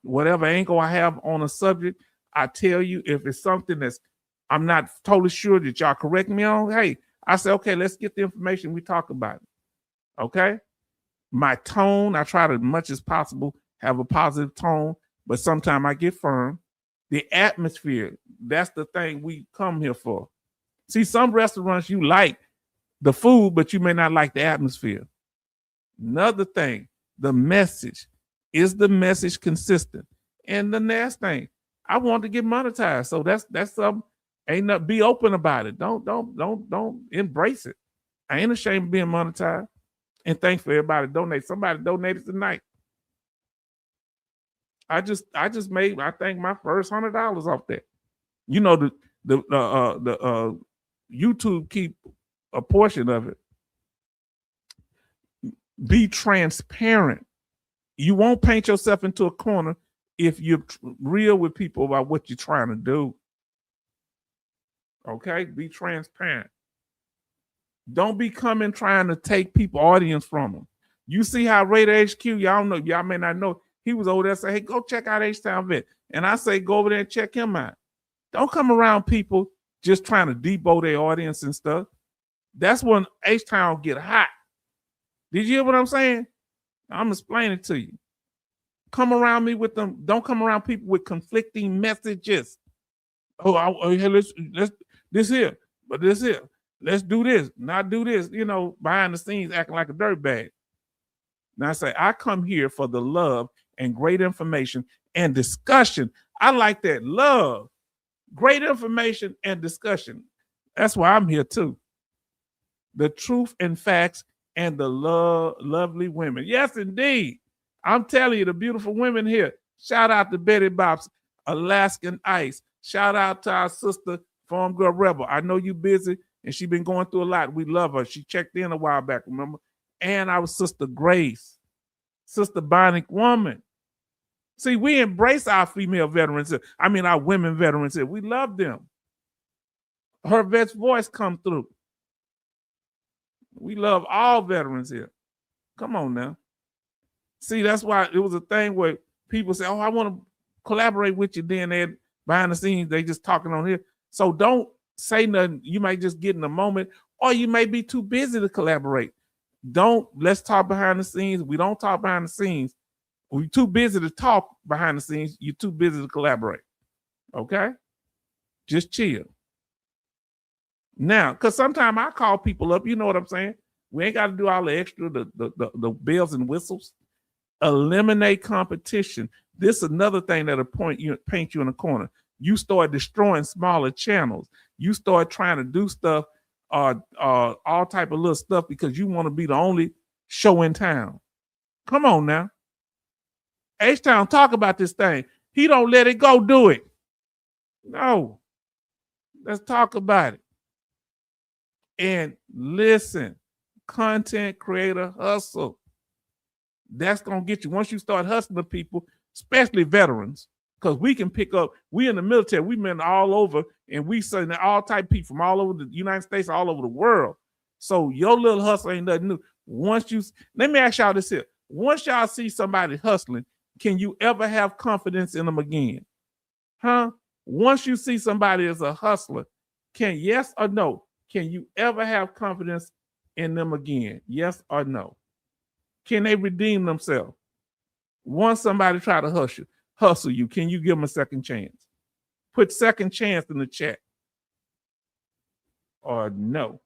whatever angle I have on a subject, I tell you if it's something that's I'm not totally sure that y'all correct me on. Hey, I say, okay, let's get the information. We talk about it. Okay. My tone, I try to, as much as possible, have a positive tone, but sometimes I get firm. The atmosphere, that's the thing we come here for. See, some restaurants you like the food, but you may not like the atmosphere. Another thing, the message. Is the message consistent? And the next thing, I want to get monetized. So that's something. Ain't not be open about it. Don't embrace it. I ain't ashamed of being monetized. And thanks for everybody donate. Somebody donated tonight. I just made, I think, my first $100 off that. You know, the YouTube keep a portion of it. Be transparent. You won't paint yourself into a corner if you're real with people about what you're trying to do. Okay, be transparent. Don't be coming trying to take people audience from them. You see how Raider HQ, y'all know, y'all may not know, he was over there saying, hey, go check out H-Town Vet. And I say, go over there and check him out. Don't come around people just trying to debo their audience and stuff. That's when H-Town get hot. Did you hear what I'm saying? I'm explaining to you. Come around me with them. Don't come around people with conflicting messages. Hey, let's this here, but this here. Let's do this, not do this. You know, behind the scenes, acting like a dirtbag. Now I say, I come here for the love and great information and discussion. I like that love, great information and discussion. That's why I'm here too. The truth and facts and the lovely women. Yes, indeed. I'm telling you, the beautiful women here. Shout out to Betty Bops, Alaskan Ice. Shout out to our sister, Farm Girl Rebel. I know you busy and she been going through a lot. We love her. She checked in a while back, remember? And our sister Grace, Sister Bionic Woman. See, we embrace our female veterans. I mean, our women veterans. We love them. Her vet's voice come through. We love all veterans here. Come on now. See, that's why it was a thing where people say, oh, I want to collaborate with you. Then they're behind the scenes, they just talking on here. So don't say nothing. You might just get in a moment, or you may be too busy to collaborate. Let's talk behind the scenes. We don't talk behind the scenes. We're too busy to talk behind the scenes. You're too busy to collaborate. Okay? Just chill. Now, because sometimes I call people up, you know what I'm saying? We ain't got to do all the extra, the bells and whistles. Eliminate competition. This is another thing that'll paint you in a corner. You start destroying smaller channels. You start trying to do stuff, all type of little stuff because you want to be the only show in town. Come on now. H-Town, talk about this thing. He don't let it go do it. No. Let's talk about it. And listen, content creator hustle. That's going to get you. Once you start hustling people, especially veterans, because we can pick up, we in the military, we've been all over, and we send all type of people from all over the United States, all over the world. So your little hustle ain't nothing new. Let me ask y'all this here. Once y'all see somebody hustling, can you ever have confidence in them again? Huh? Once you see somebody as a hustler, yes or no, can you ever have confidence in them again? Yes or no? Can they redeem themselves? Once somebody try to hustle you, can you give them a second chance? Put second chance in the chat. Or no.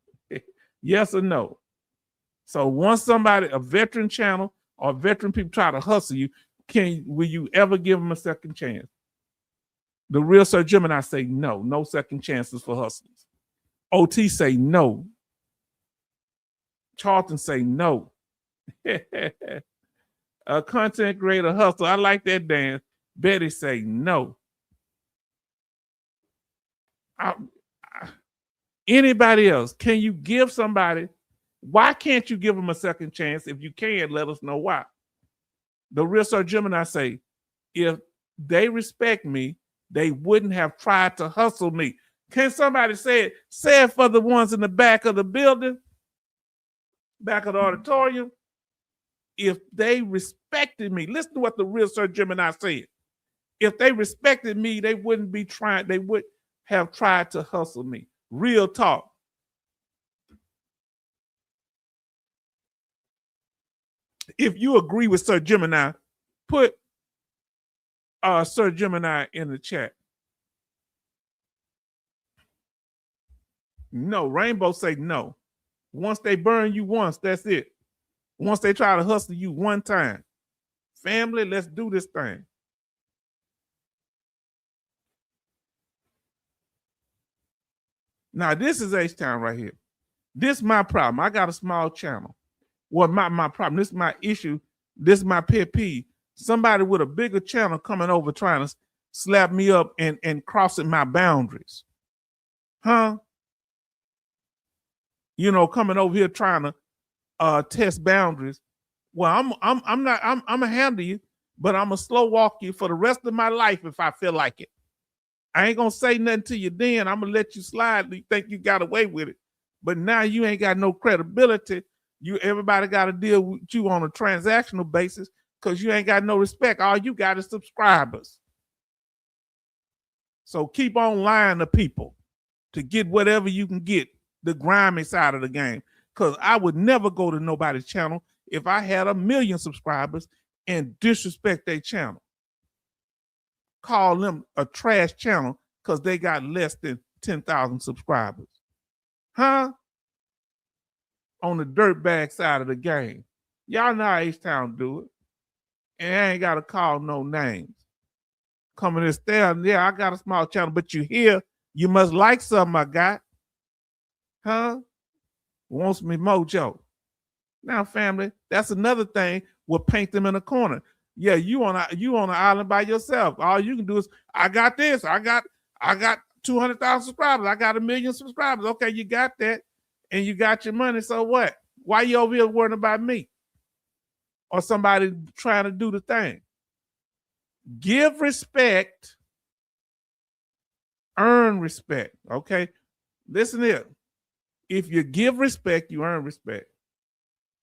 Yes or no? So once somebody, a veteran channel or veteran people try to hustle you, will you ever give them a second chance? The real Sir Gemini say no. No second chances for hustlers. OT say no. Charlton say no. A content creator hustle. I like that dance. Betty say no. Anybody else? Can you give somebody? Why can't you give them a second chance? If you can, let us know why. The real Sir Gemini say, if they respect me, they wouldn't have tried to hustle me. Can somebody say it? Say it for the ones in the back of the building, back of the auditorium. If they respected me, listen to what the real Sir Gemini said. If they respected me, they wouldn't be trying, they would have tried to hustle me. Real talk. If you agree with Sir Gemini, put Sir Gemini in the chat. No, Rainbow say no. Once they burn you once, that's it. Once they try to hustle you one time. Family, let's do this thing. Now, this is H-Town right here. This is my problem. I got a small channel. Well, my problem. This is my issue. This is my pet peeve. Somebody with a bigger channel coming over trying to slap me up and crossing my boundaries. Huh? You know, coming over here trying to test boundaries. Well, I'm gonna handle you, but I'm gonna slow walk you for the rest of my life if I feel like it. I ain't gonna say nothing to you then. I'm gonna let you slide. You think you got away with it, but now you ain't got no credibility. Everybody got to deal with you on a transactional basis because you ain't got no respect. All you got is subscribers. So keep on lying to people to get whatever you can get, the grimy side of the game. Because I would never go to nobody's channel if I had 1 million subscribers and disrespect their channel. Call them a trash channel because they got less than 10,000 subscribers. Huh? On the dirtbag side of the game. Y'all know how H-Town do it. And I ain't got to call no names. Coming and staring, yeah, I got a small channel, but you here, you must like something I got. Huh? Wants me mojo. Now, family, that's another thing will paint them in a corner. Yeah, you on an island by yourself. All you can do is, I got this, I got 200,000 subscribers. I got 1 million subscribers. Okay, you got that, and you got your money. So what? Why you over here worrying about me or somebody trying to do the thing? Give respect, earn respect. Okay, listen here. If you give respect, you earn respect.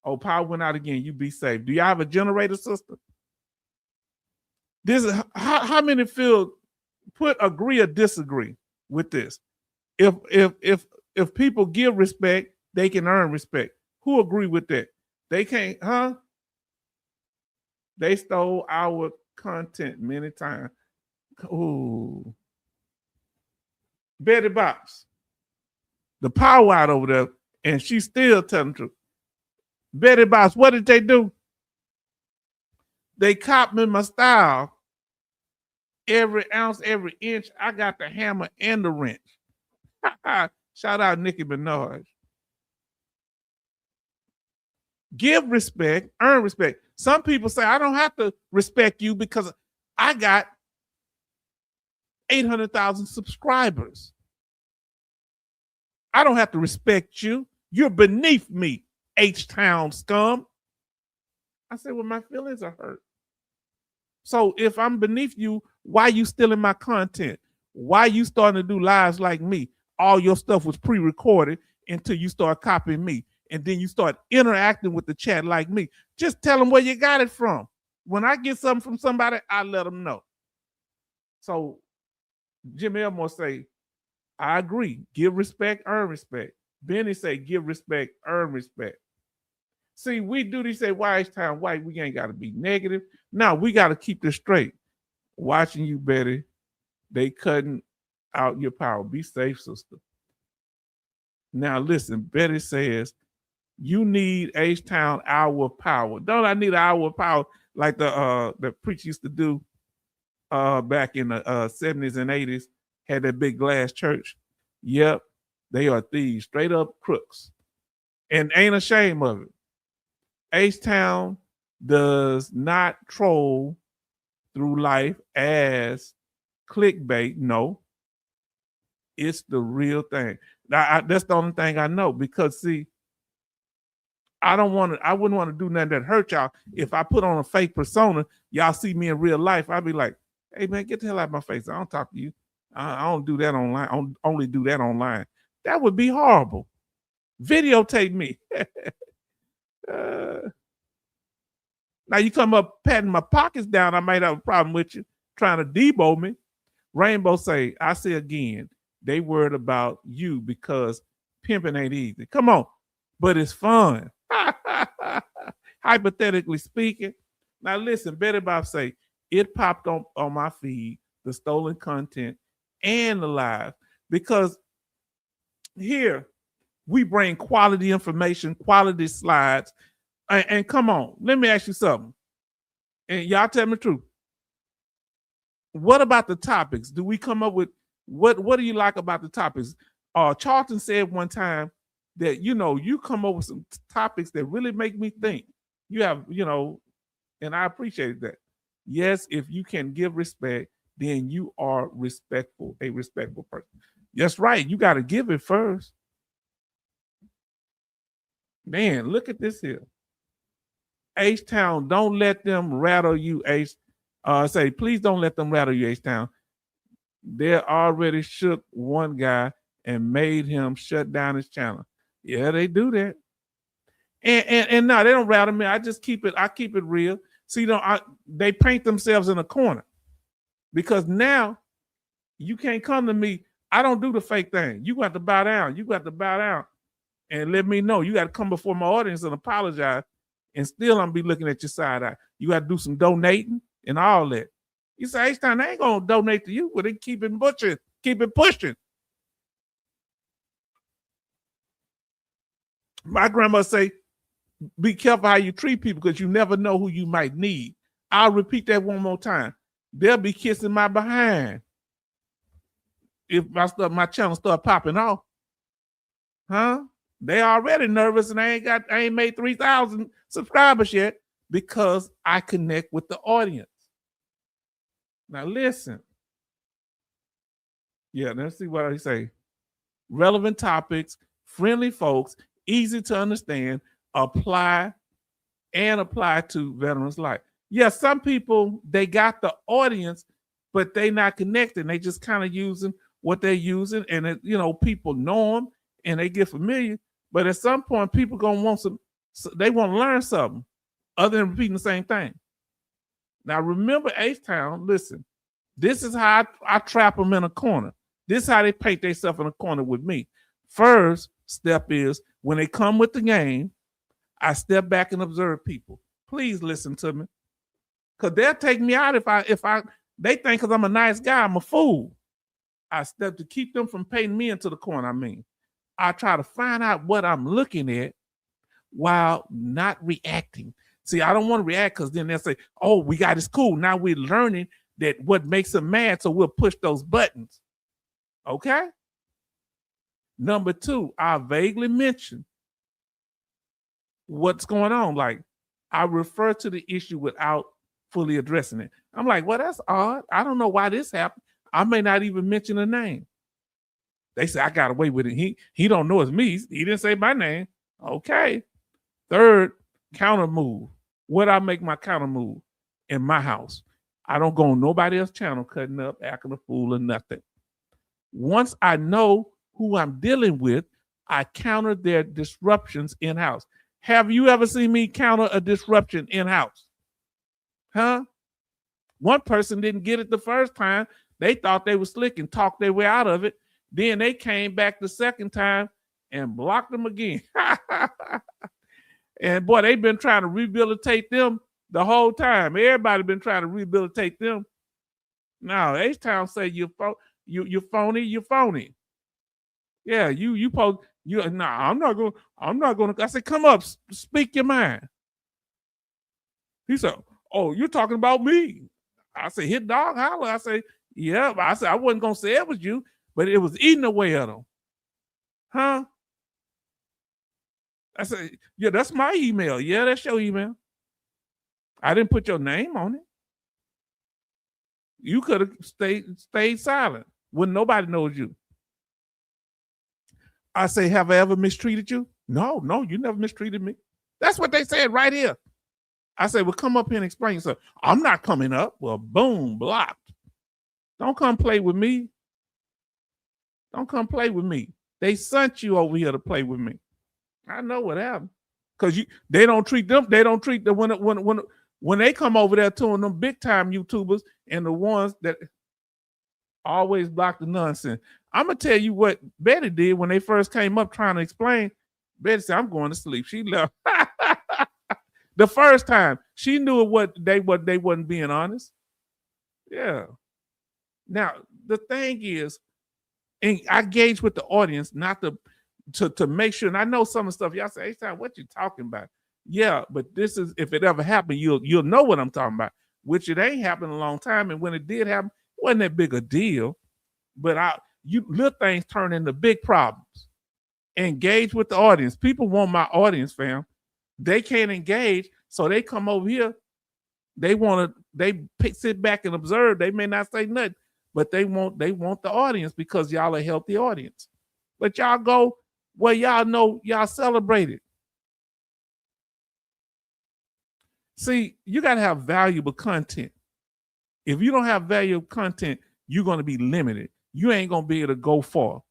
Oh, power went out again. You be safe. Do y'all have a generator system? This is how many feel agree or disagree with this? If people give respect, they can earn respect. Who agree with that? They can't, huh? They stole our content many times. Ooh. Betty Box. The power out over there, and she's still telling the truth. Betty Box, what did they do? They copied my style. Every ounce, every inch. I got the hammer and the wrench. Shout out Nicki Minaj. Give respect, earn respect. Some people say, I don't have to respect you because I got 800,000 subscribers. I don't have to respect you. You're beneath me, H-Town scum. I said, well, my feelings are hurt. So if I'm beneath you, why you stealing my content? Why you starting to do lives like me? All your stuff was pre-recorded until you start copying me. And then you start interacting with the chat like me. Just tell them where you got it from. When I get something from somebody, I let them know. So Jimmy Elmore say, I agree. Give respect, earn respect. Benny say, give respect, earn respect. See, we do these say, why is time white? We ain't got to be negative. No, we got to keep this straight. Watching you, Betty. They cutting out your power. Be safe, sister. Now, listen, Betty says, you need H-Town hour of power. Don't I need an hour of power like the preacher used to do back in the 70s and 80s? Had that big glass church. Yep, they are thieves, straight up crooks. And ain't ashamed of it. H-Town does not troll through life as clickbait. No, it's the real thing. That's the only thing I know because see, I wouldn't want to do nothing that hurt y'all. If I put on a fake persona, y'all see me in real life, I'd be like, hey man, get the hell out of my face. I don't talk to you. I don't do that online. I only do that online. That would be horrible. Videotape me. Now you come up patting my pockets down, I might have a problem with you trying to debo me. Rainbow say, I say again, they worried about you because pimping ain't easy. Come on, but it's fun. Hypothetically speaking. Now listen, Betty Bob say, it popped on my feed, the stolen content and the live, because here we bring quality information, quality slides. And come on, let me ask you something. And y'all tell me the truth. What about the topics? Do we come up with what do you like about the topics? Charlton said one time that, you come up with some topics that really make me think. You have, and I appreciate that. Yes, if you can give respect, then you are a respectful person. That's right. You got to give it first. Man, look at this here. H-Town, don't let them rattle you, say, please don't let them rattle you, H-Town. They already shook one guy and made him shut down his channel. Yeah, they do that. And no, they don't rattle me. I keep it real. See, they paint themselves in a corner because now you can't come to me. I don't do the fake thing. You got to bow down. You got to bow down and let me know. You got to come before my audience and apologize. And still I'm be looking at your side eye. You got to do some donating and all that. You say, H-Town, they ain't going to donate to you, but they keep it pushing. My grandma say, be careful how you treat people because you never know who you might need. I'll repeat that one more time. They'll be kissing my behind if my channel start popping off. Huh? They already nervous and I ain't made 3,000 subscribers yet because I connect with the audience. Now listen, Yeah, let's see what I say. Relevant topics, friendly folks, easy to understand, apply to veterans life. Yeah, some people they got the audience, but they not connected. They just kind of using what they're using, and people know them and they get familiar. But at some point, people gonna want they want to learn something other than repeating the same thing. Now remember, H-Town. Listen, this is how I trap them in a corner. This is how they paint themselves in a corner with me. First step is when they come with the game, I step back and observe people. Please listen to me, because they'll take me out if they think because I'm a nice guy, I'm a fool. I step to keep them from painting me into the corner. I try to find out what I'm looking at while not reacting. See, I don't want to react because then they'll say, "Oh, we got this cool." Now we're learning that what makes them mad, so we'll push those buttons. Okay. Number two, I vaguely mention what's going on. Like, I refer to the issue without fully addressing it. I'm like, well, that's odd. I don't know why this happened. I may not even mention a name. They say I got away with it. He don't know it's me. He didn't say my name. Okay. Third, counter move. What I make my counter move in my house. I don't go on nobody else's channel cutting up, acting a fool or nothing. Once I know who I'm dealing with, I counter their disruptions in-house. Have you ever seen me counter a disruption in-house? Huh? One person didn't get it the first time. They thought they were slick and talked their way out of it. Then they came back the second time and blocked them again. And boy, they've been trying to rehabilitate them the whole time. Everybody been trying to rehabilitate them. Now, H-Town say you're phony. Yeah, you post I'm not going to. I said, come up, speak your mind. He said, oh, you're talking about me. I said, hit dog holler. I said, yeah. I said, I wasn't going to say it was you, but it was eating away at them. Huh? I said, yeah, that's my email. Yeah, that's your email. I didn't put your name on it. You could have stayed silent when nobody knows you. I say, have I ever mistreated you? No, you never mistreated me. That's what they said right here. I said, well, come up here and explain yourself. I'm not coming up. Well, boom, blocked. Don't come play with me. Don't come play with me. They sent you over here to play with me. I know what happened. Because they don't treat them. They don't treat them when they come over there to them big time YouTubers and the ones that always block the nonsense. I'm gonna tell you what Betty did when they first came up trying to explain. Betty said, I'm going to sleep. She left. The first time she knew what they wasn't being honest. Yeah. Now the thing is, and I gauge with the audience not to make sure. And I know some of the stuff y'all say, hey, what you talking about? Yeah, but this is, if it ever happened, you'll know what I'm talking about. Which it ain't happened in a long time, and when it did happen, it wasn't that big a deal. But little things turn into big problems. Engage with the audience. People want my audience, fam. They can't engage, so they come over here. They sit back and observe. They may not say nothing, but they want the audience because y'all a healthy audience. But y'all go where y'all know y'all celebrate it. See, you got to have valuable content. If you don't have valuable content, you're going to be limited. You ain't going to be able to go far.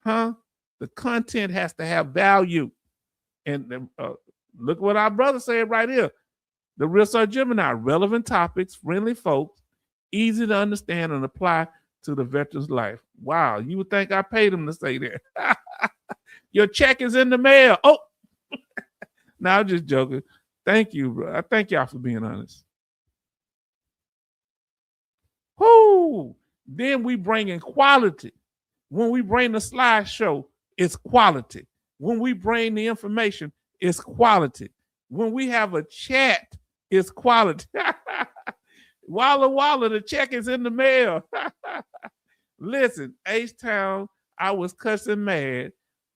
Huh? The content has to have value. And look what our brother said right here. The Real Sir Gemini, relevant topics, friendly folks, easy to understand and apply to the veteran's life. Wow, you would think I paid him to say that. Your check is in the mail. Oh, now I'm just joking. Thank you, bro. I thank y'all for being honest. Whoo! Then we bring in quality. When we bring the slideshow, it's quality. When we bring the information, it's quality. When we have a chat, it's quality. Walla, the check is in the mail. Listen, H-Town, I was cussing mad.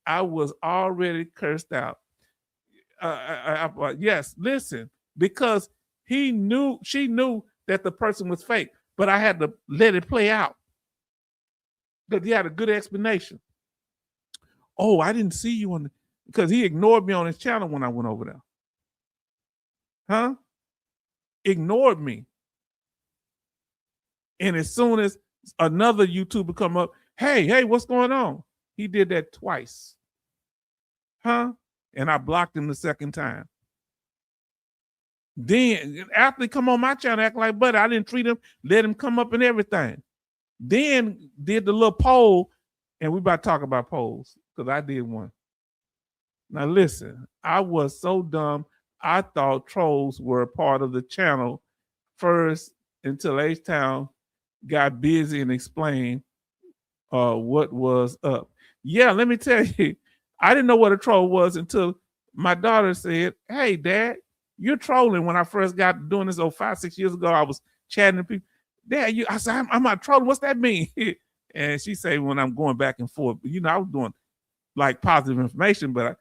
I was already cursed out. Yes, listen, because she knew that the person was fake, but I had to let it play out. Because he had a good explanation. Oh, I didn't see you on the, because he ignored me on his channel when I went over there. Huh? Ignored me. And as soon as another YouTuber come up, hey, what's going on? He did that twice. Huh? And I blocked him the second time. Then after he come on my channel, act like, buddy, I didn't treat him, let him come up and everything. Then did the little poll, and we about to talk about polls, because I did one. Now listen, I was so dumb. I thought trolls were a part of the channel first until H-Town got busy and explained what was up. Yeah, let me tell you, I didn't know what a troll was until my daughter said, hey, Dad, you're trolling. When I first got doing this 5-6 years ago, I was chatting to people. Dad, I said, I'm not trolling. What's that mean? And she said, when I'm going back and forth. But, I was doing like positive information, but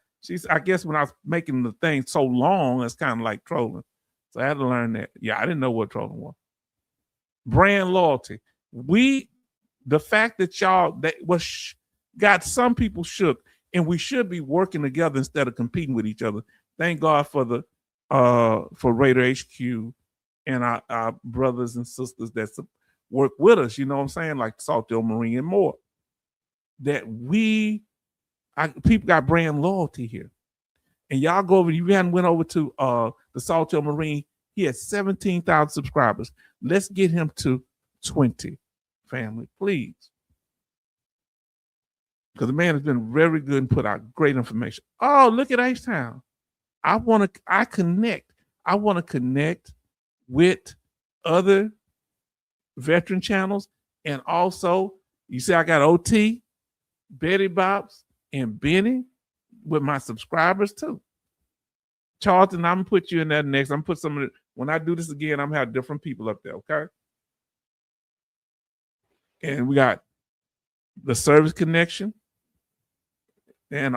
I guess when I was making the thing so long, it's kind of like trolling. So I had to learn that. Yeah, I didn't know what trolling was. Brand loyalty. The fact that y'all got some people shook, and we should be working together instead of competing with each other. Thank God for the for Raider HQ and our brothers and sisters that work with us. You know what I'm saying? Like Saltdale Marine and more. That people got brand loyalty here. And y'all go over, you hadn't went over to the Saltdale Marine. He has 17,000 subscribers. Let's get him to 20, family, please. Because the man has been very good and put out great information. Oh, look at H-Town. I want to connect with other veteran channels. And also, you see, I got OT, Betty Bobs, and Benny with my subscribers too. Charlton, I'm gonna put you in that next. I'm gonna put some of it. When I do this again, I'm gonna have different people up there, okay? And we got the Service Connection and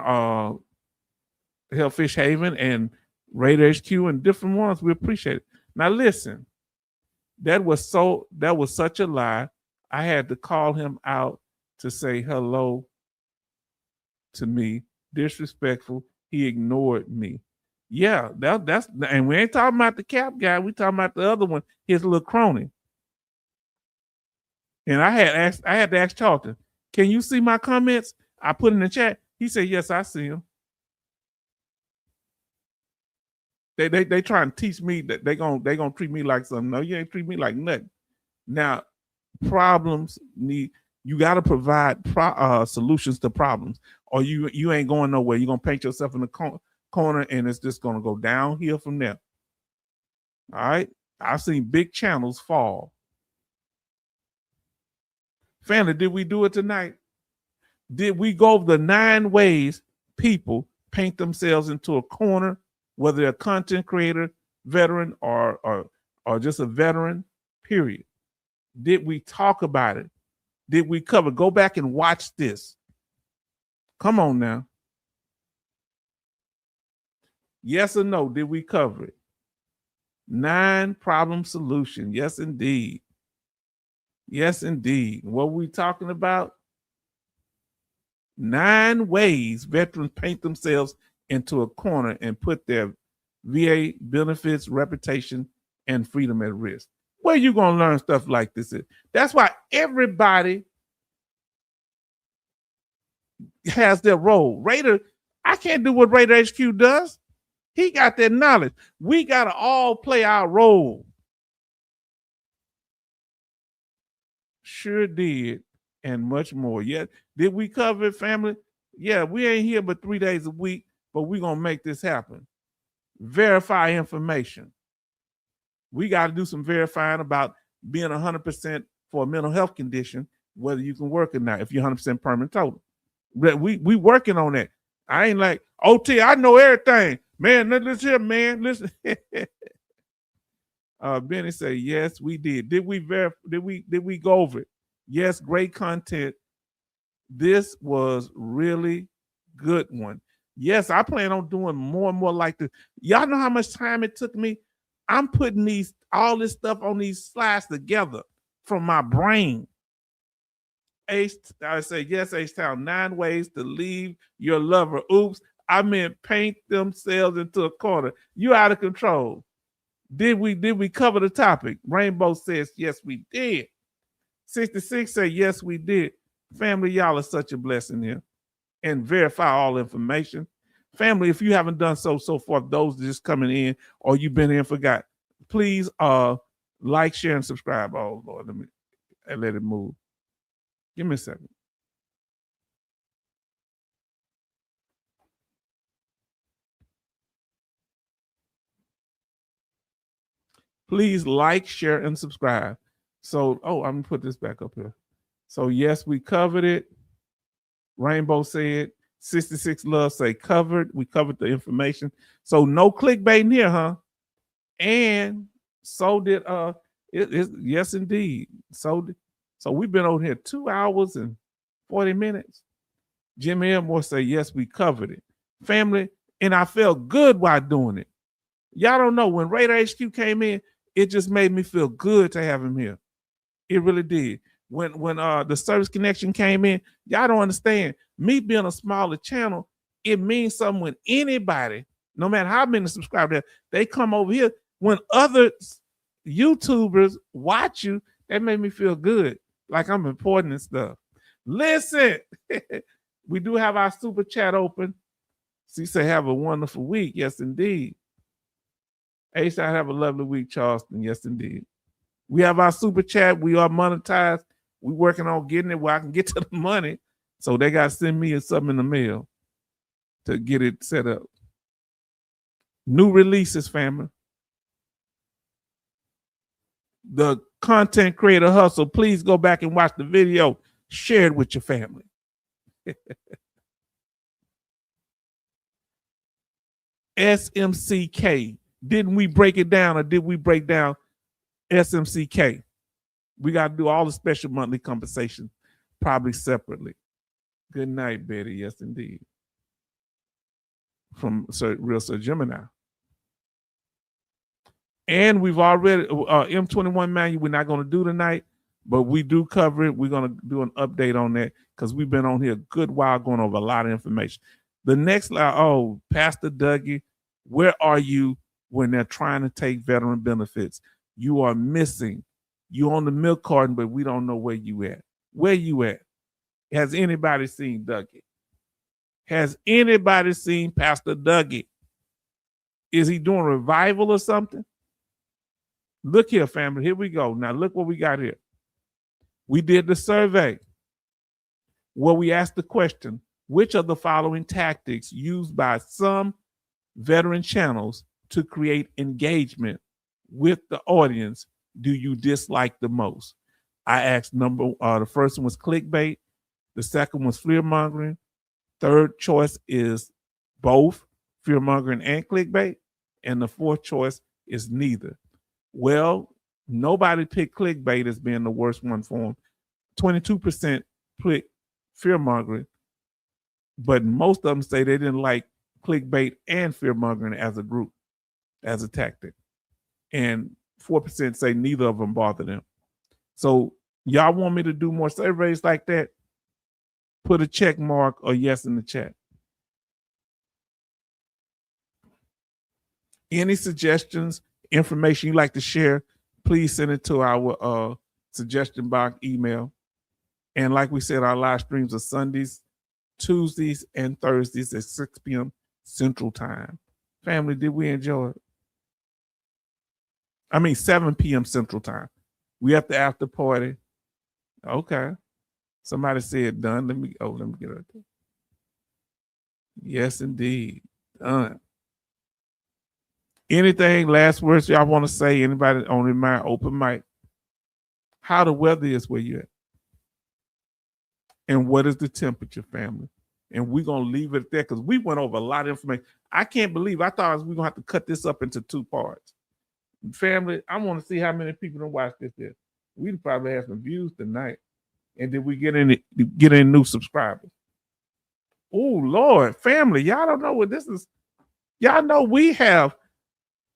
Hellfish Haven and Raider HQ and different ones. We appreciate it. Now listen, that was such a lie. I had to call him out to say hello to me. Disrespectful. He ignored me. Yeah, that's and we ain't talking about the cap guy. We talking about the other one, his little crony. And I had to ask Charlton, can you see my comments? I put in the chat. He said, yes, I see them. They try and teach me that they gonna treat me like something. No, you ain't treat me like nothing. Now, problems you got to provide solutions to problems, or you ain't going nowhere. You're gonna paint yourself in the corner, and it's just gonna go downhill from there. All right, I've seen big channels fall. Family, did we do it tonight? Did we go over the 9 ways people paint themselves into a corner, whether they're a content creator, veteran, or just a veteran, period? Did we talk about it? Did we cover? Go back and watch this. Come on now. Yes or no, did we cover it? 9 problem solution. Yes, indeed. Yes, indeed. What were we talking about? 9 ways veterans paint themselves into a corner and put their VA benefits, reputation, and freedom at risk. Where you going to learn stuff like this? That's why everybody has their role. Raider, I can't do what Raider HQ does. He got that knowledge. We got to all play our role. Sure did, and much more. Yeah, did we cover it, family? Yeah, we ain't here but 3 days a week, but we're going to make this happen. Verify information. We got to do some verifying about being 100% for a mental health condition, whether you can work or not, if you're 100% permanent total. We working on that. I ain't like, OT, I know everything. Man, listen here, man. Listen. Benny said, yes, we did. Did we go over it? Yes, great content. This was really good one. Yes, I plan on doing more and more like this. Y'all know how much time it took me? I'm putting all this stuff on these slides together from my brain. I say yes, H-Town. 9 ways to leave your lover. Oops, I meant paint themselves into a corner. You out of control. Did we cover the topic? Rainbow says yes, we did. 66 say yes, we did. Family, y'all are such a blessing here. And verify all information. Family, if you haven't done so far, those just coming in or you've been in and forgot, please like, share, and subscribe. Oh Lord, let it move. Give me a second. Please like, share, and subscribe. So, I'm gonna put this back up here. So, yes, we covered it. Rainbow said, 66 Love say covered. We covered the information. So no clickbait here, huh? And so did yes, indeed. So we've been over here 2 hours and 40 minutes. Jimmy Elmore say, yes, we covered it. Family, and I felt good while doing it. Y'all don't know, when Radar HQ came in, it just made me feel good to have him here. It really did. When the Service Connection came in, y'all don't understand. Me being a smaller channel, it means something when anybody, no matter how many subscribers, they come over here. When other YouTubers watch you, that made me feel good, like I'm important and stuff. Listen, we do have our super chat open. She said, have a wonderful week. Yes, indeed. Ace, I have a lovely week, Charleston. Yes, indeed. We have our super chat. We are monetized. We're working on getting it where I can get to the money. So they got to send me something in the mail to get it set up. New releases, family. The content creator hustle. Please go back and watch the video. Share it with your family. SMCK. Didn't we break it down, or did we break down SMCK? We got to do all the special monthly compensation probably separately. Good night, Betty. Yes, indeed. From Real Sir Gemini. And we've already, M21 manual, we're not going to do tonight, but we do cover it. We're going to do an update on that because we've been on here a good while going over a lot of information. The next, Pastor Dougie, where are you when they're trying to take veteran benefits? You are missing. You on the milk carton, but we don't know where you at. Where you at? Has anybody seen Dougie? Has anybody seen Pastor Dougie? Is he doing revival or something? Look here, family. Here we go. Now look what we got here. We did the survey where we asked the question, which of the following tactics used by some veteran channels to create engagement with the audience do you dislike the most? I asked the first one was clickbait. The second was fear-mongering. Third choice is both fear-mongering and clickbait. And the fourth choice is neither. Well, nobody picked clickbait as being the worst one for them. 22% picked fear-mongering, but most of them say they didn't like clickbait and fear-mongering as a group, as a tactic. And 4% say neither of them bother them. So y'all want me to do more surveys like that? Put a check mark or yes in the chat. Any suggestions, information you'd like to share, please send it to our suggestion box email. And like we said, our live streams are Sundays, Tuesdays, and Thursdays at 6 p.m. Central Time. Family, did we enjoy it? 7 p.m. Central Time. We have the after party. Okay. Somebody said done. Let me get it. Yes, indeed. Done. Anything, last words y'all want to say? Anybody on their mind, open mic? How the weather is where you at? And what is the temperature, family? And we're going to leave it there because we went over a lot of information. I can't believe, I thought we were going to have to cut this up into 2 parts. Family, I want to see how many people don't watch this there. We probably have some views tonight. And did we get any new subscribers? Oh, Lord, family, y'all don't know what this is. Y'all know we have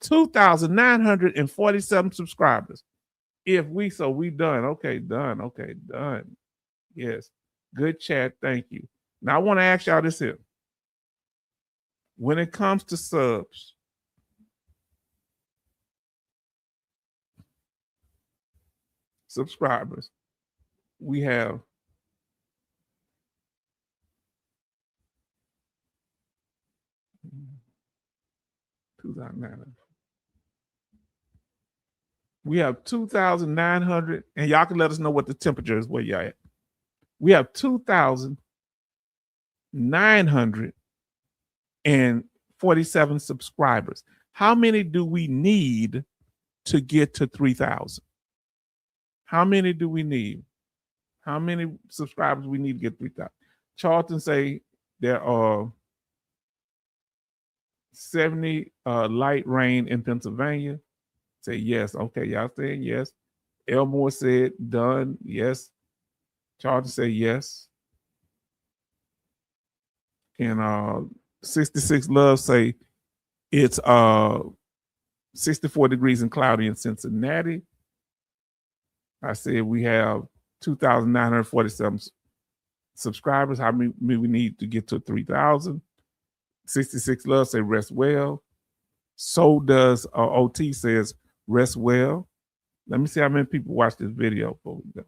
2,947 subscribers. We done. Okay, done. Okay, done. Yes. Good chat. Thank you. Now I want to ask y'all this here. When it comes to subs, subscribers, we have 2,900. We have 2,900, and y'all can let us know what the temperature is where y'all at. We have 2,947 subscribers. How many do we need to get to 3,000? How many do we need? How many subscribers we need to get 3,000? Charlton say there are 70 light rain in Pennsylvania. Say yes. Okay, y'all saying yes. Elmore said done. Yes. Charlton said yes. And 66 Love say it's 64 degrees and cloudy in Cincinnati. I said we have 2,947 subscribers. How many we need to get to 3,000? 66 Love say rest well. So does OT says rest well. Let me see how many people watch this video before we go.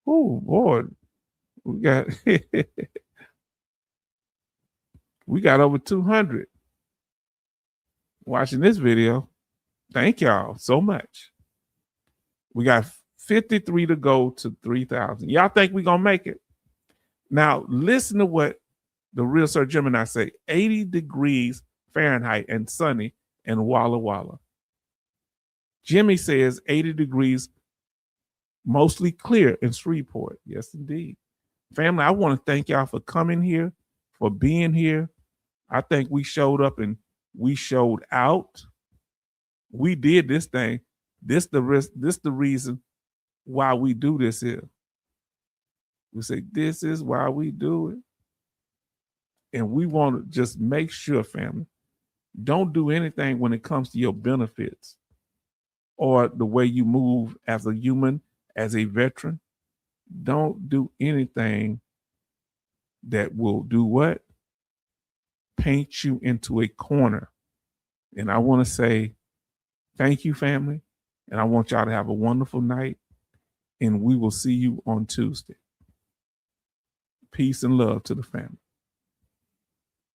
Oh boy, we got we got over 200 watching this video. Thank y'all so much. We got 53 to go to 3,000. Y'all think we gonna make it? Now listen to what the real Sir Gemini say: 80 degrees Fahrenheit and sunny in Walla Walla. Jimmy says 80 degrees, mostly clear in Shreveport. Yes, indeed. Family, I want to thank y'all for coming here, for being here. I think we showed up and we showed out. We did this thing. This the reason why we do this here. We say this is why we do it. And we want to just make sure, family, don't do anything when it comes to your benefits or the way you move as a human, as a veteran. Don't do anything that will do what? Paint you into a corner. And I want to say thank you, family. And I want y'all to have a wonderful night. And we will see you on Tuesday. Peace and love to the family.